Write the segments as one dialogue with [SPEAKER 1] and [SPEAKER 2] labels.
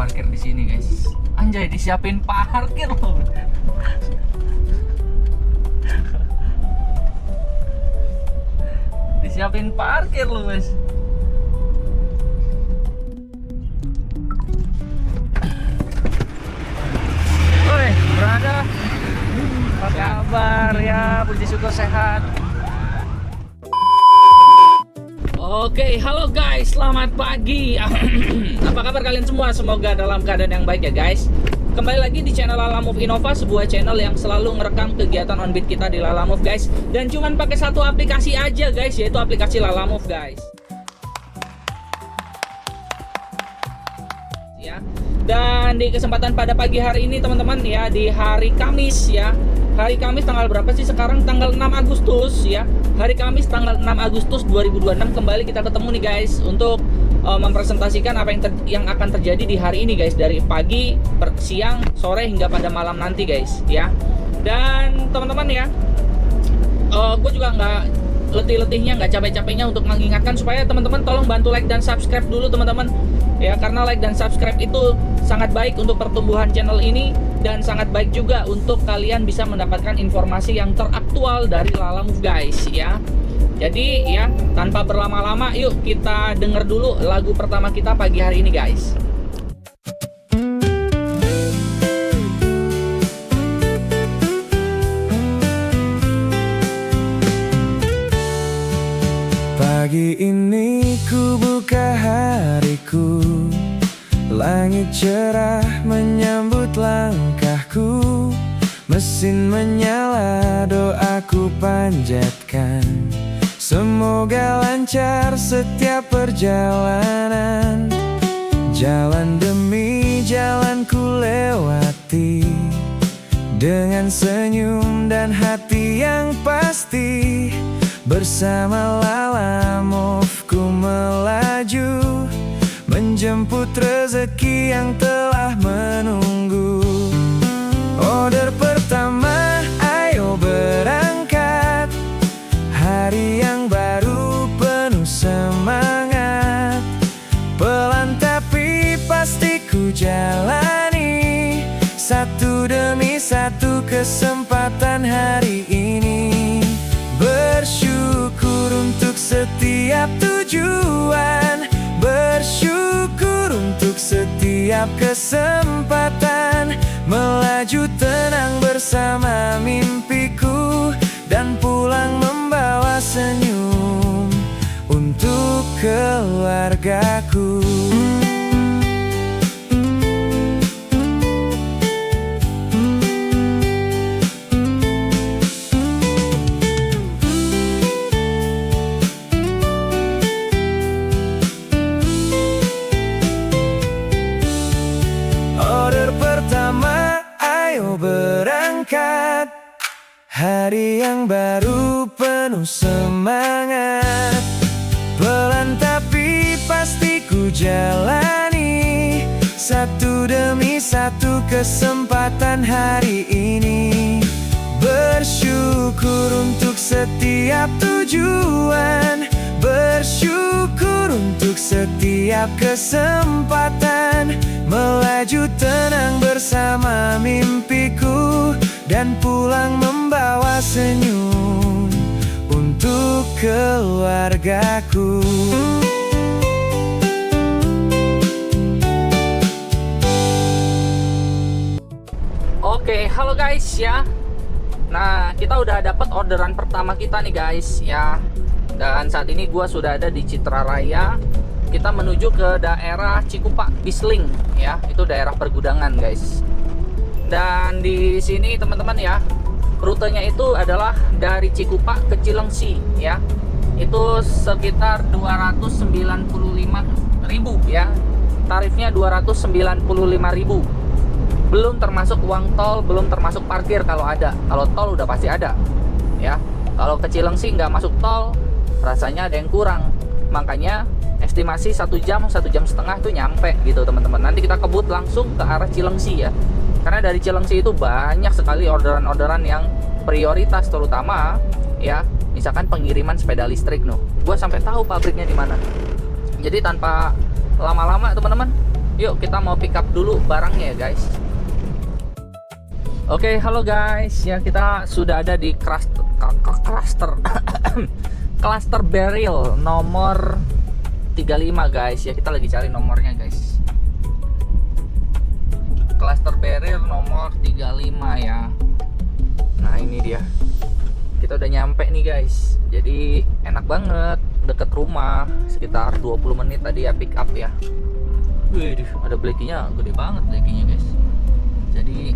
[SPEAKER 1] parkir di sini guys. Anjay, disiapin parkir loh. Disiapin parkir loh guys. Woi, berada. Apa kabar ya? Puji syukur sehat. Oke, halo guys, selamat pagi. Apa kabar kalian semua? Semoga dalam keadaan yang baik ya guys. Kembali lagi di channel Lalamove Innova, sebuah channel yang selalu ngerekam kegiatan onbit kita di Lalamove guys. Dan cuman pakai satu aplikasi aja guys, yaitu aplikasi Lalamove guys. Ya. Dan di kesempatan pada pagi hari ini teman-teman ya, di hari Kamis ya. Hari Kamis tanggal berapa sih sekarang? Tanggal 6 Agustus ya. Hari Kamis tanggal 6 Agustus 2026 kembali kita ketemu nih guys untuk mempresentasikan apa yang akan terjadi di hari ini guys, dari pagi, siang, sore hingga pada malam nanti guys ya. Dan teman-teman ya, gue juga nggak letih-letihnya, nggak capek-capeknya untuk mengingatkan supaya teman-teman tolong bantu like dan subscribe dulu teman-teman ya, karena like dan subscribe itu sangat baik untuk pertumbuhan channel ini dan sangat baik juga untuk kalian bisa mendapatkan informasi yang teraktual dari Lalamove guys ya. Jadi ya, tanpa berlama-lama yuk kita denger dulu lagu pertama kita pagi hari ini guys.
[SPEAKER 2] Pagi ini ku buka hariku, langit cerah menyambut langkahku, mesin menyala doaku panjatkan, semoga lancar setiap perjalanan. Jalan demi jalan ku lewati, dengan senyum dan hati yang pasti. Bersama Lalamove ku melaju, menjemput rezeki yang telah menunggu. Order pertama, ayo berangkat. Hari yang baru penuh semangat. Pelan tapi pasti ku jalani, satu demi satu kesempatan hari ini. Bersyukur untuk setiap tujuan, bersyukur untuk setiap kesempatan. Melaju tenang bersama mimpiku, dan pulang membawa senyum untuk keluargaku. Berangkat, hari yang baru penuh semangat. Pelan tapi pasti ku jalani, satu demi satu kesempatan hari ini. Bersyukur untuk setiap tujuan, bersyukur untuk setiap kesempatan. Melaju tenang bersama mimpiku, dan pulang membawa senyum untuk keluargaku.
[SPEAKER 1] Oke, halo guys ya. Nah, kita udah dapat orderan pertama kita nih guys ya. Dan saat ini gua sudah ada di Citra Raya. Kita menuju ke daerah Cikupa Bisling ya, itu daerah pergudangan guys. Dan di sini teman-teman ya, rutenya itu adalah dari Cikupa ke Cilengsi ya. Itu sekitar 295.000 ya. Tarifnya 295.000. Belum termasuk uang tol, belum termasuk parkir kalau ada. Kalau tol udah pasti ada ya. Kalau ke Cilengsi nggak masuk tol, rasanya ada yang kurang. Makanya estimasi 1 jam, 1 jam setengah tuh nyampe gitu teman-teman. Nanti kita kebut langsung ke arah Cilengsi ya, karena dari Cilengsi itu banyak sekali orderan-orderan yang prioritas, terutama ya misalkan pengiriman sepeda listrik gue sampai tahu pabriknya di mana. Jadi tanpa lama-lama teman-teman, Yuk kita mau pick up dulu barangnya ya guys. Oke, halo guys. Ya kita sudah ada di cluster barrel nomor 35 guys. Ya kita lagi cari nomornya guys. Cluster barrel nomor 35 ya. Nah ini dia. Kita udah nyampe nih guys. Jadi enak banget, deket rumah, sekitar 20 menit tadi ya pick up ya. Wih, ada blakinya gede banget blakinya guys. Jadi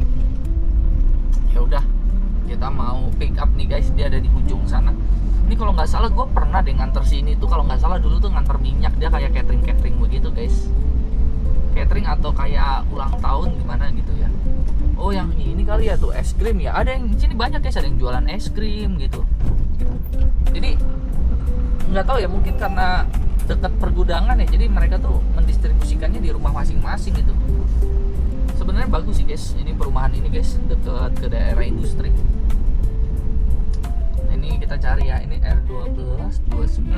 [SPEAKER 1] ya udah, kita mau pick up nih guys. Dia ada di ujung sana. Ini kalau nggak salah gue pernah deh nganter sini tuh. Kalau nggak salah dulu tuh nganter minyak. Dia kayak catering begitu guys. Catering atau kayak ulang tahun gimana gitu ya. Oh yang ini kali ya tuh es krim ya. Ada yang di sini banyak guys. Ada yang jualan es krim gitu. Jadi nggak tahu ya, mungkin karena dekat pergudangan ya, jadi mereka tuh mendistribusikannya di rumah masing-masing gitu. Sebenarnya bagus sih guys, ini perumahan ini guys, dekat ke daerah industri. Ini kita cari ya, ini R12 29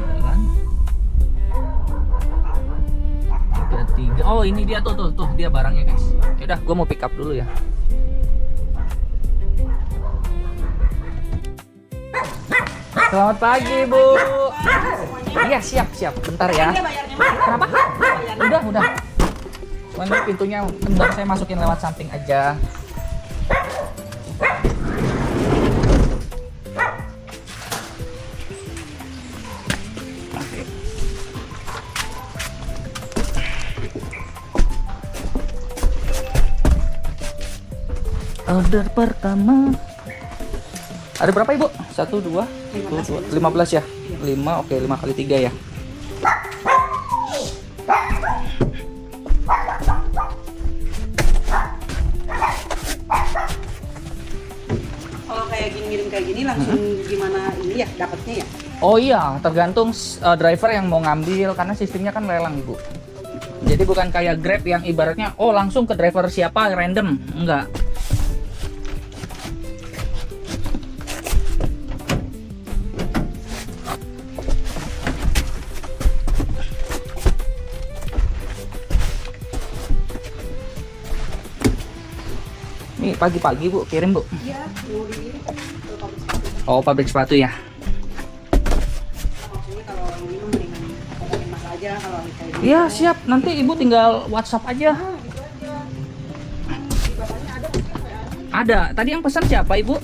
[SPEAKER 1] 33. Oh ini dia tuh dia barangnya guys. Yaudah, gue mau pick up dulu ya. Selamat pagi Bu. Iya siap. Bentar ya. Kenapa? Udah. Mana pintunya? Bentar saya masukin lewat samping aja. Order pertama. Ada berapa Ibu? 1, 2, 15 ya? 5, oke 5 kali 3 ya.
[SPEAKER 3] Kalau kayak gini ngirim kayak gini langsung gimana ini ya dapatnya ya?
[SPEAKER 1] Oh iya, tergantung driver yang mau ngambil, karena sistemnya kan lelang Ibu. Jadi bukan kayak Grab yang ibaratnya oh langsung ke driver siapa random, enggak. Nih pagi-pagi Bu, kirim Bu.
[SPEAKER 3] Iya, mau dikirim ke pabrik sepatu.
[SPEAKER 1] Oh, pabrik sepatu ya.
[SPEAKER 3] Maksudnya kalau minum mendingan pakai mas aja kalau kayak gini.
[SPEAKER 1] Iya, siap. Nanti Ibu tinggal WhatsApp aja.
[SPEAKER 3] Gitu aja. Di bapaknya ada nggak sih?
[SPEAKER 1] Ada. Tadi yang pesan siapa Ibu?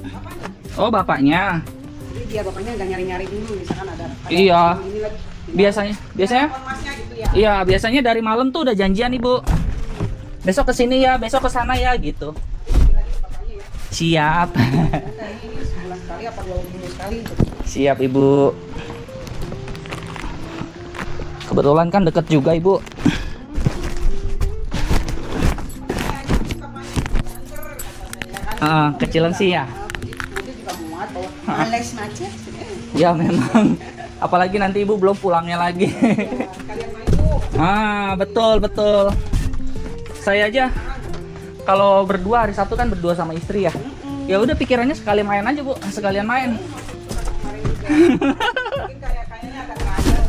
[SPEAKER 1] Oh, bapaknya.
[SPEAKER 3] Jadi dia bapaknya nggak nyari-nyari dulu, misalkan ada
[SPEAKER 1] Iya.
[SPEAKER 3] ini lagi.
[SPEAKER 1] Biasanya
[SPEAKER 3] Masnya gitu ya.
[SPEAKER 1] iya, biasanya dari malam tuh udah janjian Ibu. Besok ke sini ya, besok ke sana ya gitu. Siap.
[SPEAKER 3] Nah, ini sebulan sekali apa 2 minggu sekali gitu.
[SPEAKER 1] Siap Ibu. Kebetulan kan deket juga Ibu. Kecilan sih ya.
[SPEAKER 3] Nanti juga muat tuh. Males macet.
[SPEAKER 1] Ya memang. Apalagi nanti Ibu belum pulangnya lagi.
[SPEAKER 3] Kalian main tuh.
[SPEAKER 1] Betul. Saya aja kalau berdua hari Sabtu kan berdua sama istri ya. Ya udah pikirannya sekali main aja Bu, sekalian main.
[SPEAKER 3] Mungkin kayaknya ada kerja.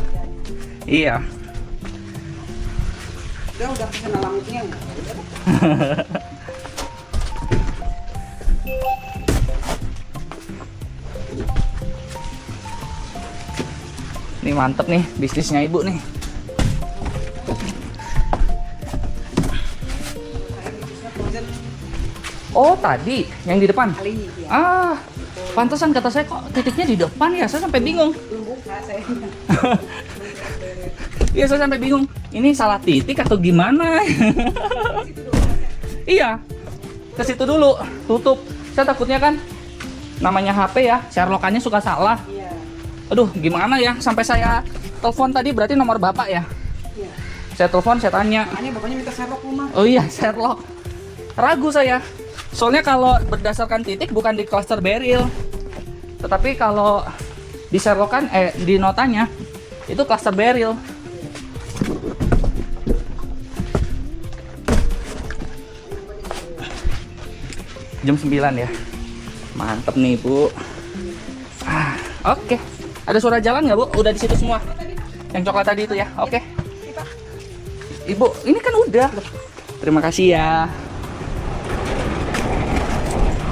[SPEAKER 1] Iya.
[SPEAKER 3] Udah kesana langitnya.
[SPEAKER 1] Ini mantep nih bisnisnya Ibu nih. Oh tadi yang di depan.
[SPEAKER 3] Kali ya.
[SPEAKER 1] Pantesan kata saya kok titiknya di depan ya. Saya sampai bingung.
[SPEAKER 3] Belum buka saya.
[SPEAKER 1] Iya saya sampai bingung. Ini salah titik atau gimana? Iya. Ke situ dulu. Tutup. Saya takutnya kan namanya HP ya. Sherlockannya suka salah.
[SPEAKER 3] Iya.
[SPEAKER 1] Aduh gimana ya. Sampai saya telepon tadi berarti nomor bapak ya.
[SPEAKER 3] Iya.
[SPEAKER 1] Saya telepon saya tanya.
[SPEAKER 3] Makanya bapaknya minta Sherlock rumah.
[SPEAKER 1] Oh iya Sherlock. Ragu saya. Soalnya kalau berdasarkan titik bukan di cluster barrel, tetapi kalau di Sherlockan di notanya itu cluster barrel. Jam 9 ya. Mantep nih Bu. Oke. Ada suara jalan nggak Bu? Udah di situ semua. Yang coklat tadi itu ya. Oke. Ibu, ini kan udah. Terima kasih ya.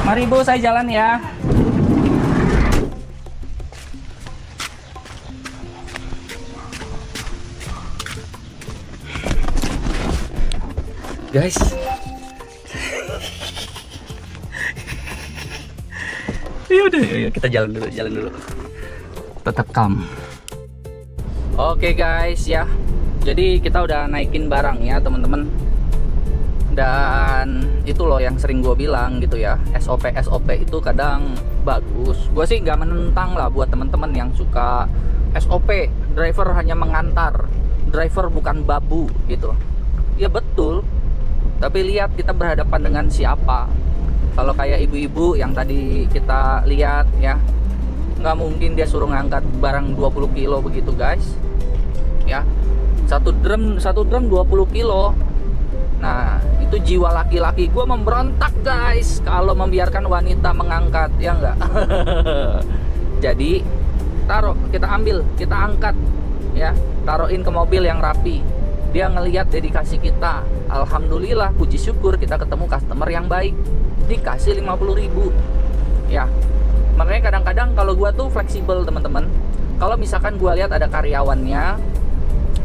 [SPEAKER 1] Mari Ibu, saya jalan ya. Guys. Yaudah, kita jalan dulu. Tetap calm. Oke guys ya. Jadi kita udah naikin barang ya teman-teman. Dan itu loh yang sering gue bilang gitu ya, SOP itu kadang bagus. Gue sih nggak menentang lah buat teman-teman yang suka SOP, driver hanya mengantar, driver bukan babu gitu. Ya betul. Tapi lihat kita berhadapan dengan siapa. Kalau kayak ibu-ibu yang tadi kita lihat ya, nggak mungkin dia suruh ngangkat barang 20 kilo begitu guys. Ya, satu drum 20 kilo. Nah, itu jiwa laki-laki gue memberontak guys kalau membiarkan wanita mengangkat, ya enggak? Jadi taruh, kita ambil, kita angkat ya, taruhin ke mobil yang rapi. Dia ngelihat dedikasi kita. Alhamdulillah, puji syukur kita ketemu customer yang baik, dikasih 50.000 ya. Makanya kadang-kadang kalau gue tuh fleksibel teman-teman. Kalau misalkan gue lihat ada karyawannya,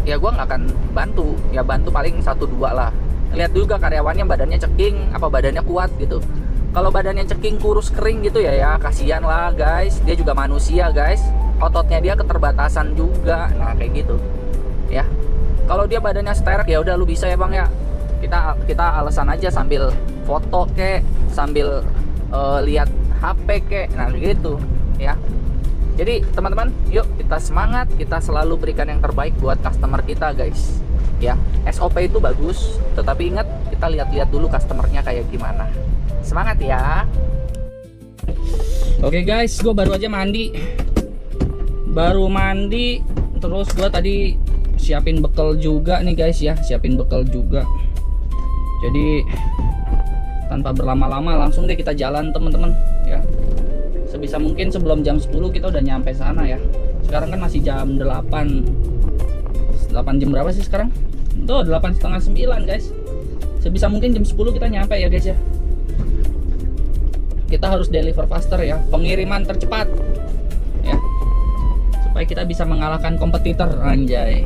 [SPEAKER 1] ya gue nggak akan bantu, ya bantu paling 1-2 lah. Lihat juga karyawannya badannya ceking apa badannya kuat gitu. Kalau badannya ceking kurus kering gitu ya kasihan lah guys, dia juga manusia guys, ototnya dia keterbatasan juga. Nah kayak gitu ya. Kalau dia badannya sterek ya udah lu bisa ya bang ya, kita alasan aja sambil foto kek, sambil lihat HP kek, nah gitu ya. Jadi teman-teman, yuk kita semangat, kita selalu berikan yang terbaik buat customer kita guys. Ya, SOP itu bagus, tetapi ingat kita lihat-lihat dulu customernya kayak gimana. Semangat ya. Oke guys, gue baru aja mandi. Terus gue tadi siapin bekal juga nih guys ya, siapin bekal juga. Jadi tanpa berlama-lama langsung deh kita jalan teman-teman ya. Sebisa mungkin sebelum jam 10 kita udah nyampe sana ya. Sekarang kan masih jam 8 jam berapa sih sekarang? Tuh 8:30-9 guys. Sebisa mungkin jam 10 kita nyampe ya guys ya. Kita harus deliver faster ya, pengiriman tercepat ya, supaya kita bisa mengalahkan kompetitor anjay.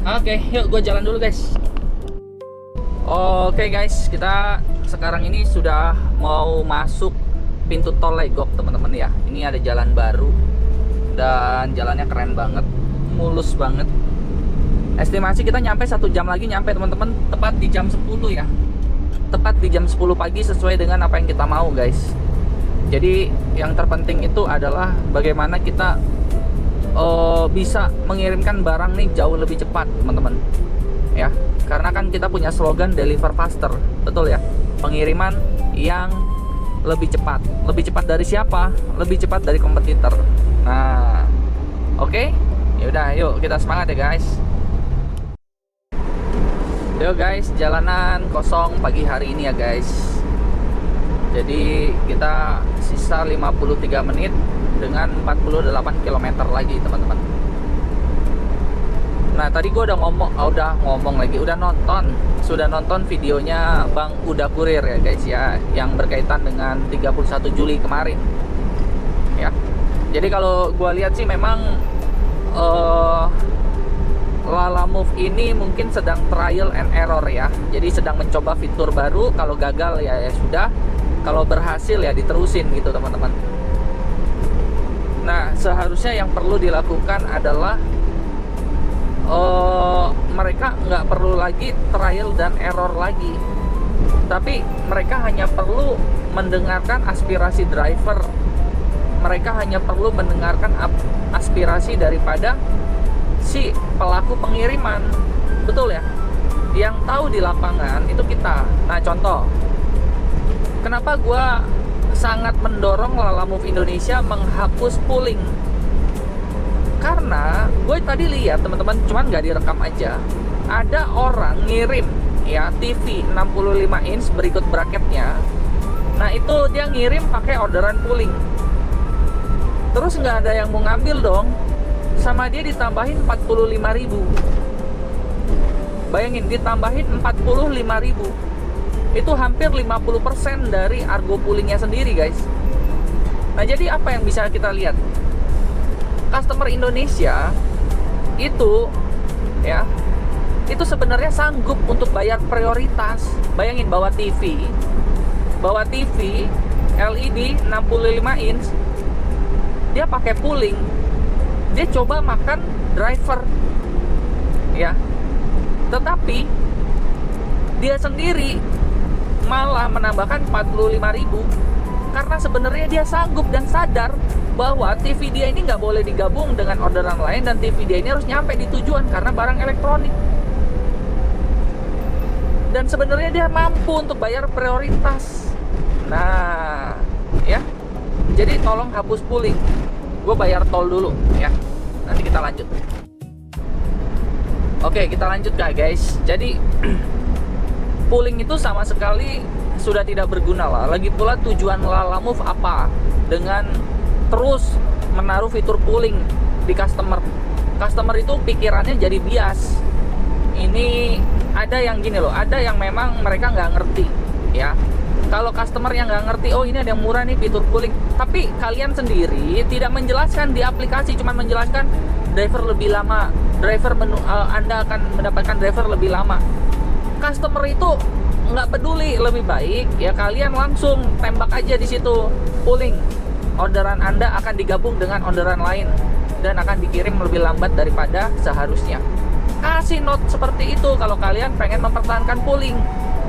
[SPEAKER 1] Oke, yuk gue jalan dulu guys. Oke guys, kita sekarang ini sudah mau masuk pintu tol Legok teman-teman ya. Ini ada jalan baru dan jalannya keren banget, mulus banget. Estimasi kita nyampe 1 jam lagi nyampe teman-teman, tepat di jam 10 ya. Tepat di jam 10 pagi sesuai dengan apa yang kita mau guys. Jadi yang terpenting itu adalah bagaimana kita bisa mengirimkan barang nih jauh lebih cepat teman-teman ya. Karena kan kita punya slogan deliver faster, betul ya. Pengiriman yang lebih cepat. Lebih cepat dari siapa? Lebih cepat dari kompetitor. Nah, oke. Yaudah, yuk kita semangat ya guys. Yuk guys, jalanan kosong pagi hari ini ya guys. Jadi kita sisa 53 menit dengan 48 km lagi teman-teman. Nah tadi gue udah sudah nonton videonya Bang Uda Kurir ya guys ya, yang berkaitan dengan 31 Juli kemarin ya. Jadi kalau gue lihat sih memang Lalamove ini mungkin sedang trial and error ya. Jadi sedang mencoba fitur baru, kalau gagal ya sudah, kalau berhasil ya diterusin gitu teman-teman. Nah seharusnya yang perlu dilakukan adalah mereka nggak perlu lagi trial dan error lagi, tapi mereka hanya perlu mendengarkan aspirasi driver. Mereka hanya perlu mendengarkan aspirasi daripada si pelaku pengiriman, betul ya. Yang tahu di lapangan itu kita. Nah contoh, kenapa gue sangat mendorong Lalamove Indonesia menghapus pooling? Karena gue tadi lihat teman-teman, cuman nggak direkam aja, ada orang ngirim ya TV 65 inch berikut bracketnya. Nah itu dia ngirim pakai orderan pooling, terus nggak ada yang mau ngambil dong, sama dia ditambahin 45.000. Bayangin ditambahin 45.000. Itu hampir 50% dari Argo poolingnya sendiri, guys. Nah, jadi apa yang bisa kita lihat? Customer Indonesia itu ya, itu sebenarnya sanggup untuk bayar prioritas. Bayangin bawa TV LED 65 inch, dia pakai pooling, dia coba makan driver ya, tetapi dia sendiri malah menambahkan 45.000 karena sebenarnya dia sanggup dan sadar bahwa TV dia ini nggak boleh digabung dengan orderan lain, dan TV dia ini harus nyampe di tujuan karena barang elektronik. Dan sebenarnya dia mampu untuk bayar prioritas. Nah, ya. Jadi tolong hapus pooling. Gue bayar tol dulu ya. Nanti kita lanjut. Oke, kita lanjut guys. Jadi pooling itu sama sekali sudah tidak berguna lah. Lagi pula tujuan Lalamove apa dengan terus menaruh fitur pooling di customer? Customer itu pikirannya jadi bias. Ini ada yang gini loh, ada yang memang mereka nggak ngerti ya. Kalau customer yang nggak ngerti, oh ini ada yang murah nih fitur pooling, tapi kalian sendiri tidak menjelaskan di aplikasi, cuma menjelaskan driver lebih lama, Anda akan mendapatkan driver lebih lama. Customer itu nggak peduli, lebih baik ya kalian langsung tembak aja di situ pooling. Orderan Anda akan digabung dengan orderan lain dan akan dikirim lebih lambat daripada seharusnya. Kasih note seperti itu kalau kalian pengen mempertahankan pooling.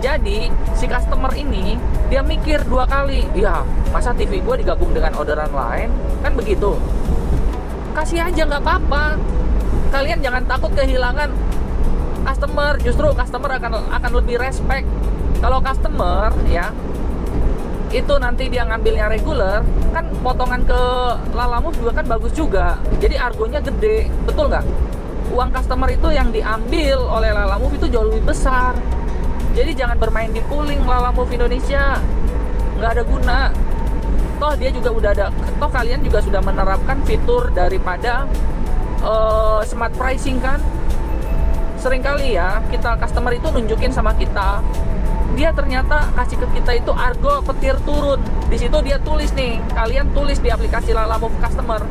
[SPEAKER 1] Jadi si customer ini dia mikir dua kali, ya masa TV gue digabung dengan orderan lain, kan begitu. Kasih aja nggak apa-apa. Kalian jangan takut kehilangan customer, justru customer akan lebih respect. Kalau customer ya itu nanti dia ngambilnya reguler, kan potongan ke Lalamove juga kan bagus juga. Jadi argonya gede, betul nggak? Uang customer itu yang diambil oleh Lalamove itu jauh lebih besar. Jadi jangan bermain di pooling Lalamove Indonesia, nggak ada guna. Toh dia juga udah ada, toh kalian juga sudah menerapkan fitur daripada smart pricing kan. Seringkali ya kita customer itu nunjukin sama kita, dia ternyata kasih ke kita itu argo petir turun. Di situ dia tulis nih, kalian tulis di aplikasi Lalamove customer,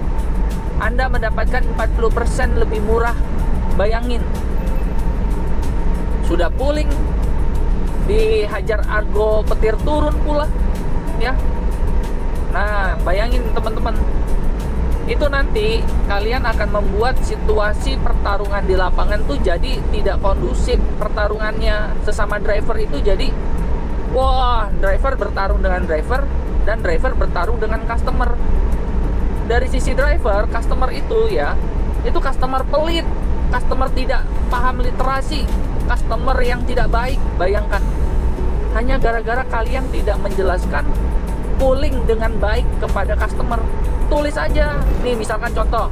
[SPEAKER 1] Anda mendapatkan 40% lebih murah. Bayangin, sudah pooling, dihajar argo petir turun pula ya. Nah, bayangin teman-teman, itu nanti kalian akan membuat situasi pertarungan di lapangan tuh jadi tidak kondusif. Pertarungannya sesama driver itu jadi, wah, driver bertarung dengan driver dan driver bertarung dengan customer. Dari sisi driver, customer itu ya, itu customer pelit, customer tidak paham literasi, customer yang tidak baik. Bayangkan, hanya gara-gara kalian tidak menjelaskan pooling dengan baik kepada customer. Tulis aja nih, misalkan contoh,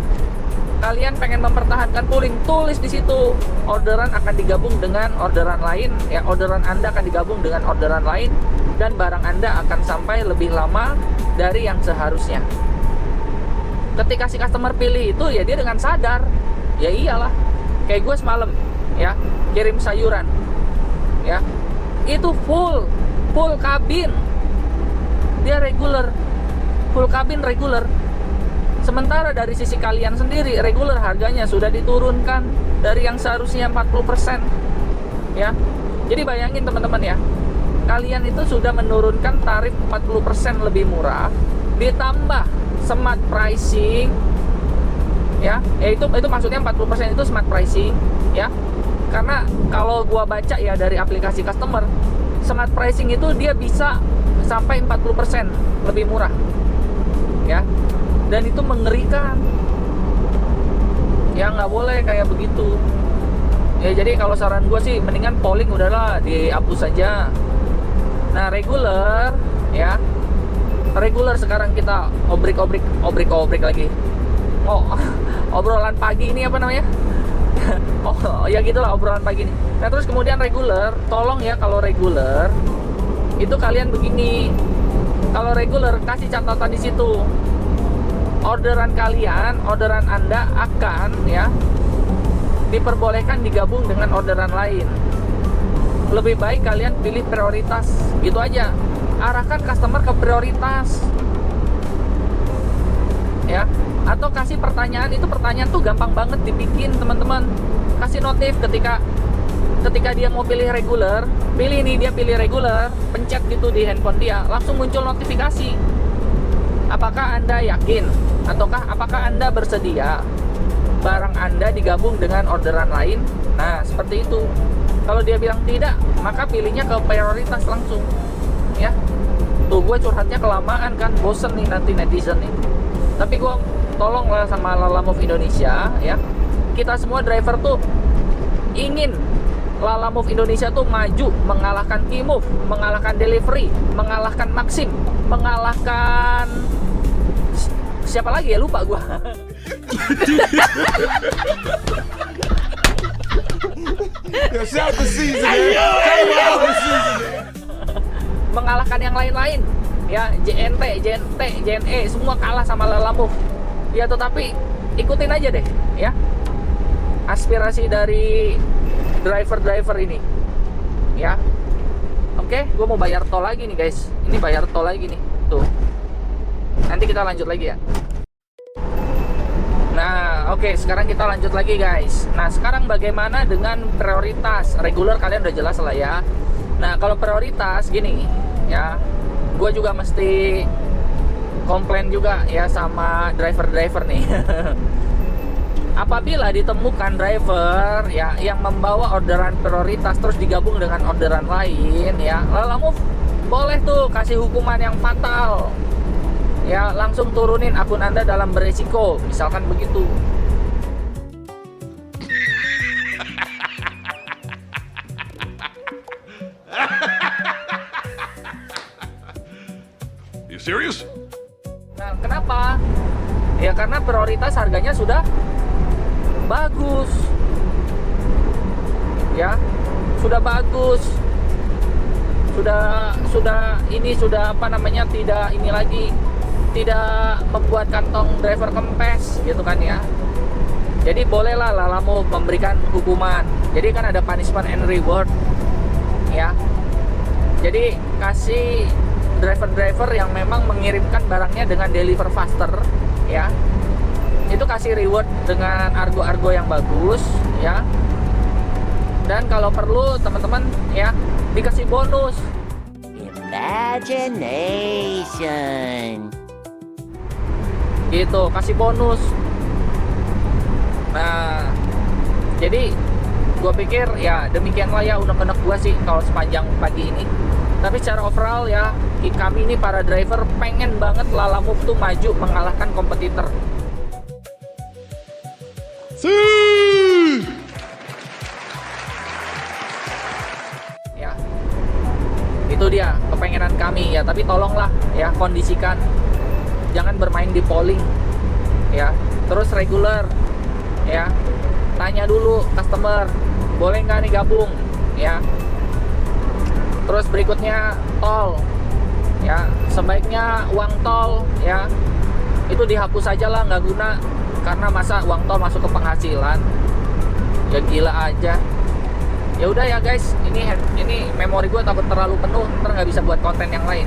[SPEAKER 1] kalian pengen mempertahankan pooling, tulis di situ orderan akan digabung dengan orderan lain ya, orderan Anda akan digabung dengan orderan lain dan barang Anda akan sampai lebih lama dari yang seharusnya. Ketika si customer pilih itu ya dia dengan sadar, ya iyalah, kayak gue semalam ya kirim sayuran ya, itu full kabin, dia regular, full kabin regular. Sementara dari sisi kalian sendiri, regular harganya sudah diturunkan dari yang seharusnya 40% ya. Jadi bayangin teman-teman ya, kalian itu sudah menurunkan tarif 40% lebih murah, ditambah smart pricing ya, itu maksudnya 40% itu smart pricing ya. Karena kalau gua baca ya dari aplikasi customer, smart pricing itu dia bisa sampai 40% lebih murah ya. Dan itu mengerikan ya, nggak boleh kayak begitu ya. Jadi kalau saran gue sih mendingan polling udahlah dihapus saja. Nah, regular ya, regular sekarang kita obrik lagi. Oh, obrolan pagi ini apa namanya? Oh ya gitulah, obrolan pagi ini. Nah terus kemudian regular, tolong ya kalau regular itu kalian begini, kalau regular kasih catatan di situ. Orderan kalian, orderan Anda akan ya diperbolehkan digabung dengan orderan lain. Lebih baik kalian pilih prioritas, gitu aja. Arahkan customer ke prioritas, ya. Atau kasih pertanyaan, itu pertanyaan tuh gampang banget dibikin, teman-teman. Kasih notif ketika dia mau pilih reguler, pilih nih, dia pilih reguler, pencet gitu di handphone dia, langsung muncul notifikasi. Apakah Anda yakin? Ataukah apakah Anda bersedia barang Anda digabung dengan orderan lain? Nah, seperti itu. Kalau dia bilang tidak, maka pilihnya ke prioritas langsung, ya. Tuh, gue curhatnya kelamaan kan, bosen nih nanti netizen nih. Tapi gue tolonglah sama Lalamove Indonesia, ya. Kita semua driver tuh ingin Lalamove Indonesia tuh maju, mengalahkan Kimove, mengalahkan Delivery, mengalahkan Maxim, mengalahkan siapa lagi ya, lupa gua.
[SPEAKER 2] Yo, shout the season,
[SPEAKER 1] Mengalahkan yang lain-lain, ya. JNE, semua kalah sama Lalamove. Ya, tetapi ikutin aja deh, ya, aspirasi dari driver-driver ini, ya. Oke, gue mau bayar tol lagi nih guys. Ini bayar tol lagi nih, tuh. Nanti kita lanjut lagi ya. Nah, oke, sekarang kita lanjut lagi guys. Nah, sekarang bagaimana dengan prioritas? Reguler kalian udah jelas lah ya. Nah, kalau prioritas gini, ya, gue juga mesti komplain juga ya sama driver-driver nih. Apabila ditemukan driver ya yang membawa orderan prioritas terus digabung dengan orderan lain, ya, Lalamove boleh tuh kasih hukuman yang fatal. Ya, langsung turunin akun Anda dalam beresiko, misalkan begitu.
[SPEAKER 4] You serious?
[SPEAKER 1] Nah, kenapa? Ya karena prioritas harganya sudah bagus, ya, sudah bagus, sudah apa namanya, tidak ini lagi, tidak membuat kantong driver kempes gitu kan ya. Jadi bolehlah Lalamove memberikan hukuman. Jadi kan ada punishment and reward, ya. Jadi kasih driver-driver yang memang mengirimkan barangnya dengan deliver faster, ya, itu kasih reward dengan argo-argo yang bagus, ya. Dan kalau perlu teman-teman, ya, dikasih bonus.
[SPEAKER 5] Imagination.
[SPEAKER 1] Gitu, kasih bonus. Nah, jadi gue pikir ya demikianlah ya unek-unek gue sih kalau sepanjang pagi ini. Tapi secara overall ya, kami ini para driver pengen banget Lalamove tuh maju mengalahkan kompetitor. Ya, itu dia kepengenan kami ya. Tapi tolonglah ya, kondisikan, jangan bermain di polling, ya. Terus reguler, ya, tanya dulu customer boleh nggak nih gabung, ya. Terus berikutnya tol, ya, sebaiknya uang tol, ya, itu dihapus aja lah, nggak guna. Karena masa uang tol masuk ke penghasilan, ya gila aja. Ya udah ya guys, ini memori gue takut terlalu penuh, ntar nggak bisa buat konten yang lain.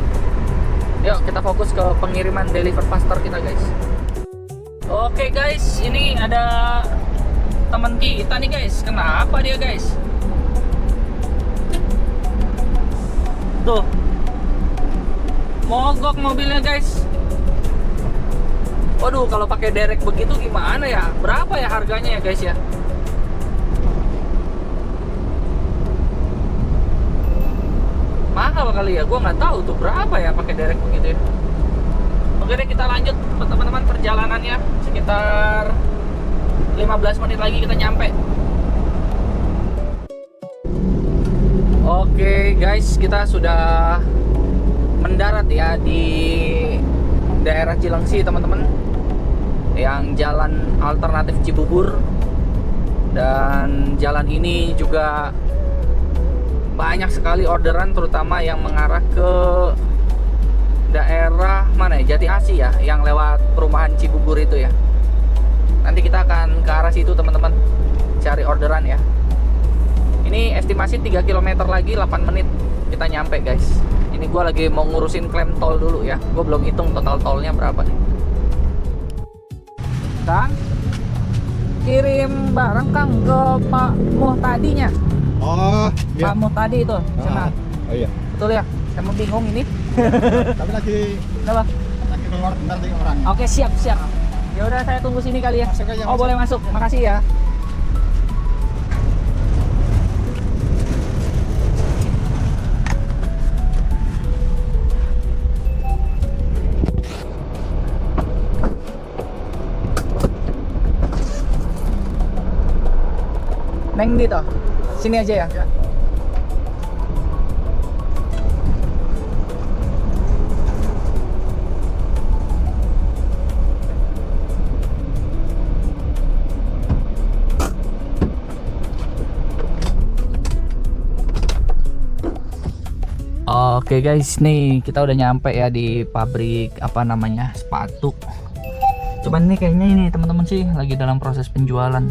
[SPEAKER 1] Yuk kita fokus ke pengiriman deliver faster kita guys. Oke guys, ini ada teman kita nih guys. Kenapa dia guys? Tuh, mogok mobilnya guys. Waduh, kalau pakai derek begitu gimana ya? Berapa ya harganya ya guys ya? Mahal kali ya? Gua nggak tahu tuh berapa ya pakai derek begitu ya. Oke deh, kita lanjut teman-teman perjalanannya. Sekitar 15 menit lagi kita nyampe. Oke guys, kita sudah mendarat ya di daerah Cilengsi teman-teman, yang jalan alternatif Cibubur. Dan jalan ini juga banyak sekali orderan, terutama yang mengarah ke daerah mana ya, Jati Asih ya, yang lewat perumahan Cibubur itu ya. Nanti kita akan ke arah situ teman-teman. cari orderan ya. Ini estimasi 3 km lagi 8 menit kita nyampe guys. Ini gue lagi mau ngurusin klaim tol dulu ya. Gue belum hitung total tolnya berapa nih. Kang, kirim barang Kang ke Pak Muhtadinya.
[SPEAKER 2] Oh,
[SPEAKER 1] Pak Muhtadi itu, sana.
[SPEAKER 2] Oh iya.
[SPEAKER 1] Betul ya? Saya mau bingung ini.
[SPEAKER 2] Tapi lagi
[SPEAKER 1] Kenapa?
[SPEAKER 2] keluar bentar nih orang.
[SPEAKER 1] Oke, siap. Ya udah saya tunggu sini kali ya.
[SPEAKER 2] Masuk aja,
[SPEAKER 1] Oh,
[SPEAKER 2] masuk.
[SPEAKER 1] boleh masuk. Makasih ya. Neng di toh. Sini aja ya. Oke guys, nih kita udah nyampe ya di pabrik apa namanya sepatu. Cuman nih kayaknya ini teman-teman sih lagi dalam proses penjualan.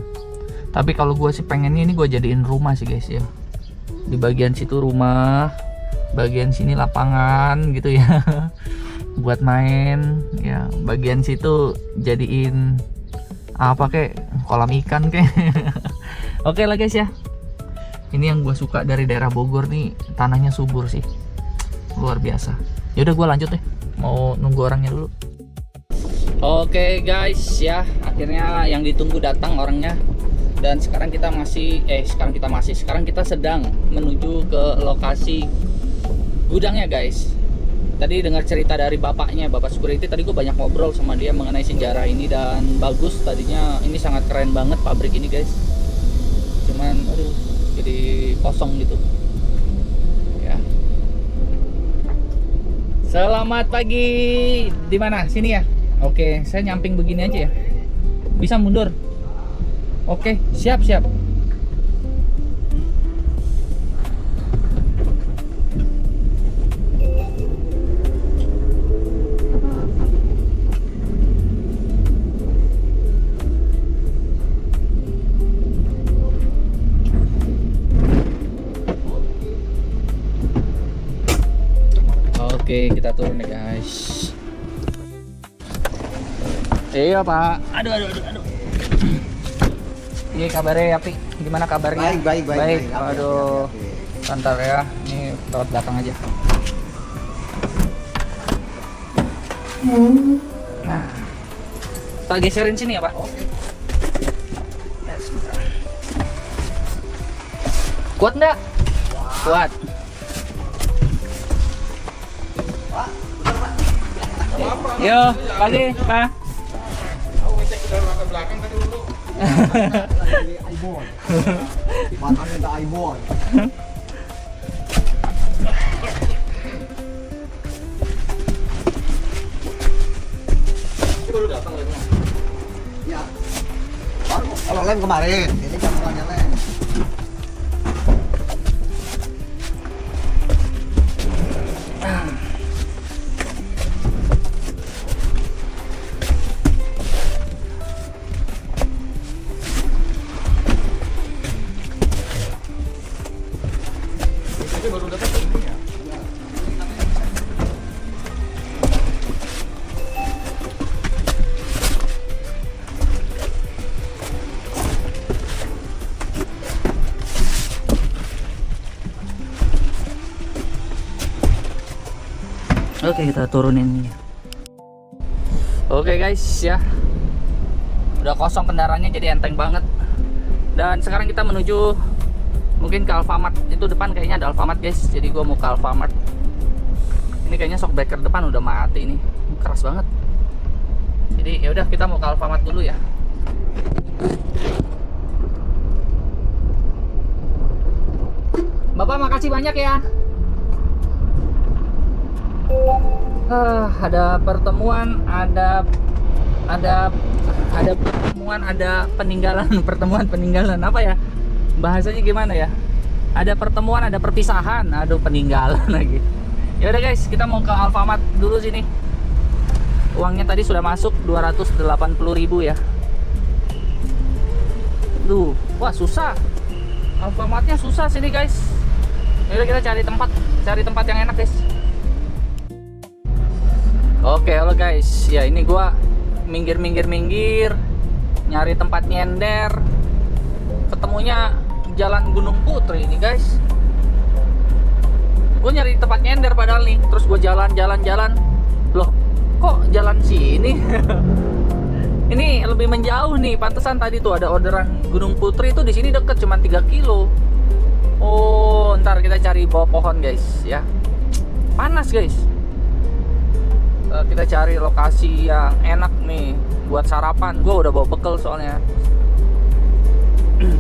[SPEAKER 1] Tapi kalau gue sih pengennya ini gue jadiin rumah sih guys ya. Di bagian situ rumah, bagian sini lapangan gitu ya, buat main. Ya bagian situ jadiin apa kek, kolam ikan kek. Oke lah guys ya. Ini yang gue suka dari daerah Bogor nih, tanahnya subur sih, luar biasa. Yaudah gue lanjut deh, mau nunggu orangnya dulu. Oke guys ya, akhirnya yang ditunggu datang orangnya. Dan sekarang kita sedang menuju ke lokasi gudangnya guys. Tadi dengar cerita dari bapaknya, bapak security. Tadi gue banyak ngobrol sama dia mengenai sejarah ini dan bagus. Tadinya ini sangat keren banget pabrik ini guys. Cuman aduh, jadi kosong gitu ya. Selamat pagi. Di mana? Sini ya. Oke, saya nyamping begini aja ya. Bisa mundur. Oke, siap. Oke, kita turun nih guys. Iya Pak. Aduh. Iya kabarnya ya Pi, gimana kabarnya?
[SPEAKER 2] Baik.
[SPEAKER 1] Aduh, santar ya, ini lewat belakang aja. Nah, kita geserin sini ya Pak. Kuat nggak? Kuat. Yo, pagi Pak.
[SPEAKER 2] Mantan minta iPhone.
[SPEAKER 1] Baru datang lagi.
[SPEAKER 2] Ya. Kalau lem kemarin, ini campurannya lem.
[SPEAKER 1] Oke, kita turunin. Oke guys ya, udah kosong kendaraannya jadi enteng banget. Dan sekarang kita menuju mungkin ke Alfamart. Itu depan kayaknya ada Alfamart guys, jadi gua mau ke Alfamart. Ini kayaknya shockbreaker depan udah mati ini, keras banget. Jadi ya udah, kita mau ke Alfamart dulu ya. Bapak makasih banyak ya. Ada pertemuan, ada pertemuan, ada peninggalan, peninggalan apa ya? Bahasanya gimana ya? Ada pertemuan, ada perpisahan, aduh peninggalan lagi. Ya udah guys, kita mau ke Alfamart dulu sini. Uangnya tadi sudah masuk 280.000 ya. Duh, Wah susah, Alfamartnya susah sini guys. Yaudah kita cari tempat yang enak guys. Oke, halo guys. Ya ini gua minggir nyari tempat nyender. Ketemunya Jalan Gunung Putri ini guys. Gue nyari tempat nyender padahal nih. Terus gue jalan. Loh, kok jalan sini? Ini lebih menjauh nih. Pantesan tadi tuh ada orderan Gunung Putri itu di sini deket, cuma 3 kilo. Oh, ntar kita cari bawah pohon guys ya. Panas guys. Kita cari lokasi yang enak nih buat sarapan. Gue udah bawa bekal soalnya.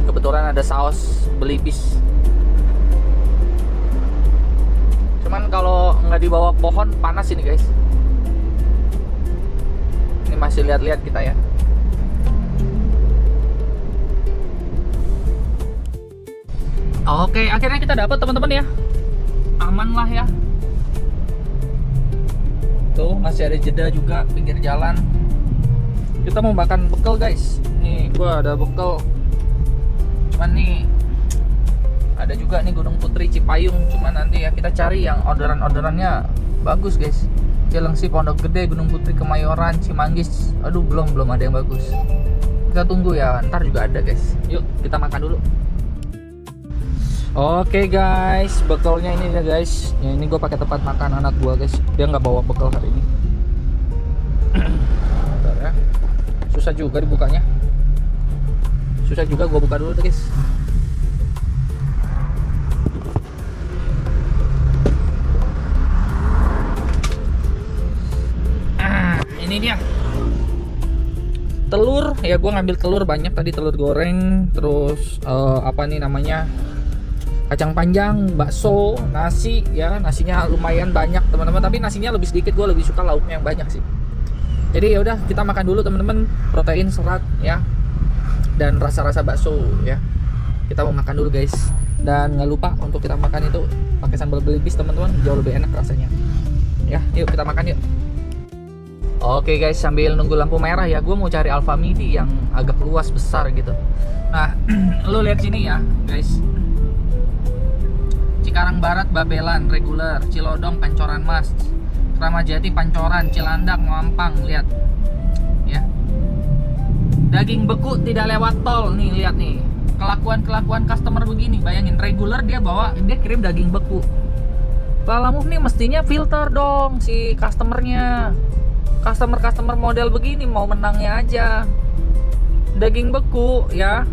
[SPEAKER 1] Kebetulan ada saus belibis. Cuman kalau nggak di bawah pohon panas ini guys. Ini masih lihat-lihat kita ya. Oke, akhirnya kita dapat teman-teman ya. Aman lah ya. Tuh masih ada jeda juga pinggir jalan. Kita mau makan bekal guys. Nih gua ada bekal. Cuman nih ada juga nih Gunung Putri Cipayung. Cuman nanti ya kita cari yang orderannya bagus guys. Cilengsi, Pondok Gede, Gunung Putri, Kemayoran, Cimanggis. Aduh belum ada yang bagus. Kita tunggu ya, ntar juga ada guys. Yuk kita makan dulu. Oke guys, bekalnya ini ya guys. Ya ini gue pakai tempat makan anak gue guys. Dia nggak bawa bekal hari ini. Bentar ya. Susah juga dibukanya. Susah juga, gue buka dulu guys. Ini dia telur ya. Gue ngambil telur banyak tadi, telur goreng. Terus apa nih namanya, kacang panjang, bakso, nasi ya. Nasinya lumayan banyak teman-teman, tapi nasinya lebih sedikit. Gue lebih suka lauknya yang banyak sih. Jadi ya udah kita makan dulu teman-teman. Protein, serat ya, dan rasa-rasa bakso ya. Kita mau makan dulu guys. Dan nggak lupa untuk kita makan itu pakai sambal belibis teman-teman, jauh lebih enak rasanya ya. Yuk kita makan yuk. Oke guys, sambil nunggu lampu merah ya, gue mau cari Alfamidi yang agak luas besar gitu. Nah, lu lihat sini ya guys. Cikarang Barat Babelan reguler, Cilodong Pancoran Mas, Kramajati Pancoran, Cilandak Mampang, lihat ya. Daging beku tidak lewat tol nih, lihat nih. Kelakuan customer begini, bayangin reguler dia kirim daging beku. Lalamove nih mestinya filter dong si customernya. Customer model begini mau menangnya aja. Daging beku ya.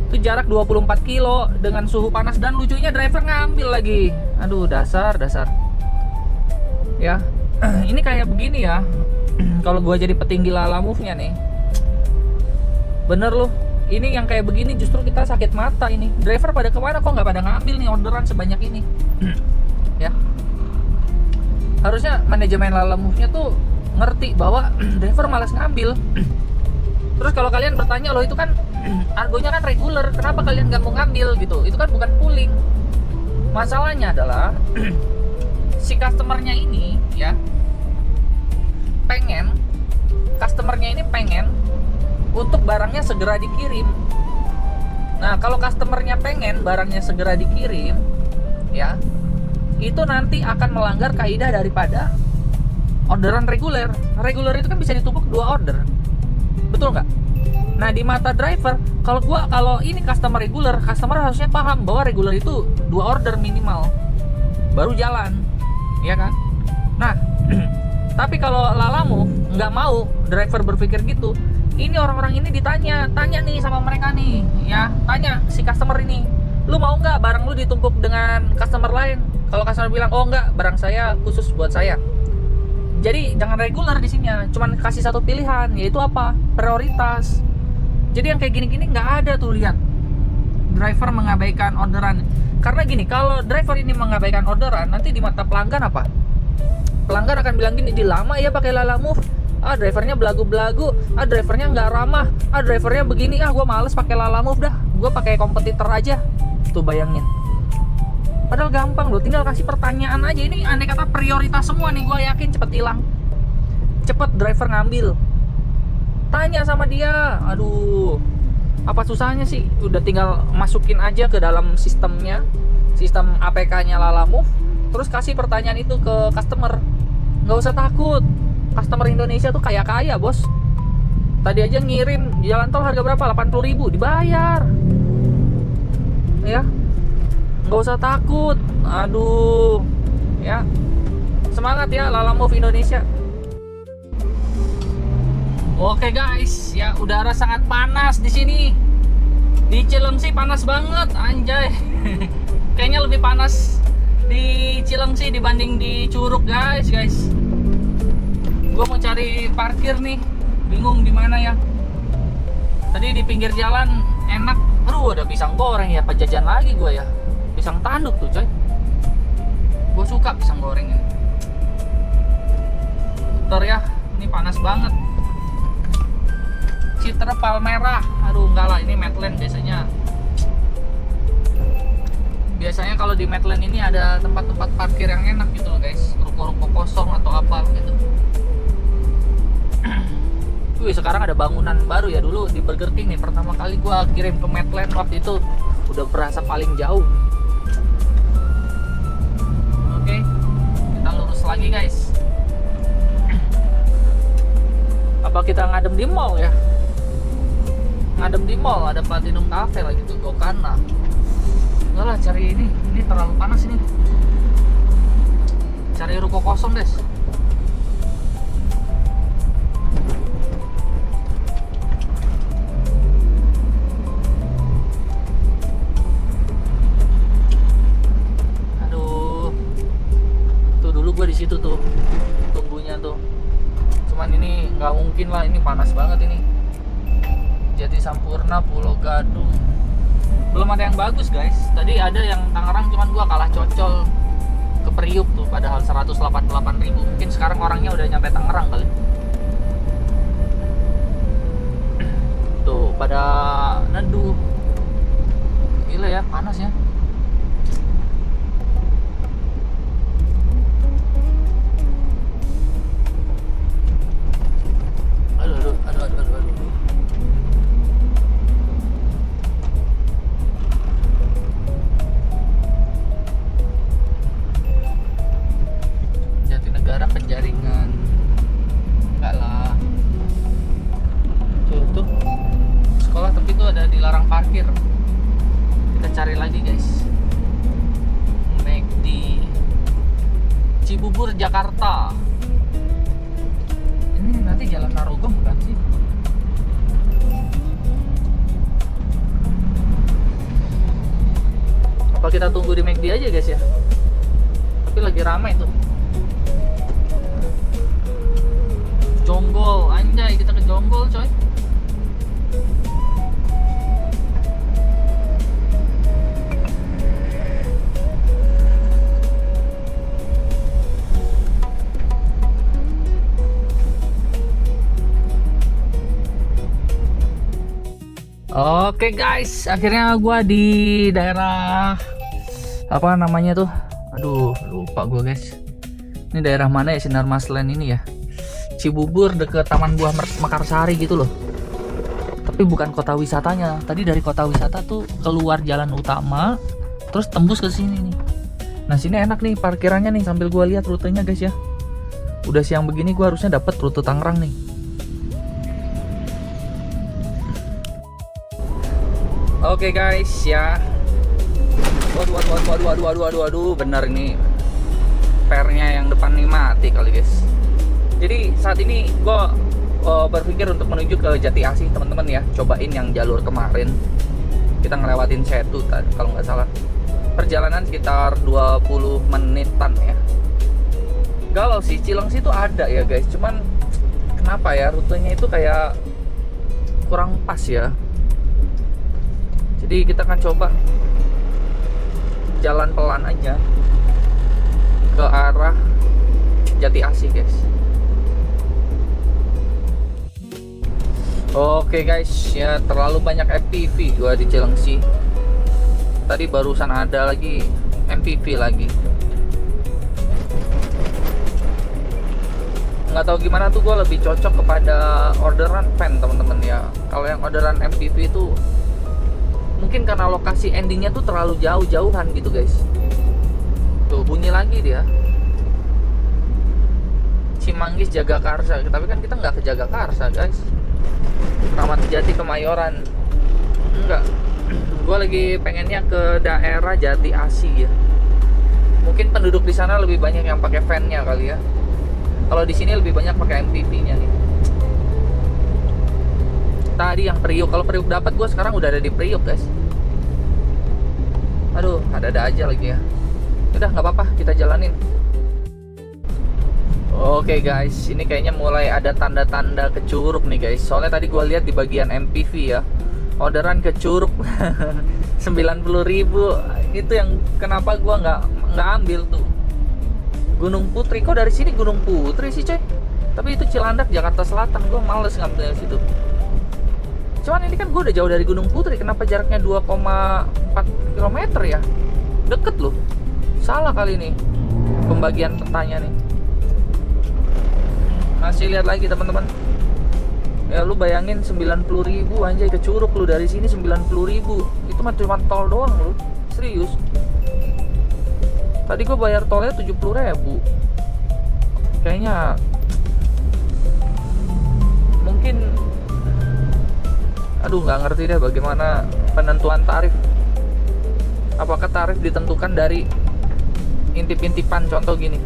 [SPEAKER 1] Itu jarak 24 kilo dengan suhu panas, dan lucunya driver ngambil lagi. Aduh, dasar. Ya. Ini kayak begini ya. Kalau gua jadi petinggi Lalamove-nya nih. Bener loh. Ini yang kayak begini justru kita sakit mata ini. Driver pada kemana kok nggak pada ngambil nih orderan sebanyak ini? Ya. Harusnya manajemen Lalamove-nya tuh ngerti bahwa driver malas ngambil. Terus kalau kalian bertanya, loh itu kan argonya kan reguler, kenapa kalian nggak mau ngambil gitu? Itu kan bukan pooling. Masalahnya adalah si customernya ini ya customernya ini pengen untuk barangnya segera dikirim. Nah kalau customernya pengen barangnya segera dikirim ya, itu nanti akan melanggar kaidah daripada orderan reguler. Reguler itu kan bisa ditumpuk 2 order, betul nggak? Nah di mata driver, kalau ini customer reguler, customer harusnya paham bahwa reguler itu 2 order minimal baru jalan, ya kan? Nah tapi kalau Lalamove nggak mau driver berpikir gitu. Ini orang-orang ini tanya nih sama mereka nih, ya tanya si customer ini, lu mau nggak barang lu ditumpuk dengan customer lain? Kalau customer bilang, oh enggak, barang saya khusus buat saya. Jadi jangan reguler di sini, cuman kasih satu pilihan, yaitu apa? Prioritas. Jadi yang kayak gini-gini nggak ada tuh, lihat. Driver mengabaikan orderan. Karena gini, kalau driver ini mengabaikan orderan, nanti di mata pelanggan apa? Pelanggan akan bilang gini, di lama ya pakai Lalamove. Ah drivernya belagu-belagu, ah drivernya nggak ramah, ah drivernya begini, ah gue males pakai Lalamove dah, gue pakai kompetitor aja. Tuh bayangin. Padahal gampang loh, tinggal kasih pertanyaan aja. Ini andai kata prioritas semua nih, gue yakin cepet hilang. Cepet driver ngambil. Tanya sama dia. Aduh, Apa susahnya sih? Udah tinggal masukin aja ke dalam sistemnya, sistem APK-nya Lalamove, terus kasih pertanyaan itu ke customer. Nggak usah takut, customer Indonesia tuh kaya-kaya bos. Tadi aja ngirim jalan tol harga berapa? 80.000 dibayar. Ya, nggak usah takut. Aduh, ya semangat ya Lalamove Indonesia. Oke guys, ya udara sangat panas di sini. Di Cilengsi panas banget, anjay. Kayaknya lebih panas di Cilengsi dibanding di Curug guys. Gue mau cari parkir nih, bingung di mana ya. Tadi di pinggir jalan enak. Aduh, ada pisang goreng ya, apa jajan lagi gue ya. Pisang tanduk tuh coy. Gue suka pisang goreng ini. Bentar ya, ini panas banget. Citra Palmerah, aduh enggak lah, ini Medland biasanya. Biasanya kalau di Medland ini ada tempat-tempat parkir yang enak gitu loh guys, ruko-ruko kosong atau apa gitu. Wih, sekarang ada bangunan baru ya. Dulu di Burger King nih, pertama kali gua kirim ke Medland waktu itu udah berasa paling jauh. Oke, kita lurus lagi guys. Apa kita ngadem di mall ya? Ngadem di mall, ada Platinum Cafe lagi tuh, Gokana. Enggak lah, cari ini terlalu panas ini. Cari ruko kosong guys. Aduh, tuh dulu gua di situ tuh, tunggunya tuh. Cuman ini nggak mungkin lah, ini panas banget ini. Jati Sampurna, Pulau Gadung. Belum ada yang bagus guys. Tadi ada yang Tangerang, cuman gua kalah cocol ke Priuk tuh, padahal 188.000. Mungkin sekarang orangnya udah nyampe Tangerang kali. Tuh pada neduh. Gila ya, panas ya. Aduh. Jatinegara Penjaringan. Enggak lah. Tuh. Sekolah tapi itu ada dilarang parkir. Kita cari lagi guys. McD Cibubur, Jakarta. Ini nanti Jalan Narogong bukan sih? Apa kita tunggu di McD aja guys ya? Tapi lagi ramai tuh. Jonggol, anjay, kita ke Jonggol coy. Oke guys, akhirnya gua di daerah apa namanya tuh? Aduh, lupa gua guys. Ini daerah mana ya, Sinar Masland ini ya? Cibubur, deket Taman Buah Mekarsari gitu loh. Tapi bukan kota wisatanya. Tadi dari kota wisata tuh keluar jalan utama, terus tembus ke sini nih. Nah, sini enak nih parkirannya nih, sambil gua lihat rutenya guys ya. Udah siang begini gua harusnya dapat rute Tangerang nih. Oke guys ya. Waduh, bener ini pernya yang depan nih mati kali guys. Jadi saat ini gue berpikir untuk menuju ke Jati Asih teman-teman ya. Cobain yang jalur kemarin. Kita ngelewatin Setu kalau nggak salah. Perjalanan sekitar 20 menitan ya. Galau sih, Cilengsi itu ada ya guys. Cuman kenapa ya rutenya itu kayak kurang pas ya. Jadi kita akan coba jalan pelan aja ke arah Jati Asih guys. Oke guys ya, terlalu banyak MPV gua di Cilengsi. Tadi barusan ada lagi MPV lagi. nggak tahu gimana tuh, gue lebih cocok kepada orderan van teman-teman ya. Kalau yang orderan MPV itu mungkin karena lokasi endingnya tuh terlalu jauh-jauhan gitu guys. Tuh bunyi lagi dia, Cimanggis Jagakarsa, tapi kan kita nggak ke Jagakarsa guys. Ramat Jati Kemayoran enggak. Gue lagi pengennya ke daerah Jati Asih ya. Mungkin penduduk di sana lebih banyak yang pakai van-nya kali ya. Kalau di sini lebih banyak pakai MPV-nya nih. Tadi yang Priuk, kalau Priuk dapat, gue sekarang udah ada di Priuk guys. Aduh, ada aja lagi ya. Udah nggak apa-apa, kita jalanin. Oke guys, ini kayaknya mulai ada tanda-tanda ke Curug nih guys. Soalnya tadi gue lihat di bagian MPV ya, orderan ke Curug 90.000. Itu yang kenapa gue nggak ambil tuh. Gunung Putri, kok dari sini Gunung Putri sih coy? Tapi itu Cilandak Jakarta Selatan, gue males ngambil situ. Cuman ini kan gue udah jauh dari Gunung Putri, kenapa jaraknya 2,4 km ya? Deket loh. Salah kali ini pembagian petanya nih. Masih lihat lagi teman-teman. Ya lu bayangin 90.000 anjay ke Curug lu, dari sini 90.000. Itu mah cuma tol doang lu. Serius. Tadi gue bayar tolnya 70.000. Kayaknya mungkin, aduh nggak ngerti deh bagaimana penentuan tarif. Apakah tarif ditentukan dari intip-intipan? Contoh gini,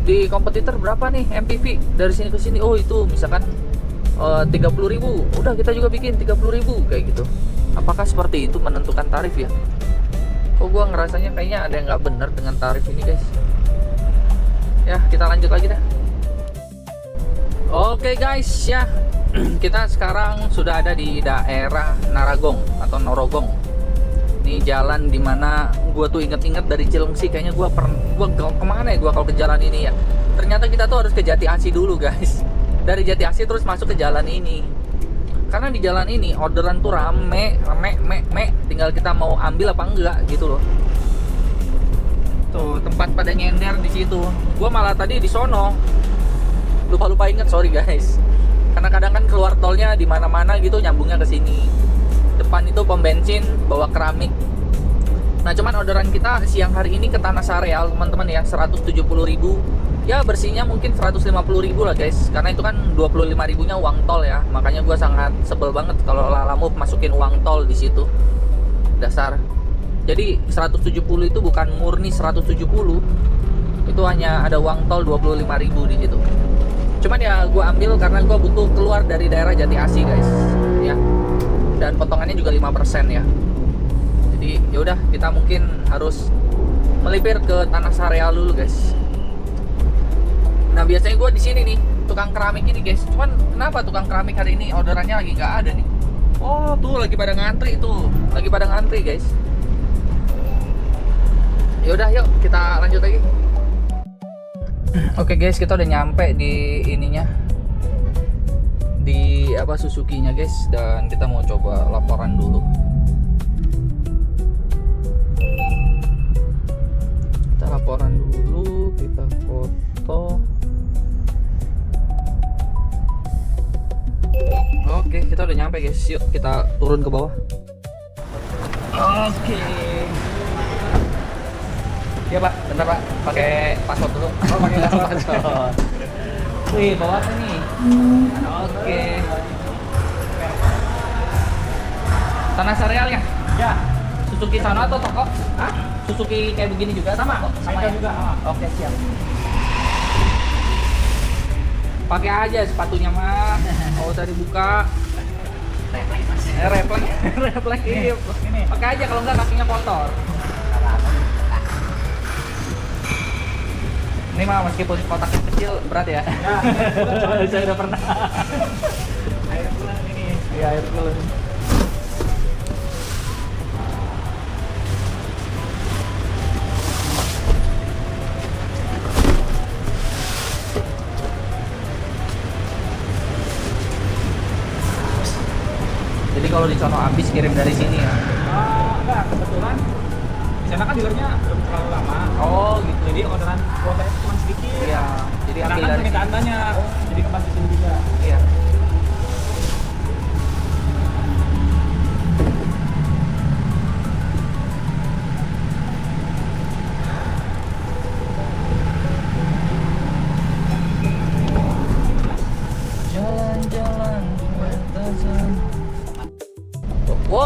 [SPEAKER 1] di kompetitor berapa nih MPV dari sini ke sini? Oh itu misalkan 30.000, udah kita juga bikin 30.000 kayak gitu. Apakah seperti itu menentukan tarif ya? Kok gua ngerasanya kayaknya ada yang nggak benar dengan tarif ini guys. Ya kita lanjut lagi dah. Oke guys ya, kita sekarang sudah ada di daerah Narogong atau Norogong. Ini jalan dimana gue tuh inget-inget dari Cilengsi, kayaknya gue kemana ya gue kalau ke jalan ini ya. Ternyata kita tuh harus ke Jati Asih dulu guys. Dari Jati Asih terus masuk ke jalan ini. Karena di jalan ini orderan tuh rame, tinggal kita mau ambil apa enggak gitu loh. Tuh tempat pada nyender di situ. Gue malah tadi di sono lupa inget, sorry guys. Karena kadang kan keluar tolnya di mana-mana gitu nyambungnya ke sini. Depan itu pom bensin bawa keramik. Nah cuman orderan kita siang hari ini ke Tanah Sareal teman-teman ya, 170.000. Ya bersihnya mungkin 150.000 lah guys. Karena itu kan 25.000-nya uang tol ya. Makanya gue sangat sebel banget kalau Lalamove masukin uang tol di situ. Dasar. Jadi 170 itu bukan murni 170. Itu hanya ada uang tol 25.000 di situ. Cuman ya gue ambil karena gue butuh keluar dari daerah Jati Asih guys. Ya. Dan potongannya juga 5% ya. Jadi yaudah kita mungkin harus melipir ke Tanah Sareal dulu guys. Nah biasanya gue di sini nih tukang keramik ini guys. Cuman kenapa tukang keramik hari ini orderannya lagi nggak ada nih? Oh tuh lagi pada ngantri tuh, lagi pada ngantri guys. Yaudah yuk kita lanjut lagi. Oke guys, kita udah nyampe di ininya, di apa Suzuki-nya guys, dan kita mau coba laporan dulu. Kita laporan dulu, kita foto. Oke, kita udah nyampe guys. Yuk kita turun ke bawah. Oke. Ya Pak, bentar Pak, pakai password dulu. Oh, pakai password. Wih, bawahnya nih. Oke. Tanah Sareal ya? Ya. Suzuki sana atau toko? Hah? Suzuki kayak begini juga sama kok? Sama ya? Juga. Oke, siap. Pakai aja sepatunya mah. Oh, tadi buka. Refleks. Pakai aja kalau enggak kakinya kotor. Ini mah meskipun kotaknya kecil berat ya. Ya. Saya udah pernah. Air bulan ini. Iya, air bulan. Jadi kalau di sono habis kirim dari sini ya?
[SPEAKER 4] Enggak, kebetulan di sana kan dealernya belum terlalu lama.
[SPEAKER 1] Oh gitu.
[SPEAKER 4] Jadi orderan kuotanya cuma sedikit.
[SPEAKER 1] Iya. Jadi
[SPEAKER 4] Karena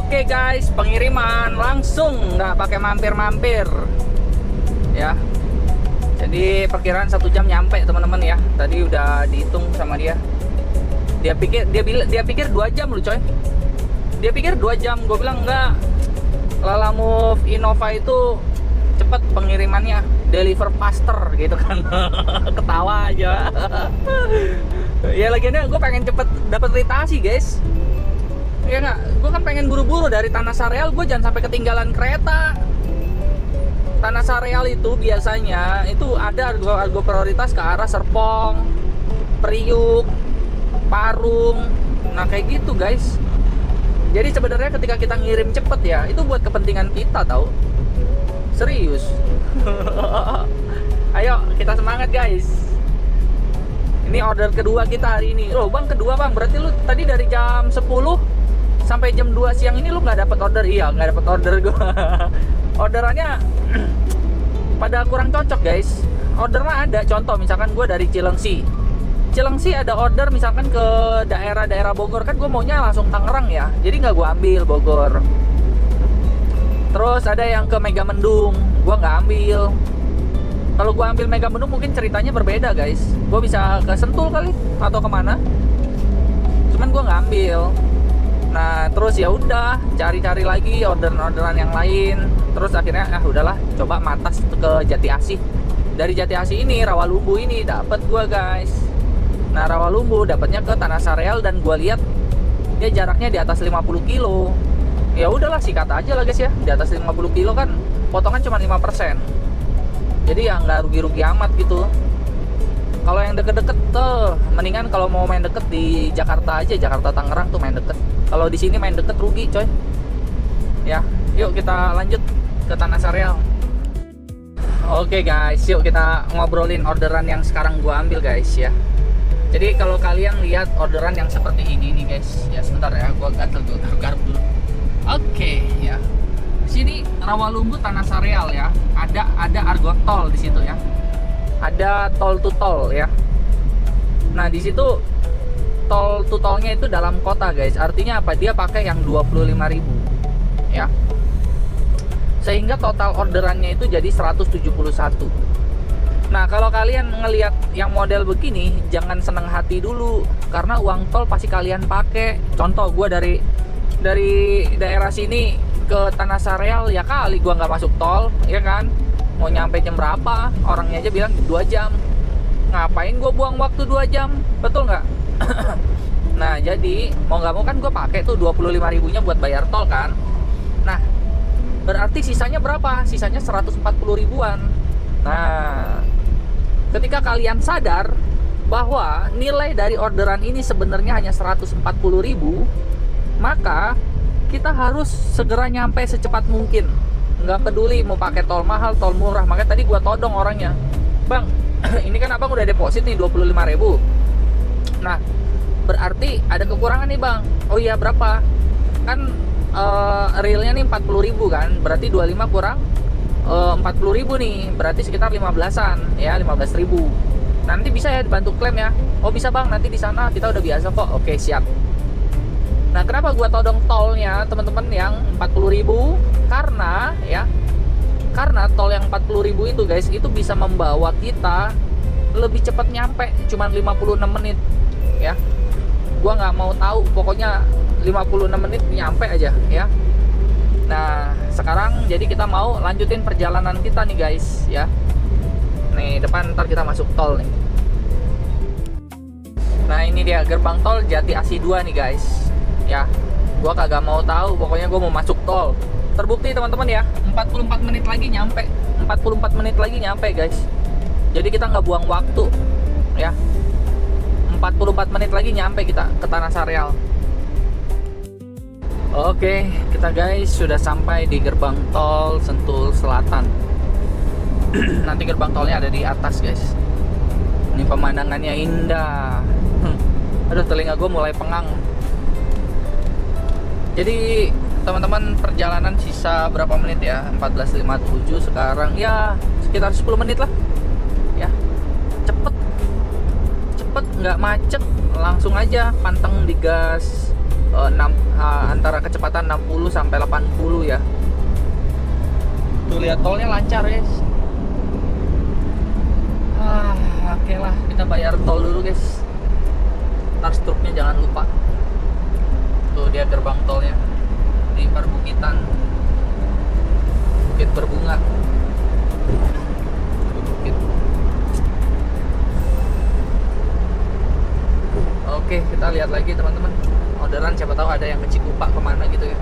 [SPEAKER 1] Oke guys, pengiriman langsung, nggak pakai mampir-mampir ya. Jadi perkiraan 1 jam nyampe teman-teman ya. Tadi udah dihitung sama dia. Dia pikir 2 jam loh coy. Dia pikir 2 jam. Gue bilang enggak. Lalamove Innova itu cepet pengirimannya, deliver faster gitu kan. Ketawa aja. Ya lagiannya gue pengen cepet dapat ritasi guys. Ya nggak, gue kan pengen buru-buru dari Tanah Sareal, gue jangan sampai ketinggalan kereta. Tanah Sareal itu biasanya itu ada argo prioritas ke arah Serpong, Priuk, Parung. Nah kayak gitu guys. Jadi sebenarnya ketika kita ngirim cepet ya, itu buat kepentingan kita tahu. Serius. Ayo kita semangat guys. Ini order kedua kita hari ini. Loh bang, kedua bang, berarti lu tadi dari jam 10 sampai jam 2 siang ini lu nggak dapat order? Iya, nggak dapat order gua. Orderannya pada kurang cocok guys. Ordernya ada, contoh misalkan gue dari Cilengsi ada order misalkan ke daerah-daerah Bogor, kan gue maunya langsung Tangerang ya, jadi nggak gue ambil Bogor. Terus ada yang ke Megamendung, gue nggak ambil. Kalau gue ambil Megamendung mungkin ceritanya berbeda guys, gue bisa ke Sentul kali atau kemana, cuman gue nggak ambil. Nah terus ya udah cari-cari lagi orderan yang lain. Terus akhirnya udahlah coba matas ke Jati Asih. Dari Jati Asih ini Rawalumbu ini dapat gua guys. Nah Rawalumbu dapatnya ke Tanah Sareal dan gua lihat dia jaraknya di atas 50 kilo. Ya udahlah sikat aja lah guys ya. Di atas 50 kilo kan potongan cuma 5%. Jadi ya nggak rugi-rugi amat gitu. Kalau yang deket-deket tuh mendingan kalau mau main deket di Jakarta aja, Jakarta Tangerang tuh main deket. Kalau di sini main deket rugi coy. Ya, yuk kita lanjut ke Tanah Sareal. Oke guys, yuk kita ngobrolin orderan yang sekarang gua ambil guys ya. Jadi kalau kalian lihat orderan yang seperti ini nih guys, ya sebentar ya, gua gatel dulu, garuk dulu. Oke ya. Di sini Rawalumbu Tanah Sareal ya. Ada argo tol di situ ya. Ada tol to tol ya. Nah di situ tol to tolnya itu dalam kota guys. Artinya apa? Dia pakai yang 25.000 ya. Sehingga total orderannya itu jadi 171. Nah kalau kalian ngelihat yang model begini, jangan seneng hati dulu, karena uang tol pasti kalian pakai. Contoh gue dari daerah sini ke Tanah Sareal ya kali gue nggak masuk tol ya kan. Mau nyampe jam berapa, orangnya aja bilang 2 jam. Ngapain gue buang waktu 2 jam, betul nggak? Nah jadi mau nggak mau kan gue pakai tuh 25.000 nya buat bayar tol kan. Nah berarti sisanya berapa? Sisanya 140 ribuan. Nah ketika kalian sadar bahwa nilai dari orderan ini sebenarnya hanya 140.000, maka kita harus segera nyampe secepat mungkin. Nggak peduli mau pakai tol mahal, tol murah. Makanya tadi gua todong orangnya, bang, ini kan abang udah deposit nih 25.000. Nah, berarti ada kekurangan nih bang. Oh iya berapa? Kan realnya nih 40.000 kan. Berarti 25 kurang 40.000 nih. Berarti sekitar 15-an ya, 15.000. Nanti bisa ya dibantu klaim ya. Oh bisa bang, nanti di sana kita udah biasa kok. Oke siap. Nah kenapa gua todong tolnya teman-teman yang 40.000? Karena tol yang 40.000 itu guys, itu bisa membawa kita lebih cepat nyampe, cuman 56 menit ya. Gua nggak mau tahu, pokoknya 56 menit nyampe aja ya. Nah sekarang jadi kita mau lanjutin perjalanan kita nih guys ya. Nih depan ntar kita masuk tol nih. Nah ini dia gerbang tol Jati Asih 2 nih guys ya. Gua kagak mau tahu, pokoknya gua mau masuk tol. Terbukti teman-teman ya, 44 menit lagi nyampe. 44 menit lagi nyampe guys. Jadi kita nggak buang waktu ya. 44 menit lagi nyampe kita ke Tanah Sareal. Oke, kita guys sudah sampai di gerbang tol Sentul Selatan. Nanti gerbang tolnya ada di atas guys. Ini pemandangannya indah. Aduh telinga gue mulai pengang. Jadi teman-teman perjalanan sisa berapa menit ya? 14.57 sekarang ya sekitar 10 menit lah ya. Cepet nggak macet, langsung aja panteng digas antara kecepatan 60 sampai 80 ya. Tuh lihat tolnya lancar guys. Oke lah, kita bayar tol dulu guys. Ntar struknya jangan lupa. Tuh dia gerbang tolnya di perbukitan, bukit berbunga. Bukit. Oke, kita lihat lagi teman-teman. Orderan siapa tahu ada yang ke Cikupa kemana gitu ya.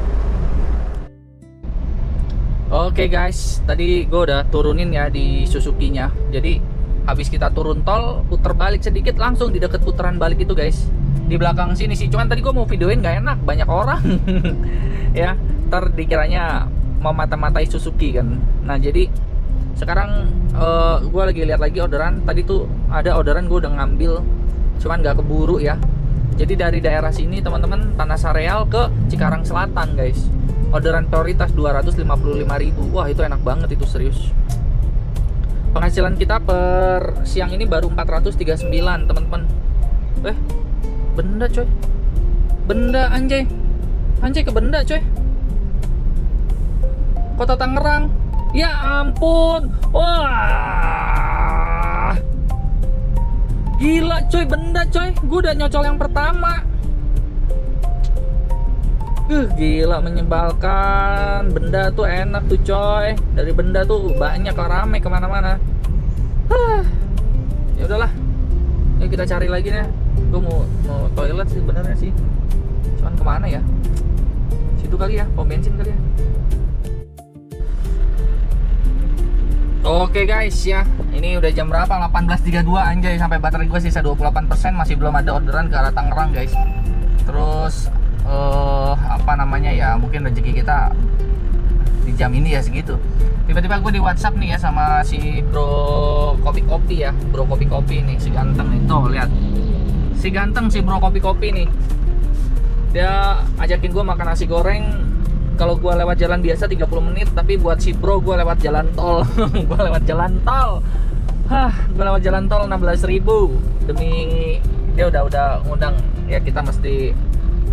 [SPEAKER 1] Oke guys, tadi gue udah turunin ya di Suzuki-nya. Jadi habis kita turun tol, puter balik sedikit langsung di deket putaran balik itu guys. Di belakang sini sih, cuman tadi gue mau videoin gak enak, banyak orang. Ya, ntar dikiranya mau mata-matai Suzuki kan. Nah jadi sekarang gue lagi lihat lagi orderan. Tadi tuh ada orderan gue udah ngambil, cuman gak keburu ya. Jadi dari daerah sini teman-teman, Tanah Sareal ke Cikarang Selatan guys. Orderan prioritas 255.000. Wah itu enak banget itu, serius. Penghasilan kita per siang ini baru 439 teman-teman. Benda coy. Benda anjay. Anjay ke benda coy. Kota Tangerang. Ya ampun. Wah. Gila coy, benda coy. Gue udah nyocol yang pertama. Gila menyebalkan. Benda tuh enak tuh coy. Dari benda tuh banyak rame kemana-mana. Ya udahlah. Yuk kita cari lagi nih. Gue mau toilet sih benernya sih. Cuman kemana ya? Situ kali ya, pom bensin kali ya. Oke guys ya. Ini udah jam berapa? 18.32 anjay. Sampai baterai gue sisa 28%. Masih belum ada orderan ke arah Tangerang guys. Terus apa namanya ya, mungkin rezeki kita di jam ini ya segitu. Tiba-tiba gue di WhatsApp nih ya sama si bro kopi-kopi ya, bro kopi-kopi nih, si ganteng itu, lihat si ganteng, si bro kopi-kopi nih, dia ajakin gue makan nasi goreng. Kalau gue lewat jalan biasa 30 menit, tapi buat si bro gue lewat jalan tol. Gue lewat jalan tol, gue lewat jalan tol 16.000 demi dia udah ngundang ya, kita mesti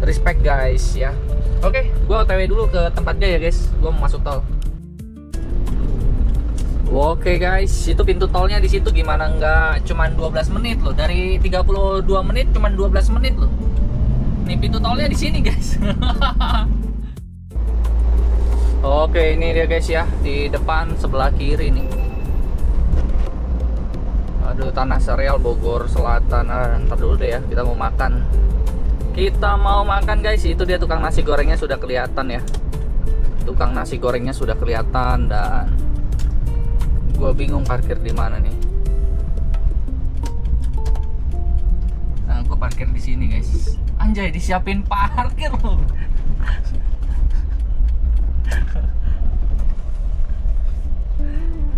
[SPEAKER 1] respect guys ya. Oke, gue OTW dulu ke tempatnya ya guys. Gue mau masuk tol. Oke guys, itu pintu tolnya di situ gimana nggak cuman 12 menit loh. Dari 32 menit cuman 12 menit loh. Nih pintu tolnya di sini guys. Oke, ini dia guys ya, di depan sebelah kiri nih. Aduh, Tanah Sareal Bogor Selatan. Ntar dulu deh ya, kita mau makan. Kita mau makan guys. Itu dia tukang nasi gorengnya sudah kelihatan ya. Tukang nasi gorengnya sudah kelihatan dan gue bingung parkir di mana nih. Nah, gue parkir di sini guys. Anjay, disiapin parkir loh.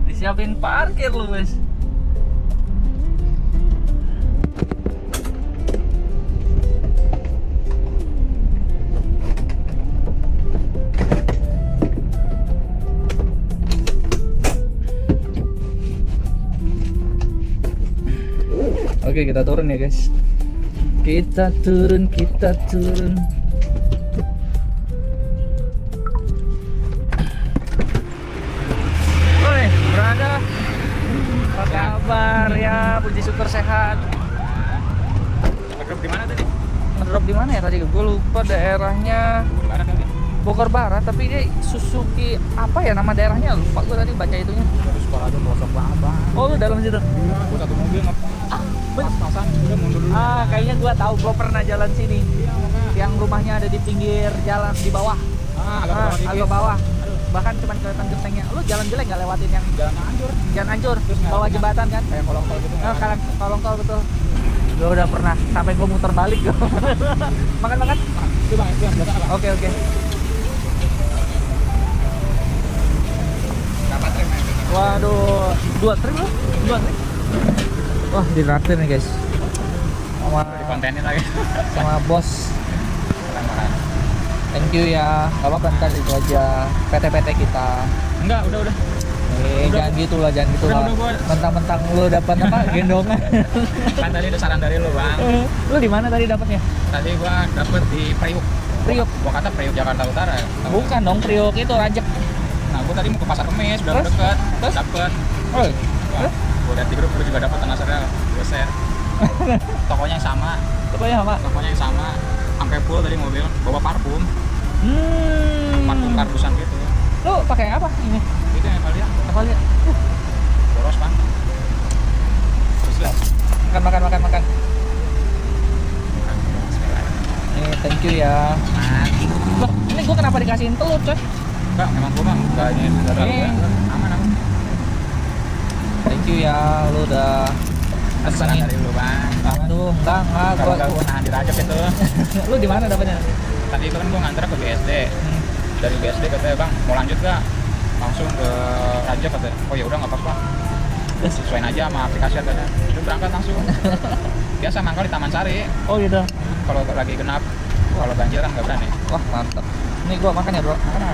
[SPEAKER 1] Disiapin parkir loh guys. Oke, kita turun ya guys. Kita turun. Woi, berada. Apa kabar ya? Puji syukur sehat.
[SPEAKER 4] Ngedrop di mana tadi?
[SPEAKER 1] Ngedrop di mana ya tadi? Gue lupa daerahnya.
[SPEAKER 4] Barat kali.
[SPEAKER 1] Bogor Barat, tapi dia Suzuki apa ya nama daerahnya? Lupa gue tadi baca itunya.
[SPEAKER 4] Terus sekolah ada pelosok Abang.
[SPEAKER 1] Oh, lu dalam situ.
[SPEAKER 4] Iya, gua satu mobil pas-pasan udah mundur dulu.
[SPEAKER 1] Kayaknya gua tahu, gua pernah jalan sini.
[SPEAKER 4] Iya, makanya.
[SPEAKER 1] Yang rumahnya ada di pinggir jalan di bawah.
[SPEAKER 4] Agak
[SPEAKER 1] Bawah. Bahkan cuma kelihatan gentengnya. Lu jalan jelek nggak lewatin yang
[SPEAKER 4] jalan hancur.
[SPEAKER 1] jalan hancur,
[SPEAKER 4] Terus nggak
[SPEAKER 1] bawah
[SPEAKER 4] ada-
[SPEAKER 1] jembatan kan?
[SPEAKER 4] Kayak kolong tol gitu.
[SPEAKER 1] Kalian kolong tol betul. Gua udah pernah sampai gua muter balik gua. Makan.
[SPEAKER 4] Itu Bang, itu yang belakang apa?
[SPEAKER 1] Oke.
[SPEAKER 4] Dapat rem ya.
[SPEAKER 1] Waduh, 2 trip loh. 2 trip. Wah, ditraktir nih guys.
[SPEAKER 4] Kontenin lagi.
[SPEAKER 1] Sama bos.
[SPEAKER 4] Keren-keren.
[SPEAKER 1] Thank you ya. Gak apa-apa, ntar itu aja PT kita.
[SPEAKER 4] Enggak, udah.
[SPEAKER 1] Jangan gitu lah.
[SPEAKER 4] Udah, gua.
[SPEAKER 1] Mentang-mentang lu dapat apa? Gendongan.
[SPEAKER 4] Kan tadi ada saran dari lu, Bang.
[SPEAKER 1] Lu di mana tadi dapatnya?
[SPEAKER 4] Tadi gua dapet di Priuk.
[SPEAKER 1] Priok.
[SPEAKER 4] Gua kata Priok Jakarta Utara ya.
[SPEAKER 1] Bukan dong, Priok itu Rajek.
[SPEAKER 4] Nah, gua tadi mau ke Pasar Kemis, udah
[SPEAKER 1] Terus?
[SPEAKER 4] deket.
[SPEAKER 1] Terus?
[SPEAKER 4] Dapet.
[SPEAKER 1] Oh,
[SPEAKER 4] Wah, gua lihat di grup gua juga dapet tenasarnya. Gua share. Tokonya yang sama,
[SPEAKER 1] pokoknya apa?
[SPEAKER 4] tokonya yang sama. Sampai full tadi mobil, bawa parfum. Parfum karbusan gitu.
[SPEAKER 1] Lu pakai apa ini?
[SPEAKER 4] Itu yang kalian
[SPEAKER 1] Apa lihat?
[SPEAKER 4] boros, Bang. Terus lah.
[SPEAKER 1] Makan. Nih, thank you ya.
[SPEAKER 4] Nah,
[SPEAKER 1] Loh, ini gua kenapa dikasihin telur, coy?
[SPEAKER 4] enggak, memang gua mah enggak ini aman.
[SPEAKER 1] Thank you ya, lu udah
[SPEAKER 4] Pesanan
[SPEAKER 1] pesenin.
[SPEAKER 4] dari lu, Bang.
[SPEAKER 1] Aduh, enggak,
[SPEAKER 4] Kalau enggak gua nahan di Rajab itu.
[SPEAKER 1] Lu di mana dapetnya?
[SPEAKER 4] Tadi itu kan gua nganter ke BSD. Dari BSD katanya, Bang, mau lanjut gak? Langsung ke Rajab katanya. Oh ya udah nggak apa-apa. Sesuaiin aja sama aplikasi katanya. Udah berangkat langsung. Biasa mangkal di Taman Sari.
[SPEAKER 1] Oh gitu.
[SPEAKER 4] Kalau lagi genap, kalau banjir kan nggak berani.
[SPEAKER 1] Wah, mantap. Ini gua makan ya, Bro.
[SPEAKER 4] Karena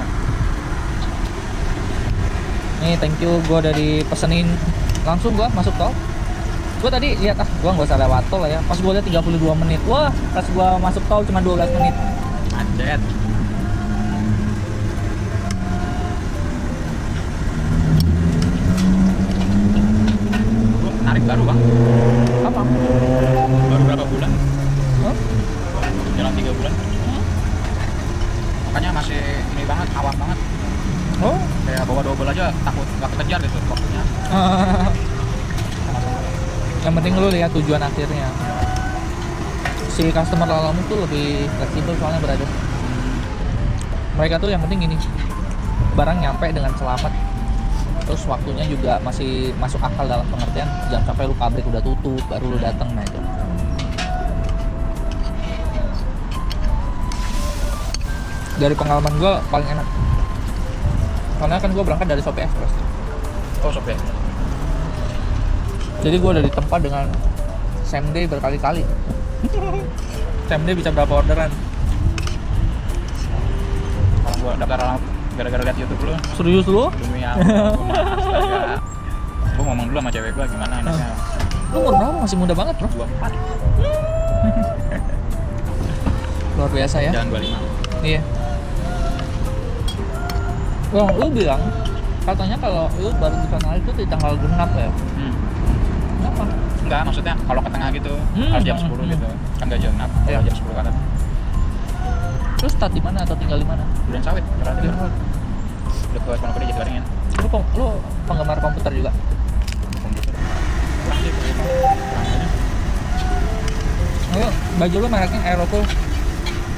[SPEAKER 1] Nih, thank you, gua udah dipesenin. Langsung gua masuk tol. Gua tadi lihat gua nggak usah lewat tol lah ya. Pas gua lihat 32 menit. Wah, pas gua masuk tol cuma 12 menit.
[SPEAKER 4] macet. Gua narik baru, Bang.
[SPEAKER 1] Apa?
[SPEAKER 4] Baru berapa bulan?
[SPEAKER 1] Hah?
[SPEAKER 4] Jalan 3 bulan. Makanya masih ini banget, awam banget.
[SPEAKER 1] Oh.
[SPEAKER 4] Kayak bawa double aja takut nggak kekejar gitu waktunya.
[SPEAKER 1] Yang penting lu lihat tujuan akhirnya. Si customer lalamu tuh lebih fleksibel soalnya berada. Mereka tuh yang penting gini, barang nyampe dengan selamat. Terus waktunya juga masih masuk akal dalam pengertian jangan sampai lu pabrik udah tutup baru lu datang. Nah itu. Dari pengalaman gue paling enak. Karena kan gue berangkat dari Shopee Express.
[SPEAKER 4] Oh, Shopee.
[SPEAKER 1] Jadi gue udah ditempa dengan same day berkali-kali. Same day bisa berapa orderan?
[SPEAKER 4] Kalau gua daftar alamat gara-gara lihat YouTube dulu.
[SPEAKER 1] Serius lu?
[SPEAKER 4] Demi apa? Gua ngomong dulu sama cewek gua gimana enaknya.
[SPEAKER 1] Lu umur berapa? Masih muda banget, Bro.
[SPEAKER 4] 24.
[SPEAKER 1] Luar biasa ya.
[SPEAKER 4] Jangan 25.
[SPEAKER 1] Iya. Wah, lu bilang katanya kalau lu baru bisa kenal itu di tanggal genap ya. Kenapa?
[SPEAKER 4] Enggak, maksudnya kalau ke tengah gitu harus jam 10 gitu. Kan enggak jam 6,
[SPEAKER 1] Iya.
[SPEAKER 4] jam 10 kan.
[SPEAKER 1] Terus start di mana atau tinggal di mana?
[SPEAKER 4] Duren Sawit, Jalan
[SPEAKER 1] Di
[SPEAKER 4] Timur. Dekat Pondok Gede Jatiwaringin.
[SPEAKER 1] Lu penggemar komputer juga?
[SPEAKER 4] Komputer. Kurang sih, kurang aja.
[SPEAKER 1] Lu baju lu mereknya Aerocool.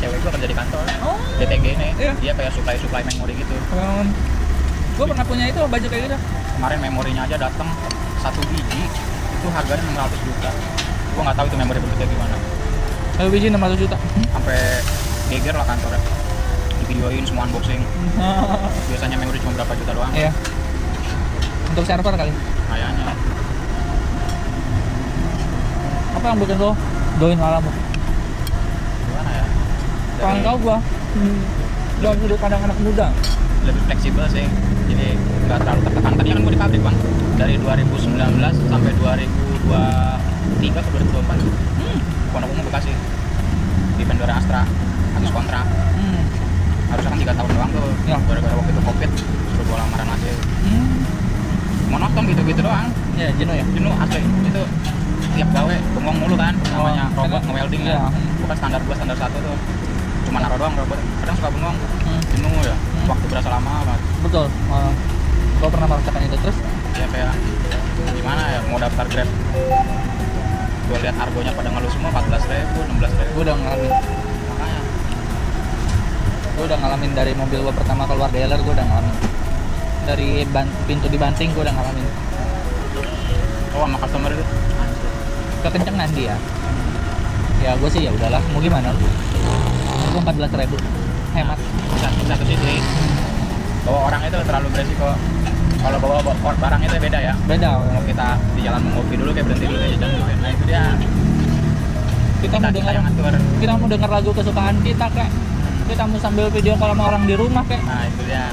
[SPEAKER 4] Cewek gua kerja di kantor.
[SPEAKER 1] Oh.
[SPEAKER 4] DTG ini.
[SPEAKER 1] Iya.
[SPEAKER 4] Dia kayak supply memori gitu.
[SPEAKER 1] Gue pernah punya itu baju kayak gitu.
[SPEAKER 4] Kemarin memorinya aja datang 1 biji itu harganya 600 juta. Gua nggak tahu itu memori bentuknya gimana.
[SPEAKER 1] Satu biji 600 juta.
[SPEAKER 4] Sampai geger lah kantornya. Di videoin semua unboxing. Biasanya memori cuma berapa juta doang.
[SPEAKER 1] Iya. Untuk server kali.
[SPEAKER 4] Kayaknya.
[SPEAKER 1] Apa yang bikin lo join alamu?
[SPEAKER 4] Gimana ya?
[SPEAKER 1] Pengen tahu gua. Dalam sudut pandang anak muda.
[SPEAKER 4] Lebih fleksibel sih. Jadi nggak terlalu tertekan. Tadinya kan gue di pabrik, Bang. Dari 2019 sampai 2023 ke 2024. Pondok Ungu Bekasi. Di Pendora Astra. Habis kontrak. Harusnya kan 3 tahun doang tuh.
[SPEAKER 1] Ya.
[SPEAKER 4] Gara-gara waktu itu Covid suruh gue lamaran lagi. Monoton gitu-gitu doang.
[SPEAKER 1] Ya, jenuh ya.
[SPEAKER 4] Jenuh asli. Itu tiap gawe bengong mulu kan. Namanya
[SPEAKER 1] Oh,
[SPEAKER 4] robot
[SPEAKER 1] karena-
[SPEAKER 4] nge-welding
[SPEAKER 1] iya.
[SPEAKER 4] ya. Bukan standar 2, standar 1 tuh. Cuma naruh doang robot. Kadang suka bengong. Jenuh ya. Waktu berasa lama banget.
[SPEAKER 1] Betul. Gua pernah merasakan itu terus.
[SPEAKER 4] Ya kayak gimana ya, mau daftar Grab. Gue lihat argonya pada ngeluh semua 14.000, 16.000.
[SPEAKER 1] Gua udah ngalamin.
[SPEAKER 4] Makanya
[SPEAKER 1] Gua udah ngalamin dari mobil gua pertama keluar dealer, gua udah ngalamin. Dari pintu dibanting gua udah ngalamin.
[SPEAKER 4] oh sama customer itu anjir.
[SPEAKER 1] Kekencengan dia. Ya gua sih ya udahlah, mau gimana? Gua 14.000. Hemat.
[SPEAKER 4] Satu sisi bawa orang itu terlalu beresiko. Kalau bawa barang itu beda ya.
[SPEAKER 1] Beda.
[SPEAKER 4] Kalau kita di jalan mau ngopi dulu kayak berhenti dulu kayak jajan dulu. Nah itu dia.
[SPEAKER 1] Kita mau dengar
[SPEAKER 4] yang ngatur.
[SPEAKER 1] kita mau dengar lagu kesukaan kita kayak. Kita mau sambil video call sama orang di rumah kayak.
[SPEAKER 4] Nah itu dia.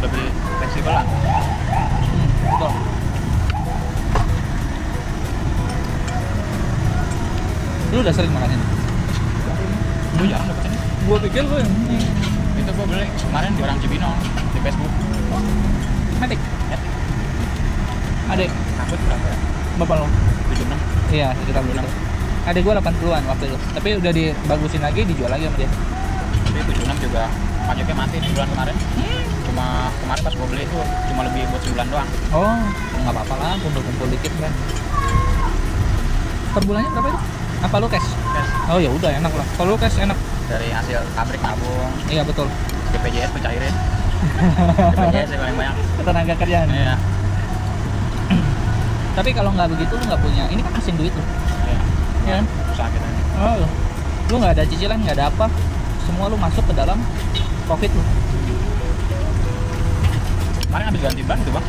[SPEAKER 4] Lebih fleksibel lah.
[SPEAKER 1] Betul. Lu udah sering makan ini? Gua pikir lu yang
[SPEAKER 4] Itu gue beli kemarin di orang Cibinong di Facebook.
[SPEAKER 1] Matic. Adek,
[SPEAKER 4] Takut berapa ya?
[SPEAKER 1] bapak lo?
[SPEAKER 4] 76.
[SPEAKER 1] Iya, sekitar begitu. Adek gua 80-an waktu itu. Tapi udah dibagusin lagi, dijual lagi sama dia.
[SPEAKER 4] Tapi 76 juga pajaknya mati nih bulan kemarin. Cuma kemarin pas gue beli itu cuma lebih buat sebulan doang.
[SPEAKER 1] Oh, nggak apa-apa lah, kumpul-kumpul dikit kan. Per bulannya berapa itu? Apa lu cash?
[SPEAKER 4] Cash.
[SPEAKER 1] Oh ya udah enak lah. Kalau lu cash enak.
[SPEAKER 4] Dari hasil pabrik nabung,
[SPEAKER 1] Iya betul.
[SPEAKER 4] BPJS gue cairin. BPJS yang paling banyak.
[SPEAKER 1] Tenaga kerjaan.
[SPEAKER 4] Iya.
[SPEAKER 1] Tapi kalau nggak begitu lu nggak punya. Ini kan asin duit lu.
[SPEAKER 4] Iya.
[SPEAKER 1] Iya kan?
[SPEAKER 4] Usaha kita ini.
[SPEAKER 1] Oh, lu nggak ada cicilan, nggak ada apa. Semua lu masuk ke dalam profit lu.
[SPEAKER 4] Kemarin habis ganti ban tuh bang.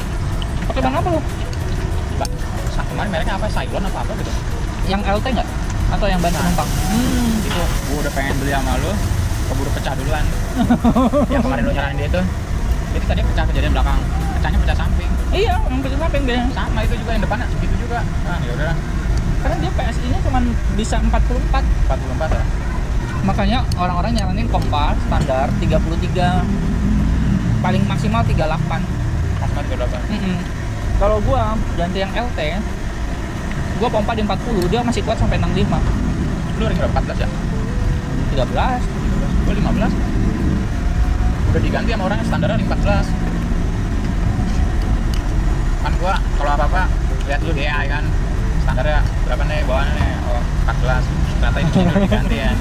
[SPEAKER 1] Pakai ban apa lu?
[SPEAKER 4] Ban. Kemarin mereknya apa? Cylon apa gitu?
[SPEAKER 1] Yang LT nggak? Atau yang ban penumpang?
[SPEAKER 4] Itu gue udah pengen beli sama lu, keburu pecah duluan. Yang kemarin lu nyaranin dia tuh. Itu tadi pecah kejadian belakang. Pecahnya pecah samping.
[SPEAKER 1] Iya, yang pecah samping deh.
[SPEAKER 4] Sama itu juga yang depannya segitu juga. Nah, ya udah.
[SPEAKER 1] Karena dia PSI-nya cuma bisa 44.
[SPEAKER 4] 44 ya.
[SPEAKER 1] Makanya orang-orang nyaranin Kompas standar 33. Paling maksimal 38.
[SPEAKER 4] Maksimal 38.
[SPEAKER 1] Kalau gua ganti yang LT, gua pompa di 40, dia masih kuat sampai 65.
[SPEAKER 4] Lu ring berapa? 14 ya?
[SPEAKER 1] 13.
[SPEAKER 4] Gue 15. Udah diganti sama orang yang standarnya ring 14. Kan gua kalau apa-apa lihat lu DA kan. Standarnya berapa nih bawaannya nih? Oh, 14. Ternyata itu udah diganti ya.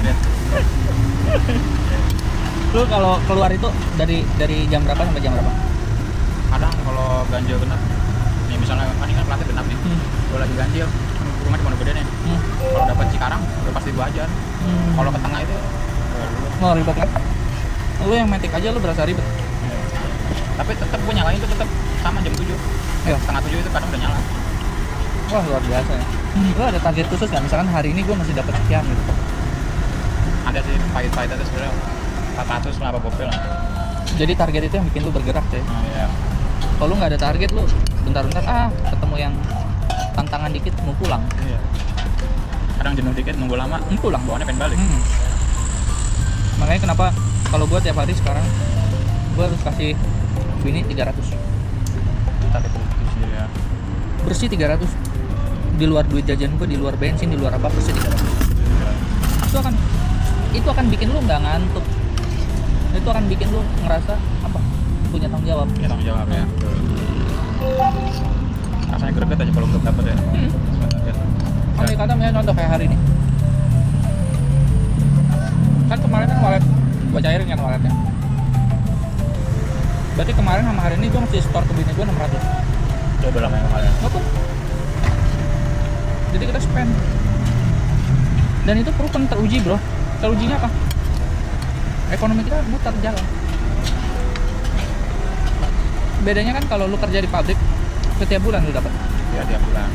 [SPEAKER 1] Lu kalau keluar itu dari jam berapa sampai jam berapa?
[SPEAKER 4] Kadang kalau ganjil genap, nih misalnya kan ini kan pelatih genap nih. Gua lagi ganjil, rumah di Pondok Gede nih. Kalau dapat Cikarang udah pasti gua ajar. Kalau ke tengah itu
[SPEAKER 1] Mau ribet kan? Lu yang metik aja lu berasa ribet.
[SPEAKER 4] tapi tetap gue nyalain itu tetap sama jam 7.
[SPEAKER 1] Iya.
[SPEAKER 4] Setengah 7 itu kadang udah nyala.
[SPEAKER 1] Wah luar biasa ya. Lu ada target khusus nggak? Misalkan hari ini gua masih dapat sekian gitu.
[SPEAKER 4] Ada sih pahit-pahit itu sebenarnya 400 lah apa gopil lah.
[SPEAKER 1] Jadi target itu yang bikin lu bergerak deh.
[SPEAKER 4] Nah, iya.
[SPEAKER 1] Kalau lu nggak ada target lu bentar-bentar ketemu yang tantangan dikit mau pulang.
[SPEAKER 4] Iya. Kadang jenuh dikit nunggu lama,
[SPEAKER 1] Pulang.
[SPEAKER 4] bawaannya pengen balik.
[SPEAKER 1] Makanya kenapa kalau gua tiap hari sekarang gua harus kasih bini 300.
[SPEAKER 4] Tapi itu sendiri ya.
[SPEAKER 1] Bersih 300. Di luar duit jajan gua, di luar bensin, di luar apa bersih 300. Itu akan bikin lu nggak ngantuk. Itu akan bikin lu ngerasa apa? Punya tanggung jawab.
[SPEAKER 4] Ya tanggung jawab ya. Rasanya greget aja kalau belum dapet ya.
[SPEAKER 1] Andai kata misalnya contoh kayak hari ini. Kan kemarin kan walet gua cairin kan waletnya. Berarti kemarin sama hari ini gua mesti store ke bini gua 600.
[SPEAKER 4] Coba lama yang kemarin.
[SPEAKER 1] Betul. Jadi kita spend. Dan itu proven teruji bro. Terujinya apa? Ekonomi kita muter jalan. Bedanya kan kalau lu kerja di pabrik setiap bulan lu dapat.
[SPEAKER 4] Ya tiap bulan.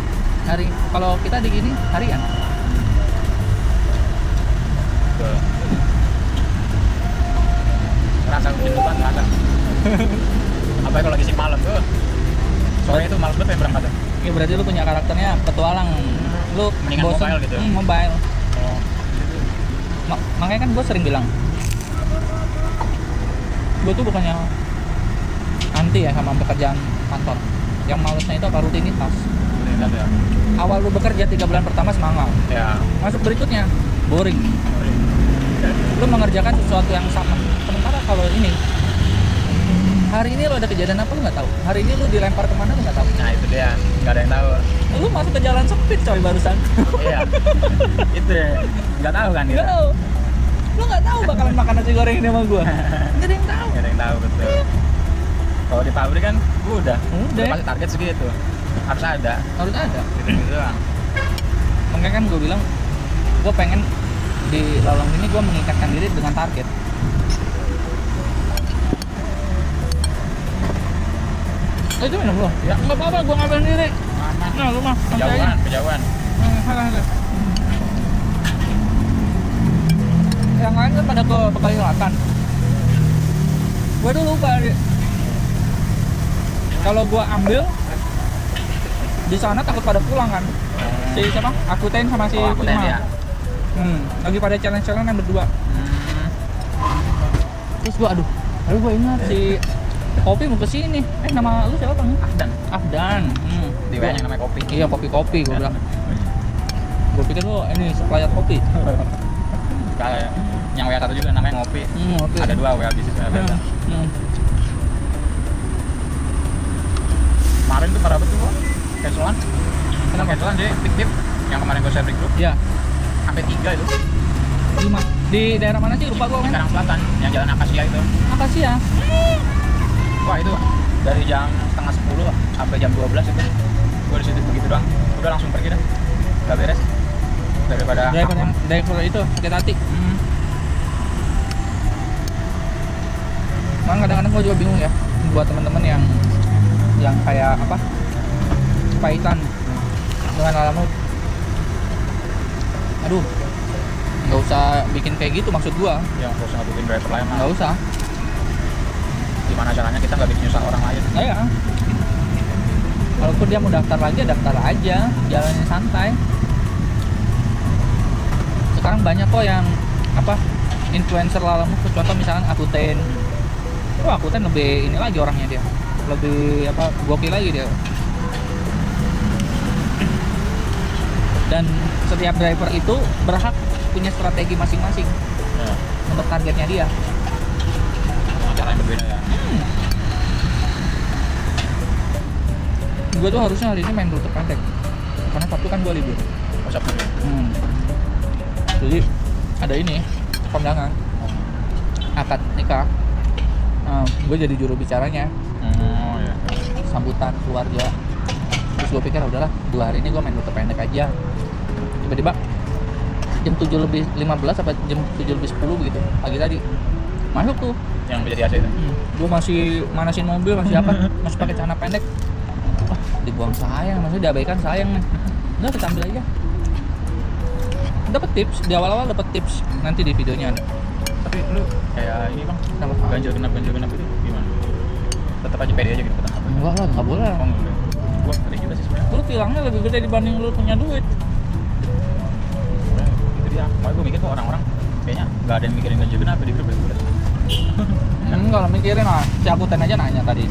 [SPEAKER 1] Hari kalau kita di gini harian.
[SPEAKER 4] Betul. Ngerasa jenuh banget, ngerasa. Apalagi kalau lagi shift malam tuh. Sore itu males banget pengen berangkat.
[SPEAKER 1] Ya berarti lu punya karakternya petualang. Lu
[SPEAKER 4] Mendingan
[SPEAKER 1] bosen.
[SPEAKER 4] mobile gitu.
[SPEAKER 1] Mobile.
[SPEAKER 4] Oh.
[SPEAKER 1] Makanya kan gue sering bilang, gue tuh bukannya anti ya sama pekerjaan kantor. Yang malesnya itu apa? Rutinitas.
[SPEAKER 4] Rutinitas ya.
[SPEAKER 1] Awal lu bekerja 3 bulan pertama semangat,
[SPEAKER 4] Ya.
[SPEAKER 1] masuk berikutnya boring. Lu mengerjakan sesuatu yang sama. Sementara kalau ini, hari ini lu ada kejadian apa lu nggak tahu. Hari ini lu dilempar kemana lu nggak tahu.
[SPEAKER 4] Nah itu dia, nggak ada yang tahu.
[SPEAKER 1] Lu masuk ke jalan sempit coy barusan.
[SPEAKER 4] Iya. Itu ya. Nggak tahu kan kita.
[SPEAKER 1] Nggak tahu. Lu nggak tahu bakalan makan nasi goreng ini sama gua. Nggak ada yang tahu.
[SPEAKER 4] Nggak ada yang tahu betul. Kalau di pabrik kan udah pasti target segitu. Harus ada.
[SPEAKER 1] Harus ada.
[SPEAKER 4] Gitu doang.
[SPEAKER 1] Makanya kan gue bilang, gue pengen di lolong ini gue mengikatkan diri dengan target. Itu minum lo?
[SPEAKER 4] Ya.
[SPEAKER 1] Nggak apa-apa, gue ngambil sendiri.
[SPEAKER 4] Aman.
[SPEAKER 1] Nah, lu mah.
[SPEAKER 4] Kejauhan, kejauhan.
[SPEAKER 1] Yang lain kan pada ke Bekasi Selatan. Gue dulu lupa. Kalau gue ambil di sana takut pada pulang kan. Si siapa? Akuten sama si
[SPEAKER 4] Oh, aku tanya
[SPEAKER 1] Firman.
[SPEAKER 4] ya.
[SPEAKER 1] Lagi pada challenge yang berdua. Terus gua aduh gua ingat si Kopi mau kesini. Nama lu siapa bang? Afdan.
[SPEAKER 4] Di WA yang namanya Kopi.
[SPEAKER 1] Iya kopi gua bilang. Gua pikir lu ini supplier kopi.
[SPEAKER 4] Kayak yang WA satu juga namanya Ngopi.
[SPEAKER 1] Ngopi.
[SPEAKER 4] Ada 2 WA bisnis beda. Kemarin tuh pada apa tuh kok? Cancelan. Kenapa cancelan jadi tip yang kemarin gue share di grup
[SPEAKER 1] Iya.
[SPEAKER 4] sampai 3 itu.
[SPEAKER 1] Di daerah mana sih? Lupa gua men.
[SPEAKER 4] Sekarang Selatan yang jalan Akasia itu.
[SPEAKER 1] Akasia.
[SPEAKER 4] Wah itu dari jam setengah 10 sampai jam 12 itu. Gue di situ begitu doang. Udah langsung pergi dah. Gak beres. Daripada
[SPEAKER 1] Driver itu sakit hati. Cuman kadang-kadang gue juga bingung ya buat teman-teman yang kayak apa kepahitan dengan alam laut. Aduh, nggak usah bikin kayak gitu maksud gua.
[SPEAKER 4] yang harus ngabutin driver lain mah.
[SPEAKER 1] Nggak usah.
[SPEAKER 4] Gimana caranya kita nggak bikin nyusah orang lain?
[SPEAKER 1] Nah, ya. Walaupun dia mau daftar lagi, daftar aja, jalanin santai. Sekarang banyak kok yang apa influencer lalam laut. Contoh misalkan Akuten. Wah, Akuten lebih ini lagi orangnya dia. Lebih apa gokil lagi dia. Dan setiap driver itu berhak punya strategi masing-masing
[SPEAKER 4] Ya.
[SPEAKER 1] untuk targetnya dia.
[SPEAKER 4] Dengan cara yang berbeda ya.
[SPEAKER 1] Gue tuh harusnya hari ini main rute pendek karena Sabtu kan gue libur.
[SPEAKER 4] Oh, Sabtu.
[SPEAKER 1] Jadi ada ini kondangan akad nikah. Gue jadi juru bicaranya,
[SPEAKER 4] Oh ya.
[SPEAKER 1] sambutan keluarga. Terus gue pikir udahlah 2 hari ini gue main rute pendek aja. Tiba-tiba jam 7:15 sampai jam 7:10 begitu pagi tadi masuk tuh.
[SPEAKER 4] Yang menjadi AC itu.
[SPEAKER 1] Gue masih manasin mobil, masih apa, masih pakai celana pendek. Wah, dibuang sayang, maksudnya diabaikan sayang nih. Udah kita ambil aja. Dapat tips di awal-awal, dapat tips nanti di videonya ada.
[SPEAKER 4] Tapi lu kayak ini bang,
[SPEAKER 1] Kenapa?
[SPEAKER 4] ganjil genap itu gimana? Tetap aja pede aja gitu petang apa?
[SPEAKER 1] Enggak lah, nggak boleh.
[SPEAKER 4] Oh enggak boleh. Gua ngeri juga sih sebenarnya.
[SPEAKER 1] Lu tilangnya lebih gede dibanding lu punya duit.
[SPEAKER 4] Itu dia. Makanya gue mikir kok orang-orang kayaknya nggak ada yang mikirin ganjil genap di grup ya.
[SPEAKER 1] Kalau mikirin lah, si Akuten aja nanya tadi.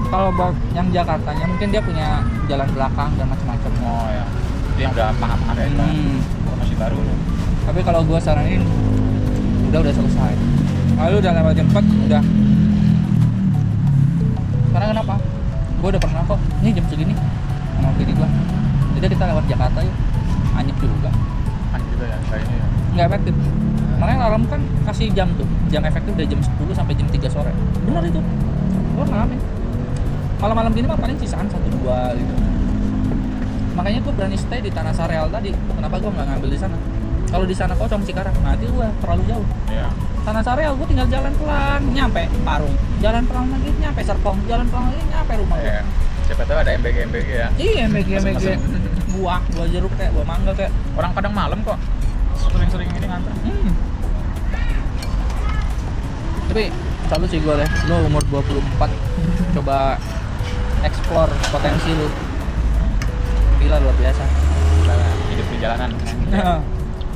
[SPEAKER 1] Kalau buat yang Jakartanya mungkin dia punya jalan belakang dan macam-macam.
[SPEAKER 4] Oh ya. Itu yang udah paham ya itu. Gua masih baru loh.
[SPEAKER 1] Tapi kalau gua saranin udah selesai. Lalu udah lewat jam 4 udah. Karena kenapa? Gua udah pernah kok. Nih jam segini mau pilih gua. Jadi kita lewat Jakarta yuk. Anyep juga.
[SPEAKER 4] Kan juga ya kayak ini ya.
[SPEAKER 1] Nggak efektif. Makanya alarm kan kasih jam tuh. Jam efektif dari jam 10 sampai jam 3 sore. Bener itu. Gua ngalamin. Malam-malam gini mah paling sisaan 1-2 gitu. Makanya gue berani stay di Tanah Sareal tadi. Kenapa gue nggak ngambil di sana? Kalau di sana kosong Cikarang, nanti gue terlalu jauh.
[SPEAKER 4] Iya.
[SPEAKER 1] Tanah Sareal gue tinggal jalan pelan, nyampe Parung. Jalan pelan lagi nyampe Serpong. Jalan pelan lagi nyampe rumah gue.
[SPEAKER 4] Iya. Siapa tahu ada MBG ya.
[SPEAKER 1] Iya, MBG. Buah jeruk kayak, buah mangga kayak.
[SPEAKER 4] Orang Padang malam kok sering-sering ini nganter.
[SPEAKER 1] Tapi selalu sih gue deh. Lo umur 24, coba explore potensi lu. Gila luar biasa.
[SPEAKER 4] Hidup di jalanan.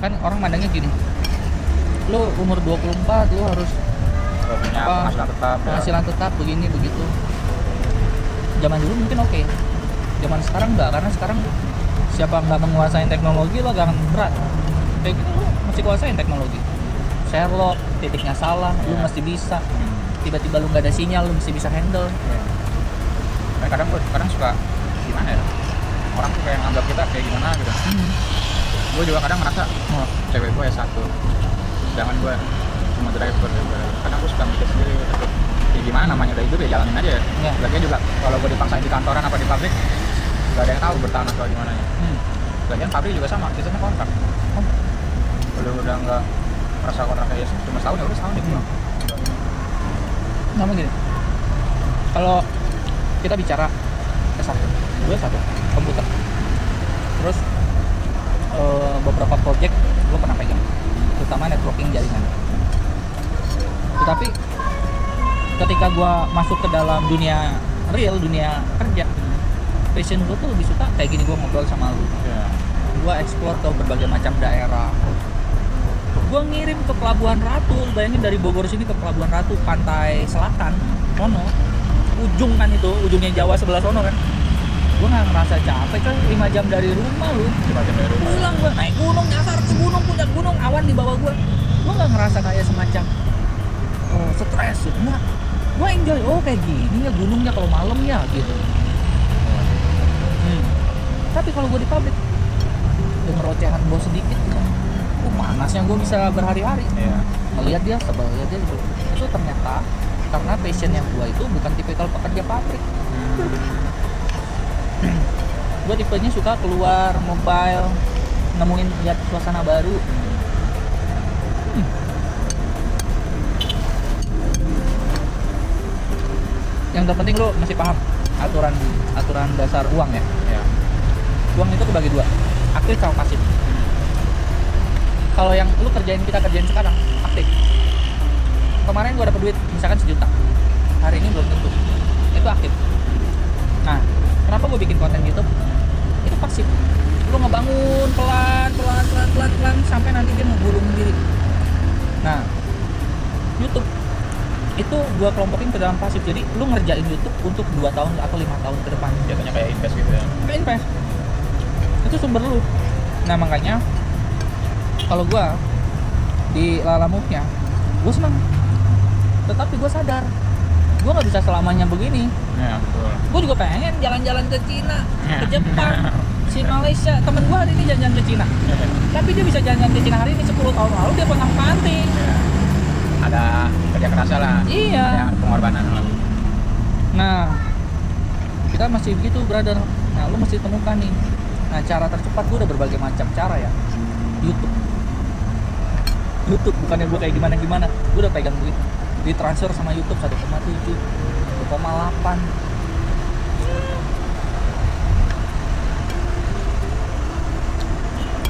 [SPEAKER 1] Kan orang mandangnya gini, lu umur 24 lu harus
[SPEAKER 4] Kalau punya
[SPEAKER 1] apa,
[SPEAKER 4] penghasilan tetap. Ya.
[SPEAKER 1] penghasilan tetap begini begitu. Zaman dulu mungkin oke, zaman sekarang enggak, karena sekarang siapa nggak menguasain teknologi lo gak akan berat. Kayak gitu lu mesti kuasain teknologi. Sherlock, titiknya salah, lu mesti bisa. Tiba-tiba lu nggak ada sinyal, lu mesti bisa handle.
[SPEAKER 4] Nah, kadang suka gimana ya? Orang tuh kayak nganggap kita kayak gimana gitu. Gue juga kadang ngerasa cewek gue ya satu, sedangkan gue cuma driver gitu. Kadang gue suka mikir sendiri gitu. Ya gimana namanya udah hidup ya jalanin aja ya. Lagian juga kalau gue dipaksain di kantoran apa di pabrik gak ada yang tahu bertahan atau gimana ya. Lagian pabrik juga sama, sistemnya kontrak. Kalau udah nggak merasa kontraknya ya cuma setahun ya udah setahun deh.
[SPEAKER 1] Nama gini, kalau kita bicara S1, gue S1 komputer, terus beberapa project gue pernah pegang, terutama networking jaringan. Tetapi ketika gue masuk ke dalam dunia real, dunia kerja, passion gue tuh lebih suka kayak gini, gue ngobrol sama lu, gue explore ke berbagai macam daerah, Gue ngirim ke Pelabuhan Ratu, bayangin dari Bogor sini ke Pelabuhan Ratu, pantai selatan, sono, ujung kan itu, ujungnya Jawa sebelah sono kan. Gue nggak ngerasa capek kan, 5 jam dari rumah lu.
[SPEAKER 4] 5 jam dari rumah.
[SPEAKER 1] Pulang gue naik gunung, nyasar ke gunung, puncak gunung, awan di bawah gue. Gue nggak ngerasa kayak semacam stres, enggak. Gue enjoy, oh kayak gini ya gunungnya kalau malam ya gitu. Tapi kalau gue di pabrik, denger ocehan bos sedikit, panasnya gue bisa berhari-hari.
[SPEAKER 4] Iya.
[SPEAKER 1] Ngeliat dia, sebel lihat dia gitu. Itu ternyata karena passionnya gue itu bukan tipikal pekerja pabrik. Gue tipenya suka keluar mobile, nemuin lihat suasana baru. Yang terpenting lo masih paham aturan dasar uang ya.
[SPEAKER 4] Iya.
[SPEAKER 1] Uang itu kebagi dua, aktif sama pasif. Kalau yang lu kita kerjain sekarang aktif. Kemarin gue dapet duit misalkan 1 juta, hari ini belum tentu, itu aktif. Nah, kenapa gue bikin konten YouTube? Itu pasif. Lu ngebangun pelan sampai nanti dia menggulung diri. Nah, YouTube itu gue kelompokin ke dalam pasif. Jadi lu ngerjain YouTube untuk 2 tahun atau 5 tahun ke depan.
[SPEAKER 4] Jatuhnya kayak invest gitu ya.
[SPEAKER 1] Kayak invest. Itu sumber lu. Nah, makanya kalau gue di Lalamove-nya, gue senang. Tetapi gue sadar, gue nggak bisa selamanya begini.
[SPEAKER 4] Iya, betul.
[SPEAKER 1] Gue juga pengen jalan-jalan ke Cina, ke Jepang, si Malaysia. Temen gue hari ini jalan-jalan ke Cina. Tapi dia bisa jalan-jalan ke Cina hari ini 10 tahun lalu dia pernah panti.
[SPEAKER 4] Iya. Ada kerja kerasa lah.
[SPEAKER 1] Iya.
[SPEAKER 4] Ada pengorbanan lah.
[SPEAKER 1] Nah, kita masih begitu, brother. Nah, lu mesti temukan nih. Nah, cara tercepat gue udah berbagai macam cara ya. YouTube bukannya gue kayak gimana gue udah pegang duit ditransfer sama YouTube 1,7 1,8.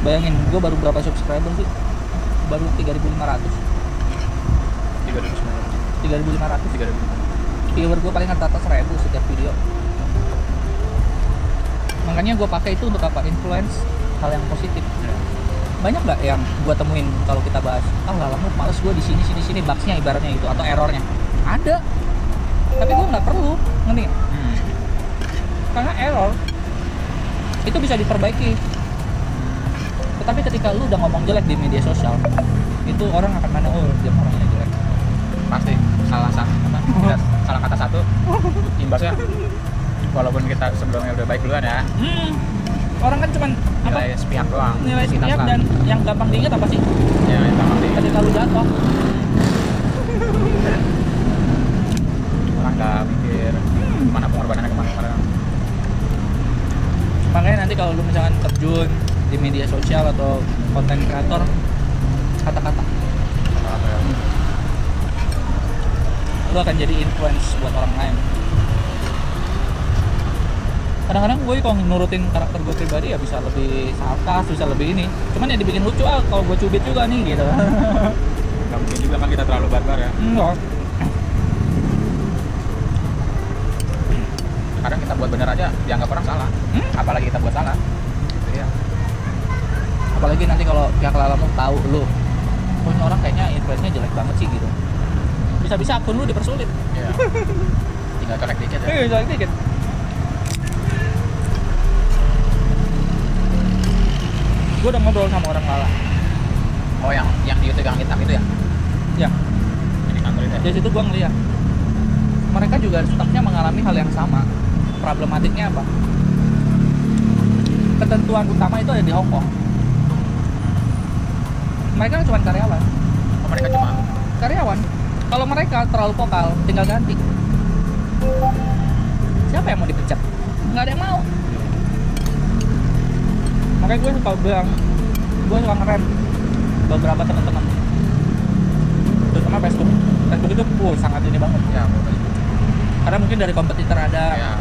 [SPEAKER 1] Bayangin gue baru berapa subscriber sih, baru 3.500 viewer gue paling atas 1.000 setiap video. Makanya gue pakai itu untuk apa, influence hal yang positif. Banyak nggak yang gue temuin kalau kita bahas, Lalamove males gue di sini bugsnya ibaratnya gitu atau errornya ada, tapi gue nggak perlu, ngerti nggak? Karena error itu bisa diperbaiki. Tetapi ketika lu udah ngomong jelek di media sosial, itu orang akan mana, oh dia orangnya jelek.
[SPEAKER 4] Pasti salah kata satu imbasnya, walaupun kita sebelumnya udah baik duluan ya.
[SPEAKER 1] Orang kan cuman
[SPEAKER 4] Nilai sepihak doang.
[SPEAKER 1] Nilai sepihak, dan yang gampang diingat apa sih?
[SPEAKER 4] Ya, yang gampang diingat.
[SPEAKER 1] Ketika lu jatuh.
[SPEAKER 4] Orang nggak mikir mana pengorbanannya kemana-mana.
[SPEAKER 1] Makanya nanti kalau lu misalkan terjun di media sosial atau konten kreator, kata-kata lu akan jadi influence buat orang lain. Kadang-kadang gue kalau nurutin karakter gue pribadi ya bisa lebih sarkas, bisa lebih ini. Cuman ya dibikin lucu kalau gue cubit juga nih gitu.
[SPEAKER 4] Nggak mungkin juga kan kita terlalu barbar ya.
[SPEAKER 1] Enggak.
[SPEAKER 4] Kadang kita buat bener aja dianggap orang salah. Apalagi kita buat salah. Iya.
[SPEAKER 1] Apalagi nanti kalau pihak Lalamove tahu lu, oh ini orang kayaknya influence-nya jelek banget sih gitu. Bisa-bisa akun lu dipersulit.
[SPEAKER 4] Iya. Tinggal colek dikit ya.
[SPEAKER 1] Iya, colek dikit. Gue udah ngobrol sama orang Lala.
[SPEAKER 4] Oh yang di YouTube yang hitam itu ya?
[SPEAKER 1] Ya.
[SPEAKER 4] Ini kantor itu ya?
[SPEAKER 1] Dari situ gue ngeliat mereka juga stafnya mengalami hal yang sama. Problematiknya apa? Ketentuan utama itu ada di Hong Kong. Mereka cuma karyawan.
[SPEAKER 4] Oh, mereka cuma
[SPEAKER 1] Karyawan. Kalau mereka terlalu vokal, tinggal ganti. Siapa yang mau dipecat? Nggak ada yang mau. Makanya gue suka bilang, gue suka ngerem beberapa teman-teman, terutama Facebook itu sangat ini banget
[SPEAKER 4] ya.
[SPEAKER 1] Karena mungkin dari kompetitor ada.
[SPEAKER 4] Ya.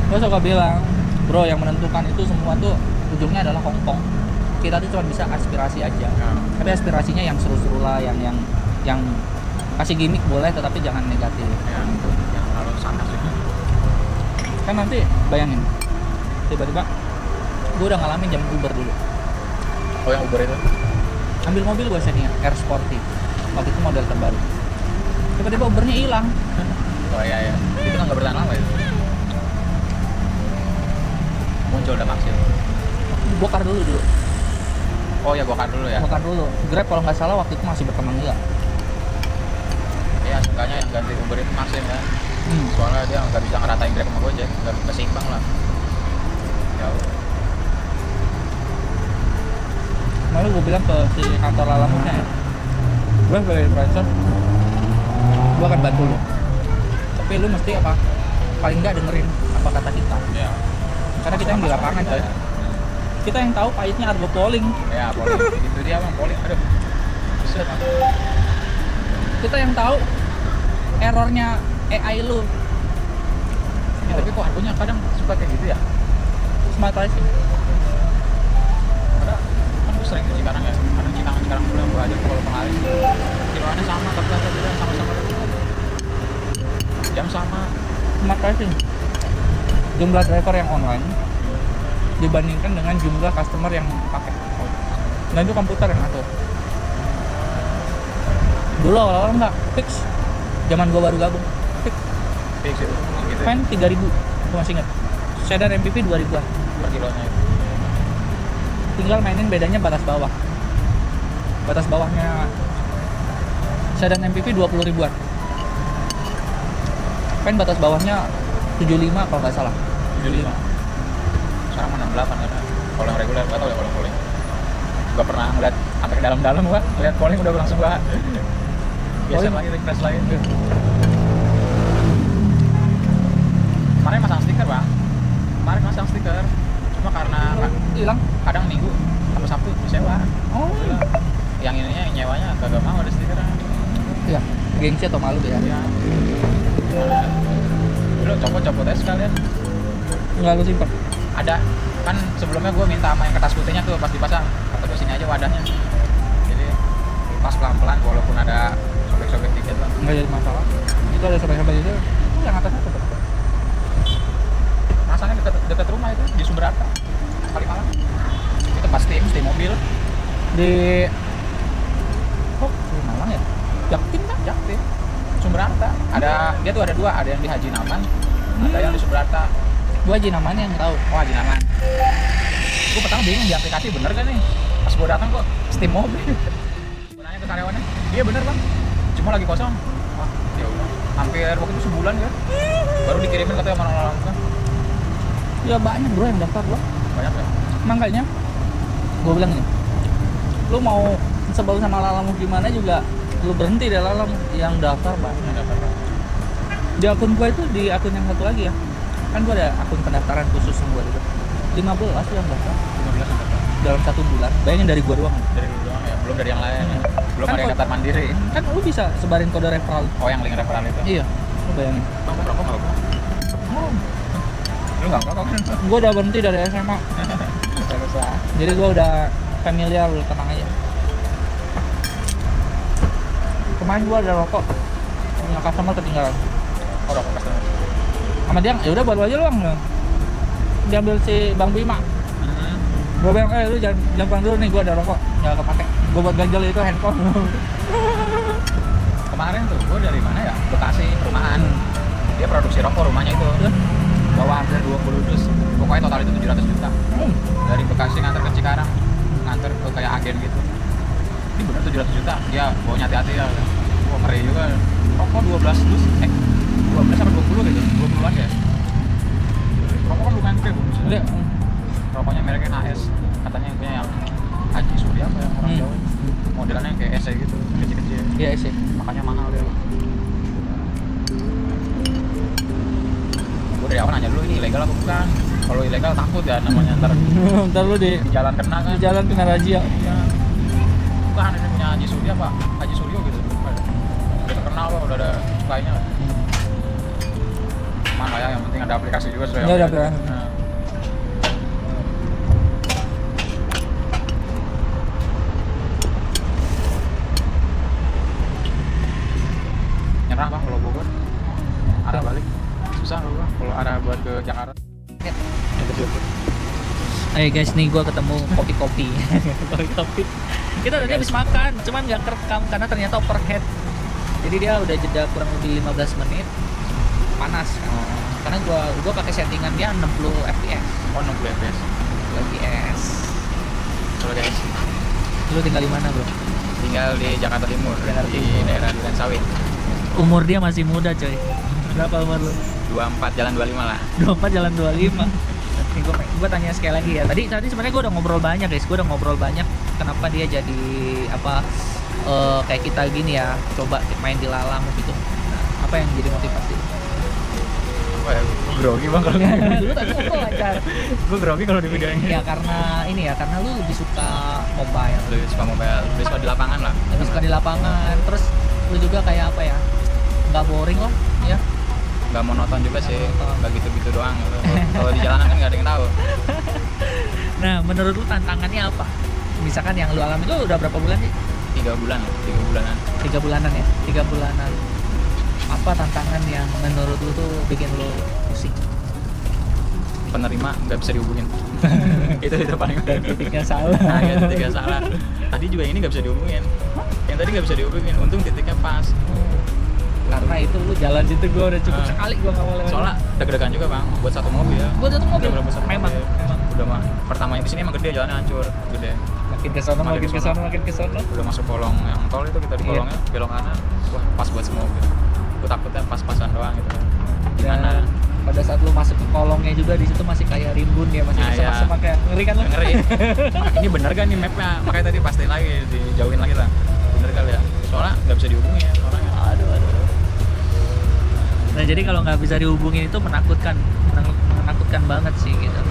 [SPEAKER 1] Gue suka bilang, bro, yang menentukan itu semua tuh ujungnya adalah Hong Kong. Kita tuh cuma bisa aspirasi aja.
[SPEAKER 4] Ya.
[SPEAKER 1] Tapi aspirasinya yang seru-seru lah, yang kasih gimmick boleh, tetapi jangan negatif.
[SPEAKER 4] Ya, yang terlalu santai sih.
[SPEAKER 1] Kan nanti bayangin, tiba-tiba gue udah ngalamin jam Uber dulu.
[SPEAKER 4] Oh yang Uber itu?
[SPEAKER 1] ambil mobil gue Xenia R Sporty, waktu itu model terbaru. Tiba-tiba Ubernya hilang.
[SPEAKER 4] Oh iya, itu kan nggak bertahan lama itu. Muncul udah maksim.
[SPEAKER 1] Gokar dulu.
[SPEAKER 4] Oh ya, Gokar dulu ya.
[SPEAKER 1] Gokar dulu. Grab kalau nggak salah waktu itu masih berkembang juga.
[SPEAKER 4] Ya, sukanya yang ganti Uber itu maksim ya. Soalnya dia nggak bisa ngeratain Grab sama Gojek, nggak keseimbang lah. Jauh.
[SPEAKER 1] Lalu gue bilang ke si kantor Lalamurnya ya, gue sebagai influencer, gue akan bantu lu, tapi lu mesti apa, paling nggak dengerin apa kata kita,
[SPEAKER 4] Ya.
[SPEAKER 1] karena kita yang di lapangan coy. Kita yang tahu pahitnya argo polling.
[SPEAKER 4] Ya, polling. Itu dia bang, polling. Aduh. Buset.
[SPEAKER 1] Kita yang tahu errornya AI lu.
[SPEAKER 4] Ya, tapi kok argonya kadang suka kayak gitu ya?
[SPEAKER 1] Smart pricing.
[SPEAKER 4] Padahal kan gue sering ke Cikarang ya, kadang Cikarang dulu yang gue ajak kalau pengalis kiloannya sama, tapi beda sama-sama jam sama.
[SPEAKER 1] Smart pricing. Jumlah driver yang online dibandingkan dengan jumlah customer yang pakai. Nah itu komputer yang ngatur. Dulu awal-awal nggak fix. Zaman gua baru gabung fix.
[SPEAKER 4] Fix itu gitu ya,
[SPEAKER 1] Fan 3.000, gua masih ingat. Sedan MPV 2.000-an.
[SPEAKER 4] per kilonya itu.
[SPEAKER 1] Tinggal mainin bedanya batas bawah. Batas bawahnya sedan MPV 20 ribuan. Fan batas bawahnya 75 kalau nggak salah.
[SPEAKER 4] 75. Sekarang mah 68 kan. Kalau yang reguler nggak tahu ya kalau polling. Gak pernah ngeliat sampai ke dalam-dalam gua. Lihat polling udah langsung gua biasa
[SPEAKER 1] Polling.
[SPEAKER 4] lagi refresh lagi. Kemarin masang stiker bang. Kemarin masang stiker. Cuma karena
[SPEAKER 1] Hilang.
[SPEAKER 4] kadang minggu atau Sabtu disewa.
[SPEAKER 1] Oh.
[SPEAKER 4] Yang ininya nyewanya kagak mau ada stikernya.
[SPEAKER 1] Iya. Gengsi atau malu ya?
[SPEAKER 4] Ya. Lu copot-copot aja sekalian.
[SPEAKER 1] Enggak lu simpen.
[SPEAKER 4] Ada kan sebelumnya gue minta sama yang kertas putihnya tuh pas dipasang, kata gue sini aja wadahnya, jadi pas pelan-pelan walaupun ada sobek-sobek dikit lah.
[SPEAKER 1] Enggak jadi masalah. Itu ada sampai-sampai itu. Yang atasnya tetap.
[SPEAKER 4] Masangnya dekat rumah itu di Sumberarta, Kalimalang. Itu pas steam mobil
[SPEAKER 1] Di di Malang ya? Yakin kan?
[SPEAKER 4] Jaktim Sumberarta. Ada dia tuh ada dua, ada yang di Haji Naman, ada yang di Sumberarta.
[SPEAKER 1] Gua aja namanya yang tahu.
[SPEAKER 4] Oh, Haji Naman. Gue pertama bingung di aplikasi bener kan nih. Pas gue datang kok steam mobil. Gue nanya ke karyawannya, iya bener bang, cuma lagi kosong. Wah, ya udah. Hampir waktu itu sebulan ya, baru dikirimin katanya sama orang kan.
[SPEAKER 1] Ya banyak bro yang daftar bro.
[SPEAKER 4] Banyak ya.
[SPEAKER 1] Makanya gua bilang nih, lu mau sebel sama Lalamove gimana juga, lu berhenti deh Lalamove, yang daftar banyak.
[SPEAKER 4] Ada apa?
[SPEAKER 1] Di akun gua itu, di akun yang satu lagi ya, kan gua ada akun pendaftaran khusus yang gua itu 15 yang daftar
[SPEAKER 4] 15 yang daftar.
[SPEAKER 1] dalam 1 bulan. Bayangin dari gua doang.
[SPEAKER 4] Dari dulu doang ya, belum dari yang lain ya. Belum
[SPEAKER 1] Kan
[SPEAKER 4] ada yang
[SPEAKER 1] kok-
[SPEAKER 4] daftar mandiri.
[SPEAKER 1] Kan lu bisa sebarin kode referral.
[SPEAKER 4] Oh, yang link referral itu.
[SPEAKER 1] Iya, lu bayangin.
[SPEAKER 4] Bang, kok rokok nggak apa? Lu nggak rokok kan?
[SPEAKER 1] Gua udah berhenti dari SMA,
[SPEAKER 4] Nggak usah.
[SPEAKER 1] jadi gua udah familiar, lu tenang aja. Kemarin gua ada rokok, punya customer ketinggalan.
[SPEAKER 4] Oh, rokok customer.
[SPEAKER 1] Sama dia, ya udah baru aja lu bang. Diambil si Bang Bima. Gue bilang, lu jangan pulang dulu nih, gue ada rokok, nggak kepake. Gue buat ganjel itu handphone.
[SPEAKER 4] Kemarin tuh gue dari mana ya? Bekasi, perumahan. Dia produksi rokok rumahnya itu. Bawa hampir 20 dus. Pokoknya total itu 700 juta. Dari Bekasi nganter ke Cikarang, nganter ke kayak agen gitu. Ini bener 700 juta. Dia bawa hati-hati ya. Wah, ngeri juga. Rokok 12 dus. 12 sampai 20 gitu. 20-an ya. Rokok kan lumayan gede, Bu.
[SPEAKER 1] Udah,
[SPEAKER 4] Rokoknya mereknya HS. Katanya yang punya yang Haji Suri apa yang orang
[SPEAKER 1] Hmm.
[SPEAKER 4] Jawa. Modelannya yang kayak SE gitu, kecil-kecil.
[SPEAKER 1] iya sih.
[SPEAKER 4] Makanya mahal dia. Gue dari awal nanya dulu ini ilegal apa bukan. Kalau ilegal takut ya namanya ntar
[SPEAKER 1] Ntar lu di
[SPEAKER 4] di jalan kena kan.
[SPEAKER 1] jalan kena razia.
[SPEAKER 4] Ya. Bukan ini punya Haji Suri apa? Haji Suryo gitu. Udah terkenal loh, udah ada lainnya. Mana ya, yang penting ada aplikasi juga sudah.
[SPEAKER 1] Nggak ada aplikasi.
[SPEAKER 4] Nah. Nyerah bang kalau Bogor. Arah balik susah loh bang. Kalau arah buat ke Jakarta.
[SPEAKER 1] Hey guys, nih gue ketemu kopi-kopi. Kopi-kopi. Kita tadi habis makan, cuman nggak kerekam karena ternyata overhead. Jadi dia udah jeda kurang lebih 15 menit. Panas kan. Karena gua pakai settingan dia 60 fps.
[SPEAKER 4] Oh 60 fps.
[SPEAKER 1] Lagi es.
[SPEAKER 4] Kalau guys,
[SPEAKER 1] Lu tinggal di mana, Bro?
[SPEAKER 4] tinggal di Jakarta Timur,
[SPEAKER 1] Jakarta
[SPEAKER 4] di
[SPEAKER 1] Timur.
[SPEAKER 4] daerah Durensawit.
[SPEAKER 1] Umur dia masih muda, coy. Berapa umur lu?
[SPEAKER 4] 24 jalan 25 lah.
[SPEAKER 1] 24 jalan 25. Nih gua tanya sekali lagi ya. Tadi sebenarnya gua udah ngobrol banyak, guys. Gua udah ngobrol banyak kenapa dia jadi apa kayak kita gini ya, coba main di lalang gitu. Nah, apa yang jadi motivasi?
[SPEAKER 4] Wah, gue grogi bang kalau
[SPEAKER 1] Lu tadi ngobrol lancar.
[SPEAKER 4] gue grogi kalau di videonya.
[SPEAKER 1] Ya karena ini ya, karena lu lebih suka mobile.
[SPEAKER 4] Lebih suka mobile, lebih suka di lapangan lah.
[SPEAKER 1] Lebih suka di lapangan. Terus lu juga kayak apa ya? Nggak boring lah, ya.
[SPEAKER 4] Gak monoton juga sih,
[SPEAKER 1] Monoton.
[SPEAKER 4] gak gitu-gitu doang. Kalau di jalanan kan gak ada yang tahu.
[SPEAKER 1] Nah, menurut lu tantangannya apa? Misalkan yang lu alami itu udah berapa bulan sih?
[SPEAKER 4] 3 bulan, 3 bulanan.
[SPEAKER 1] 3 bulanan ya? 3 bulanan. Apa tantangan yang menurut lu tuh bikin lu pusing?
[SPEAKER 4] Penerima nggak bisa dihubungin. itu paling
[SPEAKER 1] Titiknya salah.
[SPEAKER 4] Nah, ya, titiknya salah. Tadi juga ini nggak bisa dihubungin. Yang tadi nggak bisa dihubungin. Untung titiknya pas.
[SPEAKER 1] Karena itu lu jalan situ gua udah cukup sekali gua nggak mau lewat.
[SPEAKER 4] Soalnya deg-degan juga bang. Buat satu mobil ya.
[SPEAKER 1] Buat satu mobil?
[SPEAKER 4] Udah berapa satu
[SPEAKER 1] Memang.
[SPEAKER 4] mobil. Udah mah. Pertama yang di sini emang gede, jalannya hancur, gede.
[SPEAKER 1] Makin ke sono, makin ke sono, makin ke sono.
[SPEAKER 4] Udah masuk kolong yang tol itu kita di
[SPEAKER 1] Iya.
[SPEAKER 4] kolongnya belok kanan. Wah pas buat semua mobil. Gue takutnya pas-pasan doang gitu.
[SPEAKER 1] Dan
[SPEAKER 4] Gimana?
[SPEAKER 1] pada saat lu masuk ke kolongnya juga di situ masih kayak rimbun ya, masih
[SPEAKER 4] Nah, iya.
[SPEAKER 1] sama kayak ngeri kan lu?
[SPEAKER 4] Ngeri. Ini bener gak nih mapnya? Makanya tadi pastiin lagi, dijauhin lagi lah. Bener kali ya? Soalnya nggak bisa dihubungi ya orangnya.
[SPEAKER 1] Aduh. Nah jadi kalau nggak bisa dihubungin itu menakutkan banget sih gitu.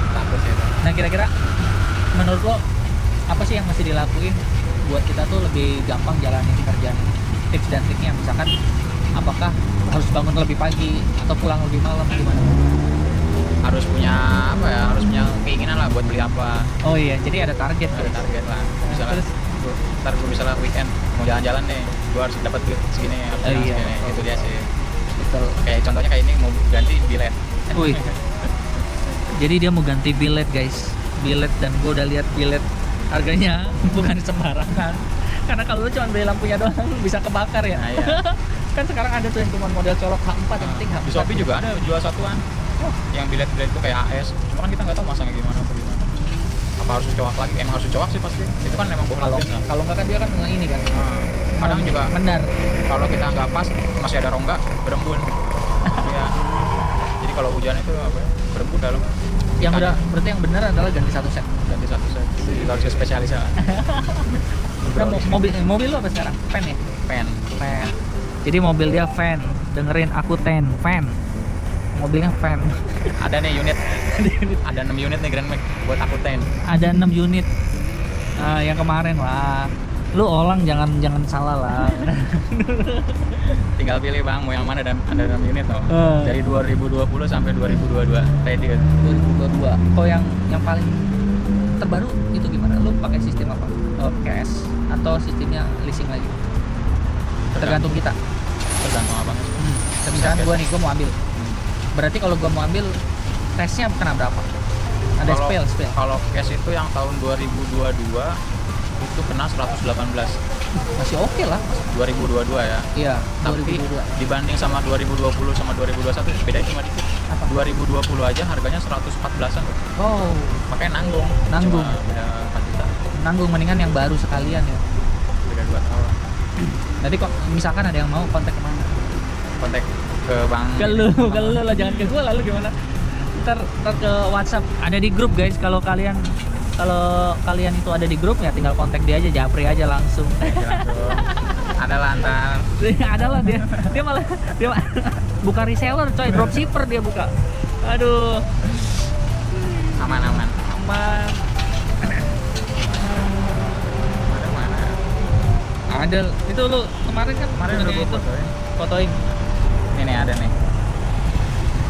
[SPEAKER 4] Takut sih itu.
[SPEAKER 1] Nah kira-kira menurut lo apa sih yang mesti dilakuin buat kita tuh lebih gampang jalanin kerjaan ini? Tips dan triknya misalkan apakah harus bangun lebih pagi atau pulang lebih malam gimana?
[SPEAKER 4] Harus punya apa ya? Harus punya keinginan lah buat beli apa.
[SPEAKER 1] Oh iya, jadi ada target
[SPEAKER 4] Ada
[SPEAKER 1] guys.
[SPEAKER 4] target lah. Misalnya,
[SPEAKER 1] Terus?
[SPEAKER 4] ntar gue misalnya weekend mau jalan-jalan nih, gue harus dapat duit segini, harus
[SPEAKER 1] Oh,
[SPEAKER 4] jalan
[SPEAKER 1] iya.
[SPEAKER 4] segini. Itu dia sih.
[SPEAKER 1] Betul.
[SPEAKER 4] Kayak contohnya kayak ini mau ganti bilet.
[SPEAKER 1] Wih. Jadi dia mau ganti bilet guys, bilet, dan gue udah lihat bilet harganya bukan sembarangan. Karena kalau lu cuma beli lampunya doang lu bisa kebakar ya.
[SPEAKER 4] Nah, iya.
[SPEAKER 1] Kan sekarang ada tuh yang cuma model colok H4 yang penting H4.
[SPEAKER 4] Di Shopee juga ada jual satuan. Yang bilet-bilet itu kayak AS. Cuma kan kita nggak tahu masangnya gimana atau gimana. Apa harus dicowak lagi? Emang harus dicowak sih pasti. Itu kan memang bohong
[SPEAKER 1] Kalau
[SPEAKER 4] biasa.
[SPEAKER 1] kalau nggak kan dia kan ini kan.
[SPEAKER 4] Kadang juga
[SPEAKER 1] Benar.
[SPEAKER 4] kalau kita nggak pas masih ada rongga berembun. Iya. Jadi kalau hujan itu apa ya? Berembun dalam.
[SPEAKER 1] Yang
[SPEAKER 4] Tanya.
[SPEAKER 1] udah berarti yang benar adalah ganti satu set.
[SPEAKER 4] Ganti satu set. Jadi harus ke spesialis ya.
[SPEAKER 1] Nah, mobil lu apa sekarang? Van ya?
[SPEAKER 4] Pen.
[SPEAKER 1] Van. Jadi mobil dia van. Dengerin aku van. Mobilnya van.
[SPEAKER 4] Ada nih unit. Ada 6 unit nih Grand Max buat aku ten.
[SPEAKER 1] Ada 6 unit. Yang kemarin lah. Lu orang jangan salah lah.
[SPEAKER 4] Tinggal pilih bang mau yang mana, dan ada 6 unit loh. Dari 2020 sampai 2022 ready kan.
[SPEAKER 1] 2022. Kalau yang paling terbaru itu gimana? Lu pakai sistem apa? Cash atau sistemnya leasing lagi? Tergantung kita.
[SPEAKER 4] Tergantung abang.
[SPEAKER 1] Misalkan gua nih, gua mau ambil. Berarti kalau gua mau ambil tesnya kena berapa? Ada
[SPEAKER 4] Kalau-
[SPEAKER 1] spill.
[SPEAKER 4] Kalau cash itu yang tahun 2022 itu kena 118.
[SPEAKER 1] Masih oke lah.
[SPEAKER 4] 2022 ya.
[SPEAKER 1] Iya,
[SPEAKER 4] Tapi
[SPEAKER 1] 2022.
[SPEAKER 4] dibanding sama 2020 sama 2021 bedanya cuma dikit.
[SPEAKER 1] Apa?
[SPEAKER 4] 2020 aja harganya 114-an.
[SPEAKER 1] Oh,
[SPEAKER 4] Makanya nanggung.
[SPEAKER 1] Nanggung.
[SPEAKER 4] Cuma beda 4 juta.
[SPEAKER 1] nanggung, mendingan yang baru sekalian ya.
[SPEAKER 4] Beda 2 tahun.
[SPEAKER 1] Nanti kok misalkan ada yang mau kontak kemana?
[SPEAKER 4] Kontak ke Bang.
[SPEAKER 1] Ke lu lah, jangan ke gua, lalu gimana? Ntar ke WhatsApp, ada di grup guys. Kalau kalian itu ada di grup ya tinggal kontak dia aja, japri aja langsung.
[SPEAKER 4] Ada lantar.
[SPEAKER 1] Ada lah dia malah bukan reseller coy, dropshipper dia buka. Aduh,
[SPEAKER 4] Aman.
[SPEAKER 1] aman.
[SPEAKER 4] Ada mana?
[SPEAKER 1] Ada itu lu kemarin kan
[SPEAKER 4] Kemarin udah
[SPEAKER 1] punya
[SPEAKER 4] gua
[SPEAKER 1] itu
[SPEAKER 4] fotoin.
[SPEAKER 1] fotoin.
[SPEAKER 4] Ini nih ada nih.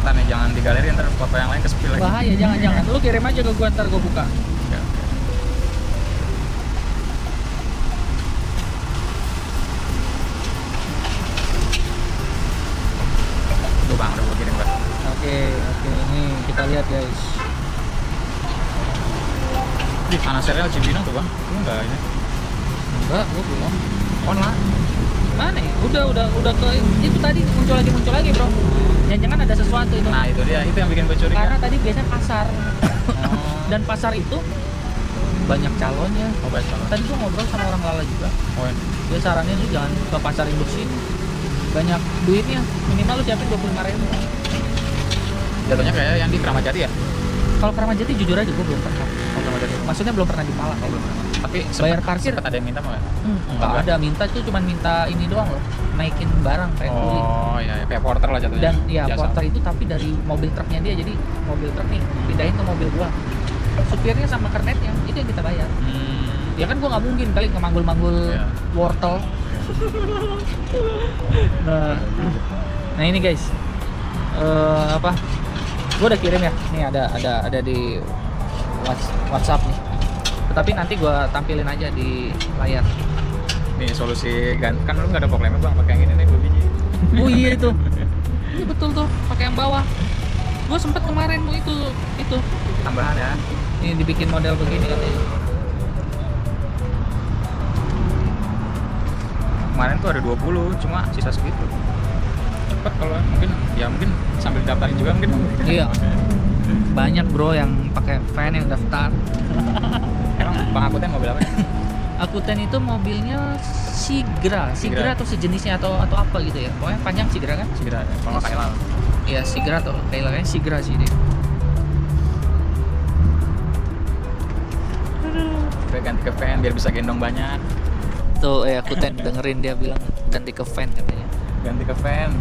[SPEAKER 4] Ntar nih jangan di galeri, ntar foto yang lain ke spill lagi.
[SPEAKER 1] Bahaya, jangan. Lu kirim aja ke gua, ntar gua buka.
[SPEAKER 4] Ya. Tuh bang, udah gue kirim bang.
[SPEAKER 1] Oke, ini kita lihat guys.
[SPEAKER 4] Di tanah serial Cibinong tuh bang, lu nggak ini?
[SPEAKER 1] Enggak, gue belum.
[SPEAKER 4] Online.
[SPEAKER 1] Mana ya? Udah ke itu tadi muncul lagi bro. Jangan-jangan ada sesuatu itu.
[SPEAKER 4] Nah itu dia, itu yang bikin gue curiga.
[SPEAKER 1] Karena tadi biasanya pasar. Dan pasar itu banyak calonnya.
[SPEAKER 4] Oh baik kalau.
[SPEAKER 1] Tadi gua ngobrol sama orang Lala juga.
[SPEAKER 4] Oh ini.
[SPEAKER 1] Dia saranin lu jangan ke pasar induk sini. Banyak duitnya. Minimal lu siapin 25.000.
[SPEAKER 4] Jatuhnya kayak yang di Keramat Jati ya?
[SPEAKER 1] Kalau Keramat Jati jujur aja gua belum pernah.
[SPEAKER 4] Oh Keramat Jati.
[SPEAKER 1] Maksudnya belum pernah di Palak.
[SPEAKER 4] Oh belum pernah. Tapi
[SPEAKER 1] Bayar parkir.
[SPEAKER 4] Sempat ada yang minta nggak?
[SPEAKER 1] Enggak ada minta itu cuma minta ini doang loh. Naikin barang kayak kuli.
[SPEAKER 4] Oh iya, kayak porter lah jatuhnya.
[SPEAKER 1] Dan ya
[SPEAKER 4] Jasa.
[SPEAKER 1] porter itu tapi dari mobil truknya dia, jadi mobil truk nih pindahin ke mobil gua. Supirnya sama kernetnya itu yang kita bayar. Ya kan gua nggak mungkin kali ngemanggul-manggul
[SPEAKER 4] Iya.
[SPEAKER 1] wortel. Nah ini guys, apa? Gua udah kirim ya. Nih ada di WhatsApp nih. Tetapi nanti gua tampilin aja di layar.
[SPEAKER 4] Nih solusi kan lu nggak ada box lemnya bang, pakai yang ini nih 2 biji.
[SPEAKER 1] Oh iya itu. Ini betul tuh, pakai yang bawah. Gua sempet kemarin bu itu.
[SPEAKER 4] Tambahan ya.
[SPEAKER 1] Ini dibikin model begini katanya.
[SPEAKER 4] Kemarin tuh ada 20, cuma sisa segitu. Cepet kalau mungkin sambil daftarin juga mungkin.
[SPEAKER 1] Iya. Banyak bro yang pakai van yang daftar.
[SPEAKER 4] Emang bang Akuten mobil apa?
[SPEAKER 1] Akuten itu mobilnya Sigra atau sejenisnya atau apa gitu ya. Pokoknya panjang Sigra kan?
[SPEAKER 4] Segera, kalau nggak Kailal.
[SPEAKER 1] Iya Sigra atau kayaknya Sigra sih dia.
[SPEAKER 4] Udah ganti ke van biar bisa gendong banyak.
[SPEAKER 1] Tuh Akuten dengerin dia bilang ganti ke van katanya.
[SPEAKER 4] Ganti ke van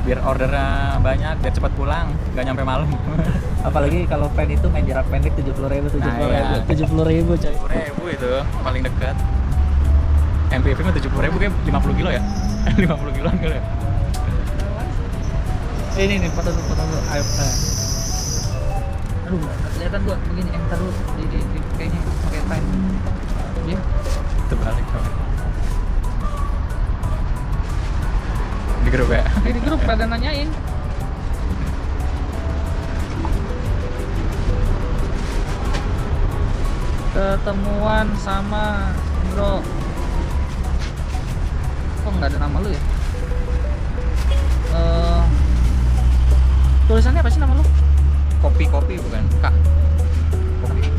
[SPEAKER 4] biar ordernya banyak, biar cepat pulang, nggak nyampe malam.
[SPEAKER 1] Apalagi kalau van itu main jarak pendek 70.000
[SPEAKER 4] Nah, iya.
[SPEAKER 1] 70.000 coy.
[SPEAKER 4] 10.000 itu paling dekat. MPV mah 70.000 kayak 50 kilo ya? 50 kiloan kali ya?
[SPEAKER 1] Ini nih foto dulu. Ayo. Aduh, nggak kelihatan gua begini. Entar dulu di kayaknya pakai van. Iya.
[SPEAKER 4] Terbalik kok. Di grup ya?
[SPEAKER 1] Di grup pada nanyain. Ketemuan sama bro. Kok nggak ada nama lu ya? Tulisannya apa sih nama lu?
[SPEAKER 4] Kopi bukan? Kak. Kopi.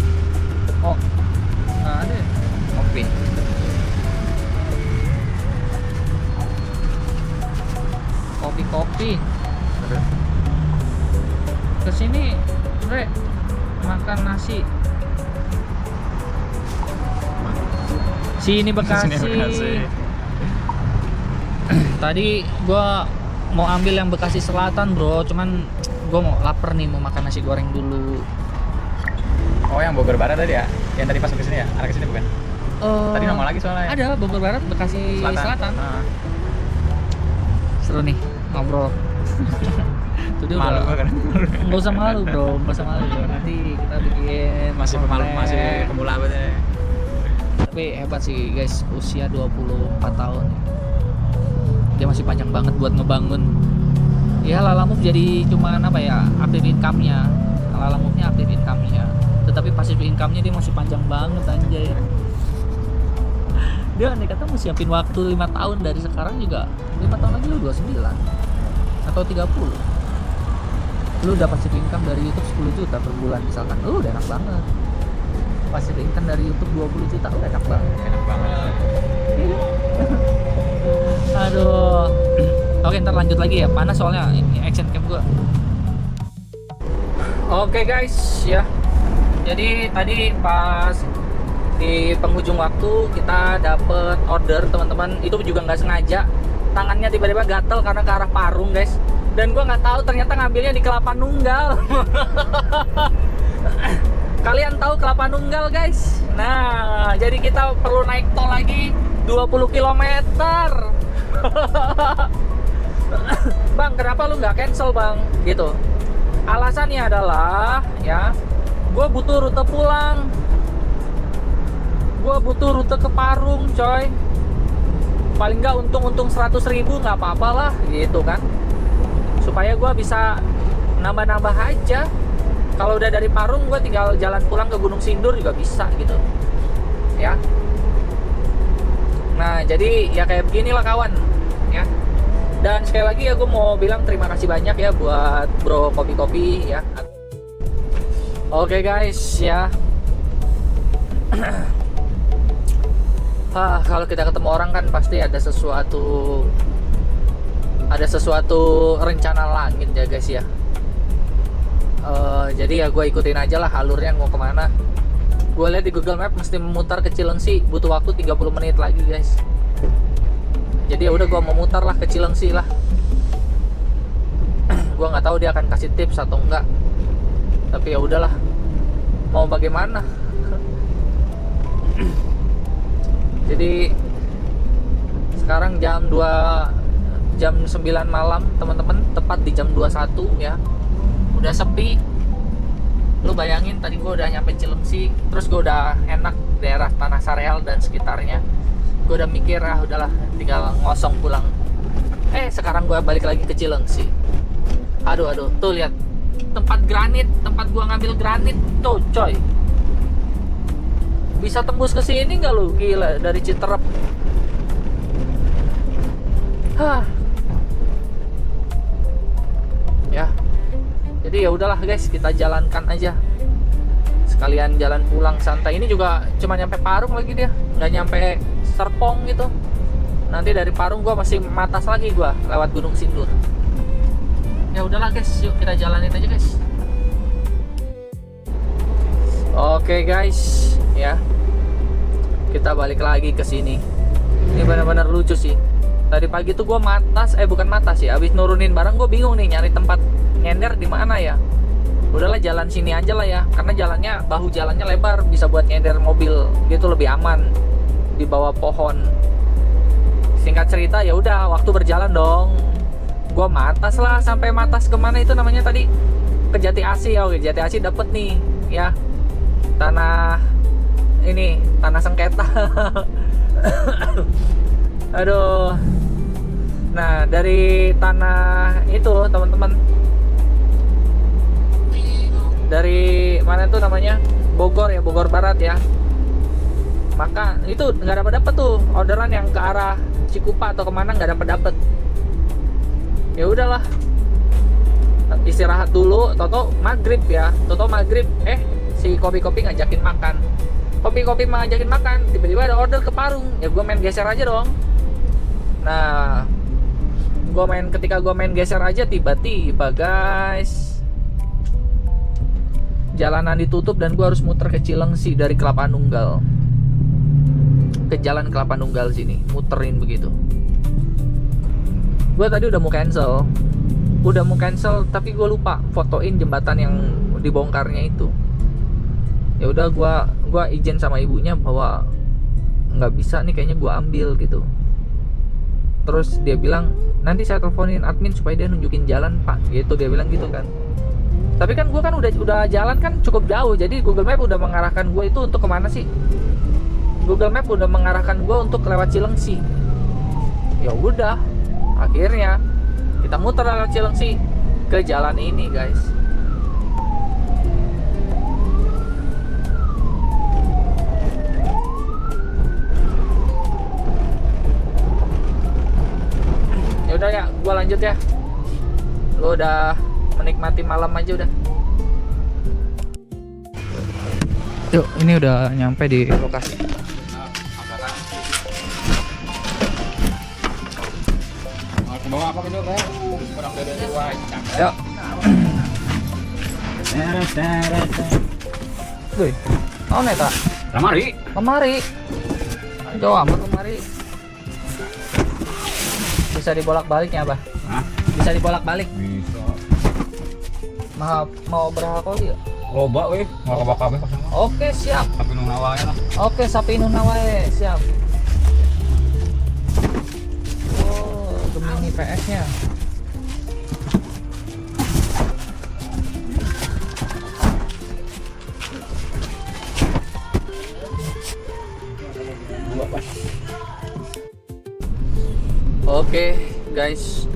[SPEAKER 1] Oh, nggak ada ya?
[SPEAKER 4] Kopi.
[SPEAKER 1] Kopi. Kesini, Bre, makan nasi. Sini Bekasi. Tadi gua mau ambil yang Bekasi Selatan bro, cuman gua mau lapar nih, mau makan nasi goreng dulu.
[SPEAKER 4] Oh yang Bogor Barat tadi ya? Yang tadi pas kesini ya? Arah kesini bukan? Tadi nongol lagi soalnya.
[SPEAKER 1] Ada Bogor Barat, Bekasi Selatan. Seru nih ngobrol. Itu dia
[SPEAKER 4] Malu
[SPEAKER 1] udah-
[SPEAKER 4] kan?
[SPEAKER 1] Nggak usah malu bro. Nanti kita bikin
[SPEAKER 4] Masih pemalu,
[SPEAKER 1] konten.
[SPEAKER 4] masih pemula banget ya.
[SPEAKER 1] Tapi hebat sih guys, usia 24 tahun. Dia masih panjang banget buat ngebangun. Ya Lala Move jadi cuman apa ya, aktif income-nya. Lala Move-nya aktif income-nya. Tetapi passive income-nya dia masih panjang banget anjay. Dia nih kata mau siapin waktu 5 tahun dari sekarang juga. 5 tahun lagi lu 29 atau 30. Lu udah passive income dari YouTube 10 juta per bulan misalkan. Lu udah enak banget. Passive income dari YouTube 20 juta udah enak banget.
[SPEAKER 4] Enak banget.
[SPEAKER 1] Aduh. Oke, ntar lanjut lagi ya. Panas soalnya ini action cam gua. Oke guys, ya. Jadi tadi pas di penghujung waktu kita dapet order teman-teman. Itu juga nggak sengaja. Tangannya tiba-tiba gatel karena ke arah Parung guys. Dan gua nggak tahu ternyata ngambilnya di Kelapa Nunggal. Kalian tahu Kelapa Nunggal guys? Nah, jadi kita perlu naik tol lagi 20 km. Bang, kenapa lu nggak cancel bang? Gitu. Alasannya adalah ya, gue butuh rute pulang. Gue butuh rute ke Parung, coy. Paling nggak untung 100.000 nggak apa-apa lah, gitu kan? Supaya gue bisa nambah-nambah aja. kalau udah dari Parung gue tinggal jalan pulang ke Gunung Sindur juga bisa gitu ya. Nah jadi ya kayak beginilah kawan ya. Dan sekali lagi ya gue mau bilang terima kasih banyak ya buat Bro Kopi-Kopi ya. Oke guys ya. Kalau kita ketemu orang kan pasti ada sesuatu rencana langit ya guys ya. Jadi ya gue ikutin aja lah alurnya mau kemana. Gue lihat di Google Map mesti memutar ke Cilengsi, butuh waktu 30 menit lagi guys. Jadi ya udah gue mau mutar lah ke Cilengsi lah. Gue nggak tahu dia akan kasih tips atau enggak, tapi ya udahlah, mau bagaimana. Jadi sekarang jam 9 malam teman-teman, tepat di jam 21 ya. Udah sepi. Lu bayangin tadi gue udah nyampe Cilengsi, terus gue udah enak daerah Tanah Sareal dan sekitarnya. Gue udah mikir udahlah tinggal ngosong pulang. Sekarang gue balik lagi ke Cilengsi. Aduh tuh lihat tempat granit, tempat gue ngambil granit tuh coy. Bisa tembus ke sini nggak lu? Gila, dari Citerep. Ya. Jadi ya udahlah guys, kita jalankan aja. Sekalian jalan pulang santai. Ini juga cuma nyampe Parung lagi dia, nggak nyampe Serpong gitu. Nanti dari Parung gua masih matas lagi gua lewat Gunung Sindur. Ya udahlah guys, yuk kita jalanin aja guys. Oke guys, ya. Kita balik lagi ke sini. Ini benar-benar lucu sih. Tadi pagi tuh gue bukan matas ya. Abis nurunin barang gue bingung nih nyari tempat nyender di mana ya. Udahlah jalan sini aja lah ya. Karena bahu jalannya lebar, bisa buat nyender mobil gitu lebih aman di bawah pohon. Singkat cerita ya udah waktu berjalan dong. Gue matas lah sampai matas kemana itu namanya tadi? Ke Jati Asih ya. Oke, Jati Asih dapet nih ya. Tanah sengketa. Aduh. Nah, dari tanah itu teman-teman, dari mana tuh namanya, Bogor ya, Bogor Barat ya. Maka itu nggak dapat tuh orderan yang ke arah Cikupa atau kemana, nggak dapat. Ya udahlah, istirahat dulu. Toto maghrib si Kopi-Kopi ngajakin makan. Kopi-Kopi ngajakin makan, tiba-tiba ada order ke Parung. Ya gue main geser aja dong. Nah, ketika gue main geser aja, tiba-tiba guys, jalanan ditutup dan gue harus muter ke Cilengsi dari Kelapa Nunggal ke jalan Kelapa Nunggal sini, muterin begitu. Gue tadi udah mau cancel, tapi gue lupa fotoin jembatan yang dibongkarnya itu. Ya udah gua izin sama ibunya bahwa nggak bisa nih, kayaknya gua ambil gitu. Terus dia bilang nanti saya teleponin admin supaya dia nunjukin jalan pak, gitu dia bilang gitu kan. Tapi kan gua kan udah jalan kan cukup jauh, jadi Google Map udah mengarahkan gua itu untuk kemana sih? Google Map udah mengarahkan gua untuk lewat Cilengsi. Ya udah, akhirnya kita muter lewat Cilengsi ke jalan ini guys. Udah ya, gua lanjut ya. Lo udah menikmati malam aja udah. Yuk, ini udah nyampe di lokasi.
[SPEAKER 4] Bawa apa gitu kayak kurang dari 2 jam.
[SPEAKER 1] Yuk. Wih, oh neta. Lemari. Jauh amat lemari. Bisa dibolak-baliknya apa?
[SPEAKER 4] Hah?
[SPEAKER 1] Bisa dibolak-balik.
[SPEAKER 4] Bisa.
[SPEAKER 1] Mau berapa kali ya?
[SPEAKER 4] Loba weh, mau ke kabeh.
[SPEAKER 1] Oke, siap.
[SPEAKER 4] Tapi nu nawae lah.
[SPEAKER 1] Oke, sapi nunawae, siap. Oh, Gemini PS-nya. Oke, guys,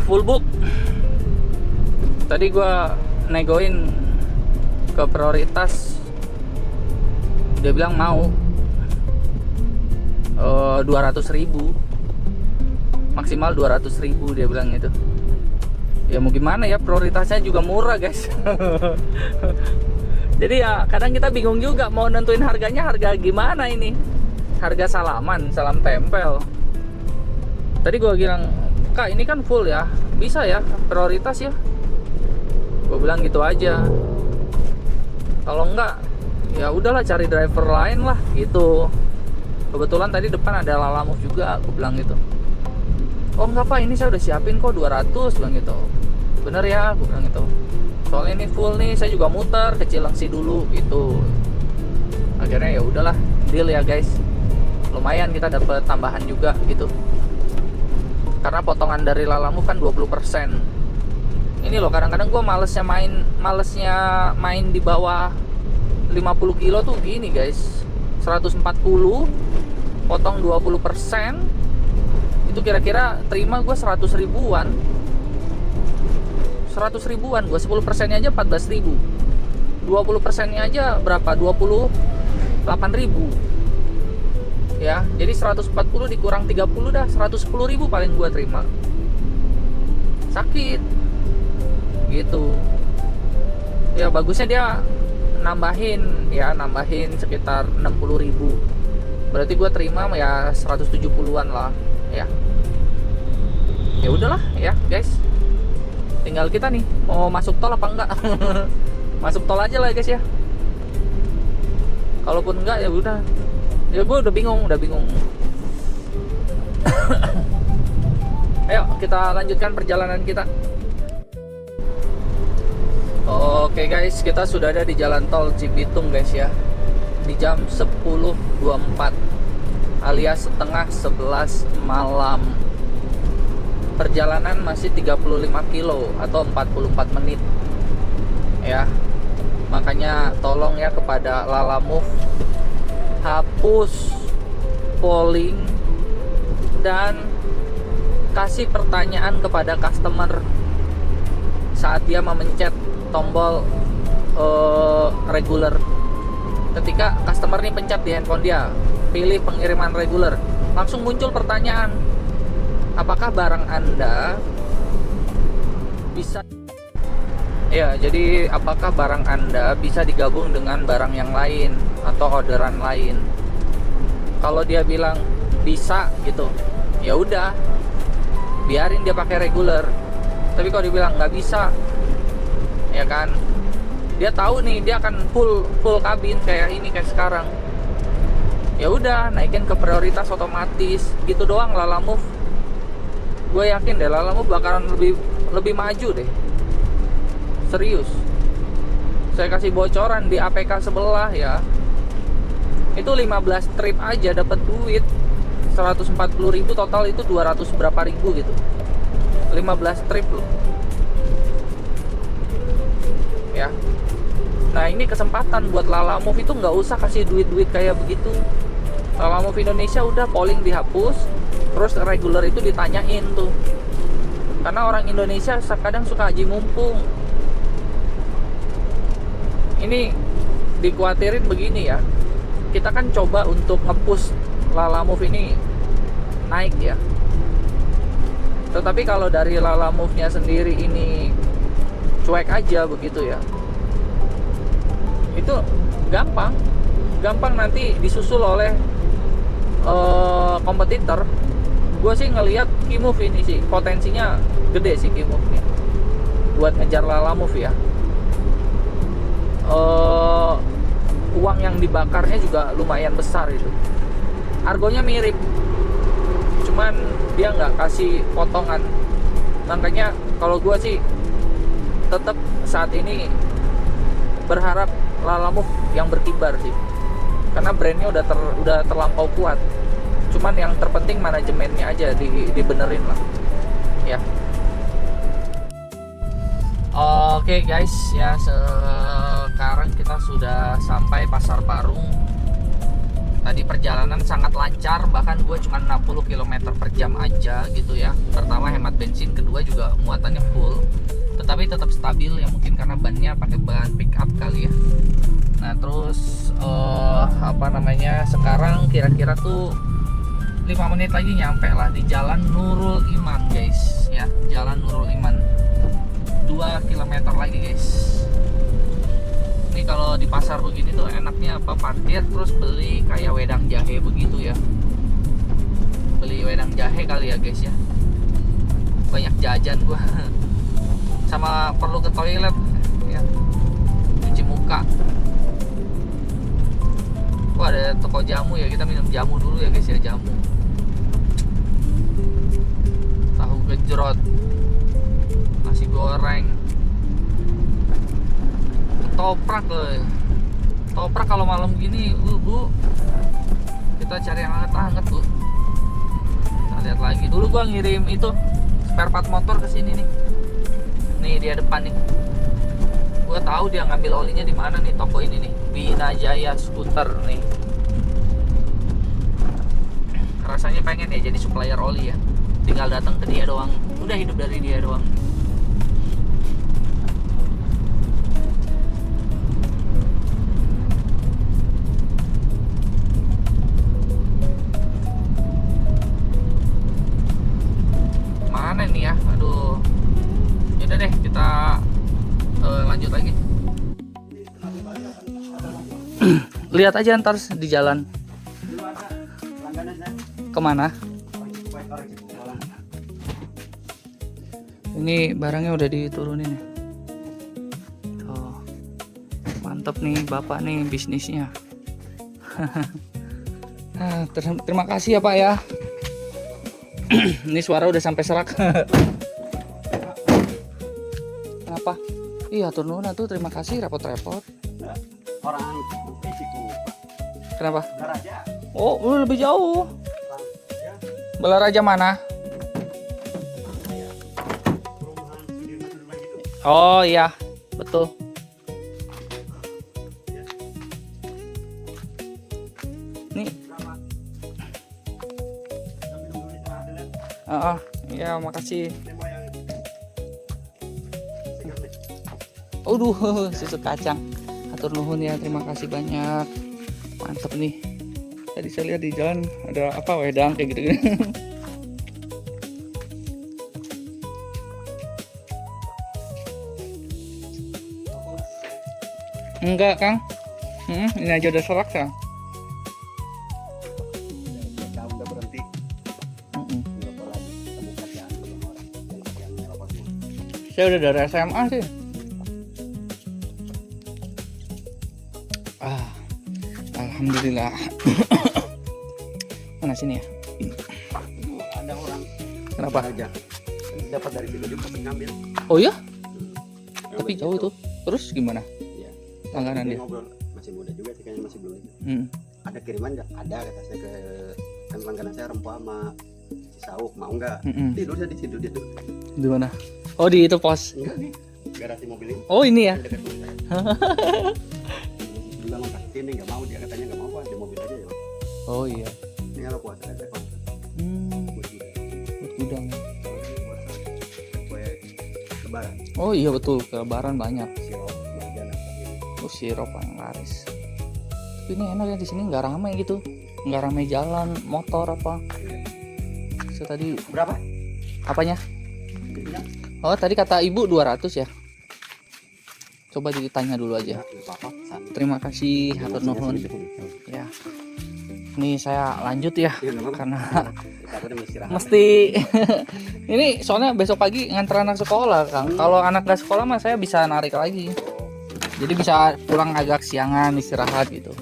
[SPEAKER 1] full book. Tadi gue negoin ke prioritas, dia bilang mau 200.000 maksimal 200.000 dia bilang gitu. Ya mau gimana ya, prioritasnya juga murah guys. Jadi ya kadang kita bingung juga mau nentuin harganya harga gimana ini. Harga salaman, salam tempel. Tadi gue bilang, "Kak, ini kan full ya. Bisa ya prioritas ya?" Gue bilang gitu aja. Kalau enggak, ya udahlah cari driver lain lah gitu. Kebetulan tadi depan ada Lalamove juga, gue bilang gitu. "Oh enggak Pak, ini saya udah siapin kok 200," bilang gitu. "Bener ya," gue bilang gitu. "Soalnya ini full nih, saya juga muter ke Cilengsi dulu gitu." Akhirnya ya udahlah, deal ya guys. Lumayan kita dapat tambahan juga gitu. Karena potongan dari Lalamove kan 20%. Ini loh, kadang-kadang gue malesnya main di bawah 50 kilo tuh gini guys. 140 potong 20%, itu kira-kira terima gue 100 ribuan. 100 ribuan gue, 10% nya aja 14.000. 20% nya aja berapa? 28.000. Ya, jadi 140 dikurang 30 dah 110.000 paling gue terima. Sakit gitu. Ya bagusnya dia nambahin sekitar 60.000. Berarti gue terima ya 170-an lah ya. Ya udahlah ya guys. Tinggal kita nih mau masuk tol apa enggak. Masuk tol aja lah guys ya. Kalaupun enggak ya udah. Ya gue udah bingung. Ayo kita lanjutkan perjalanan kita. Oke guys, kita sudah ada di jalan tol Cibitung guys ya. Di jam 10.24 alias setengah 11 malam. Perjalanan masih 35 kilo atau 44 menit ya. Makanya tolong ya kepada Lalamove, hapus polling dan kasih pertanyaan kepada customer saat dia memencet tombol regular. Ketika customer nih pencet di handphone dia, pilih pengiriman regular, langsung muncul pertanyaan, apakah barang Anda bisa apakah barang Anda bisa digabung dengan barang yang lain atau orderan lain. Kalau dia bilang bisa gitu, ya udah biarin dia pakai regular. Tapi kalau dia bilang nggak bisa, ya kan, dia tahu nih dia akan full kabin kayak sekarang, ya udah naikin ke prioritas otomatis gitu doang. Lalamove, gue yakin deh Lalamove bakalan lebih maju deh, serius. Saya kasih bocoran di APK sebelah ya, itu 15 trip aja dapat duit 140.000, total itu 200 berapa ribu gitu. 15 trip loh ya. Nah ini kesempatan buat Lalamove itu nggak usah kasih duit-duit kayak begitu. Lalamove Indonesia udah polling dihapus, terus regular itu ditanyain tuh. Karena orang Indonesia kadang suka haji mumpung. Ini dikuatirin begini ya, kita kan coba untuk nge-push Lalamove ini naik ya. Tetapi kalau dari Lalamove-nya sendiri ini cuek aja begitu ya, itu gampang nanti disusul oleh kompetitor. Gue sih ngelihat Kimove ini sih potensinya gede sih, Kimove nih buat ngejar Lalamove ya. Uang yang dibakarnya juga lumayan besar itu. Argonya mirip, cuman dia nggak kasih potongan. Makanya kalau gue sih tetap saat ini berharap Lalamove yang berkibar sih, karena brandnya udah terlampau kuat. Cuman yang terpenting manajemennya aja dibenerin lah ya. Oke guys ya, sekarang kita sudah sampai Pasar Parung. Tadi perjalanan sangat lancar, bahkan gue cuma 60 km per jam aja gitu ya. Pertama hemat bensin, kedua juga muatannya full. tetapi tetap stabil ya, mungkin karena bannya pakai ban pick up kali ya. Nah terus sekarang kira-kira tuh 5 menit lagi nyampe lah di Jalan Nurul Iman guys ya, Jalan Nurul Iman 2 km lagi guys. Ini kalau di pasar begini tuh enaknya apa, parkir terus beli kayak wedang jahe begitu ya, beli wedang jahe kali ya guys ya, banyak jajan gua sama perlu ke toilet ya, cuci muka. Wah ada toko jamu ya, kita minum jamu dulu ya guys ya, jamu. Tahu gejrot, nasi goreng, ketoprak loh. Ketoprak kalau malam gini, bu, kita cari yang hangat-hangat bu. Kita lihat lagi. Dulu gua ngirim itu spare part motor ke sini nih. Nih dia depan nih. Gua tahu dia ngambil olinya di mana nih, toko ini nih, Bina Jaya Skuter nih. Rasanya pengen ya jadi supplier oli ya, tinggal datang ke dia doang, udah hidup dari dia doang. Mana nih ya, aduh. Yaudah deh kita lanjut lagi. Lihat aja ntar di jalan. Kemana? Ini barangnya udah diturunin ya. Tuh. Mantep nih bapak nih bisnisnya. Terima kasih ya pak ya. Ini suara udah sampai serak. Kenapa? Iya turun tuh, terima kasih repot-repot.
[SPEAKER 2] Orang fisiku.
[SPEAKER 1] Kenapa?
[SPEAKER 2] Belaraja.
[SPEAKER 1] Oh lebih jauh. Belaraja mana? Oh iya betul. Nih. Ya makasih. Aduh, susu kacang. Atur nuhun ya, terima kasih banyak. Mantap nih. Tadi saya lihat di jalan ada apa, wedang kayak gitu. Enggak, Kang. Ini aja udah serak, Kang.
[SPEAKER 2] Kamu udah berhenti.
[SPEAKER 1] Saya udah dari SMA sih. Alhamdulillah. Mana sini ya?
[SPEAKER 2] Ada orang.
[SPEAKER 1] Kenapa?
[SPEAKER 2] Aja. Dapat dari situ juga ngambil.
[SPEAKER 1] Oh ya? Tapi jauh tuh. Terus gimana?
[SPEAKER 2] Iya.
[SPEAKER 1] Langganan dia.
[SPEAKER 2] Ngobrol masih muda juga sih, kayaknya masih belum. Ada kiriman nggak? Ada kata saya ke kan langganan saya Rempoa sama Cisauk, mau nggak? Tidur saya di situ dia tuh.
[SPEAKER 1] Di mana? Oh di itu pos.
[SPEAKER 2] Enggak nih. Garasi mobil ini.
[SPEAKER 1] Oh ini ya.
[SPEAKER 2] Dekat rumah saya. Juga ngangkat ini nggak mau, dia katanya nggak mau pak, di mobil aja ya.
[SPEAKER 1] Oh iya.
[SPEAKER 2] Ini kalau puasa ada kos.
[SPEAKER 1] Buat gudang.
[SPEAKER 2] Kue lebaran.
[SPEAKER 1] Oh iya betul, lebaran banyak.
[SPEAKER 2] Sirup, jajan apa gitu.
[SPEAKER 1] Oh sirup yang laris. Tapi ini enak ya, di sini nggak ramai gitu, nggak ramai jalan motor apa. So, tadi
[SPEAKER 2] Berapa?
[SPEAKER 1] apanya?
[SPEAKER 2] Gedenya?
[SPEAKER 1] Oh tadi kata ibu 200 ya. Coba ditanya dulu aja.
[SPEAKER 2] Apa-apa, sana.
[SPEAKER 1] Terima kasih, hatur nuhun. Ya. Nih saya lanjut ya,
[SPEAKER 2] Iya, nggak apa-apa.
[SPEAKER 1] karena
[SPEAKER 2] Kita udah istirahat.
[SPEAKER 1] mesti ini soalnya besok pagi nganter anak sekolah, Kang. Kalau anak gak sekolah mah saya bisa narik lagi. Jadi bisa pulang agak siangan, istirahat gitu.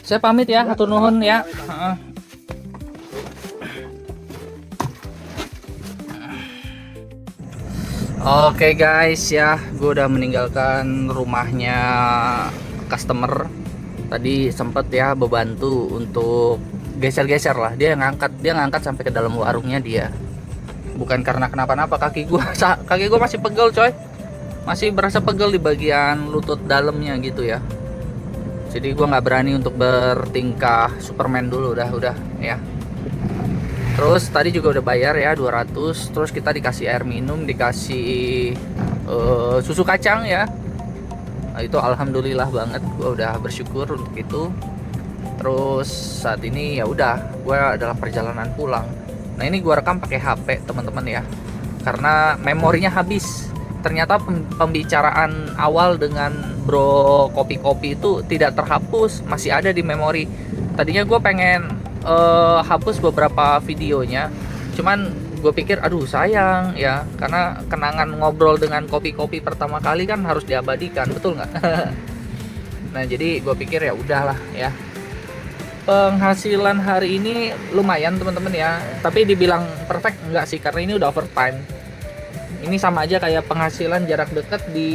[SPEAKER 1] Saya pamit ya, hatur nuhun ya. Oke guys ya, gue udah meninggalkan rumahnya customer. Tadi sempet ya bebantu untuk geser-geser lah. Dia ngangkat sampai ke dalam warungnya dia. Bukan karena kenapa-napa, kaki gue masih pegel coy. Masih berasa pegel di bagian lutut dalamnya gitu ya. Jadi gue nggak berani untuk bertingkah Superman dulu, udah ya. Terus tadi juga udah bayar ya 200. Terus kita dikasih air minum, dikasih susu kacang ya. Nah, itu alhamdulillah banget, gue udah bersyukur untuk itu. Terus saat ini ya udah, gue dalam perjalanan pulang. Nah ini gue rekam pakai HP teman-teman ya, karena memorinya habis. Ternyata pembicaraan awal dengan bro kopi-kopi itu tidak terhapus, masih ada di memori. Tadinya gue pengen hapus beberapa videonya, cuman gue pikir aduh sayang ya, karena kenangan ngobrol dengan kopi-kopi pertama kali kan harus diabadikan, betul nggak? Nah jadi gue pikir ya udahlah ya. Penghasilan hari ini lumayan teman-teman ya, tapi dibilang perfect enggak sih, karena ini udah overtime. Ini sama aja kayak penghasilan jarak dekat di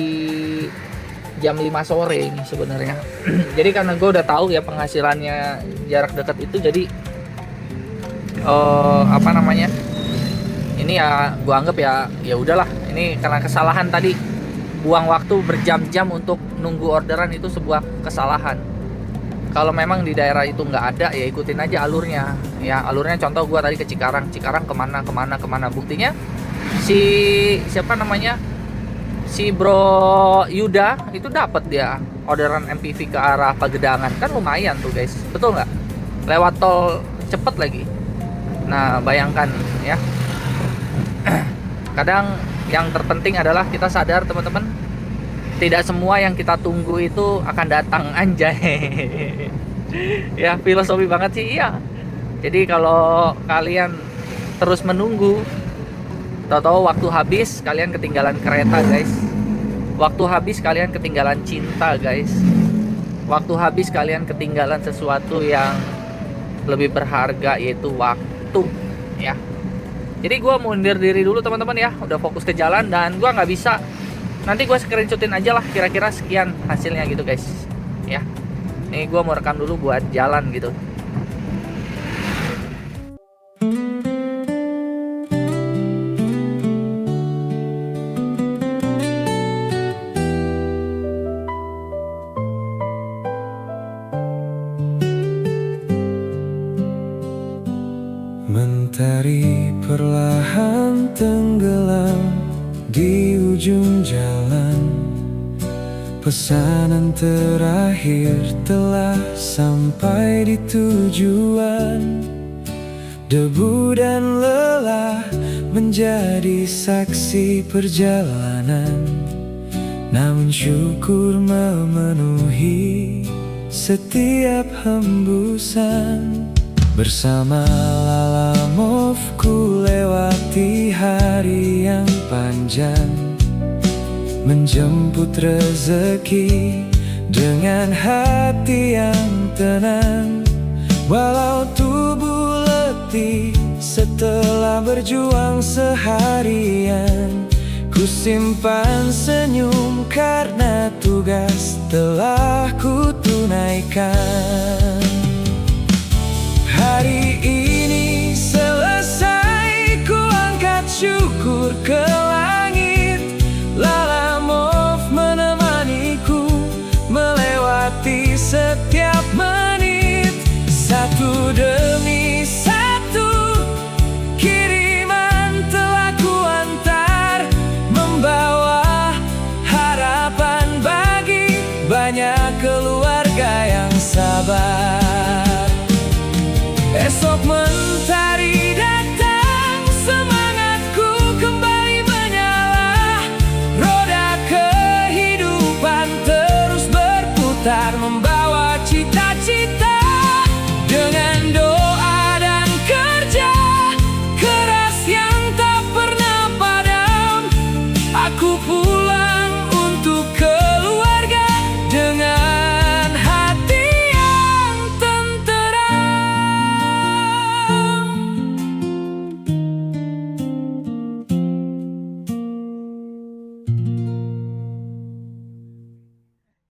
[SPEAKER 1] jam 5 sore ini sebenarnya. Jadi karena gue udah tahu ya penghasilannya jarak dekat itu, jadi apa namanya, ini ya gue anggap ya udahlah, ini karena kesalahan tadi, buang waktu berjam-jam untuk nunggu orderan itu sebuah kesalahan. Kalau memang di daerah itu nggak ada ya ikutin aja alurnya ya. Alurnya contoh gue tadi ke Cikarang kemana. Buktinya siapa namanya, si bro Yuda itu dapat dia orderan MPV ke arah Pagedangan, kan lumayan tuh guys, betul nggak? Lewat tol cepet lagi. Nah bayangkan ya, kadang yang terpenting adalah kita sadar teman-teman, tidak semua yang kita tunggu itu akan datang, anjay. Ya filosofi banget sih, iya. Jadi kalau kalian terus menunggu, tahu-tahu waktu habis kalian ketinggalan kereta guys. Waktu habis kalian ketinggalan cinta guys. Waktu habis kalian ketinggalan sesuatu yang lebih berharga, yaitu waktu ya. Jadi gue mundur diri dulu teman-teman ya, udah fokus ke jalan, dan gue nggak bisa, nanti gue screenshotin aja lah kira-kira sekian hasilnya gitu guys ya. Nih gue mau rekam dulu buat jalan gitu.
[SPEAKER 6] Mentari perlahan tenggelam di ujung jalan. Pesanan terakhir telah sampai di tujuan. Debu dan lelah menjadi saksi perjalanan, namun syukur memenuhi setiap hembusan. Bersama Lalamove ku lewati hari yang panjang, menjemput rezeki dengan hati yang tenang. Walau tubuh letih setelah berjuang seharian, ku simpan senyum karena tugas telah ku tunaikan. Hari ini selesai, ku angkat syukur ke langit. Lalamove menemaniku melewati setiap menit. Satu demi satu kiriman telah ku antar, membawa harapan bagi banyak keluarga yang sabar. Esok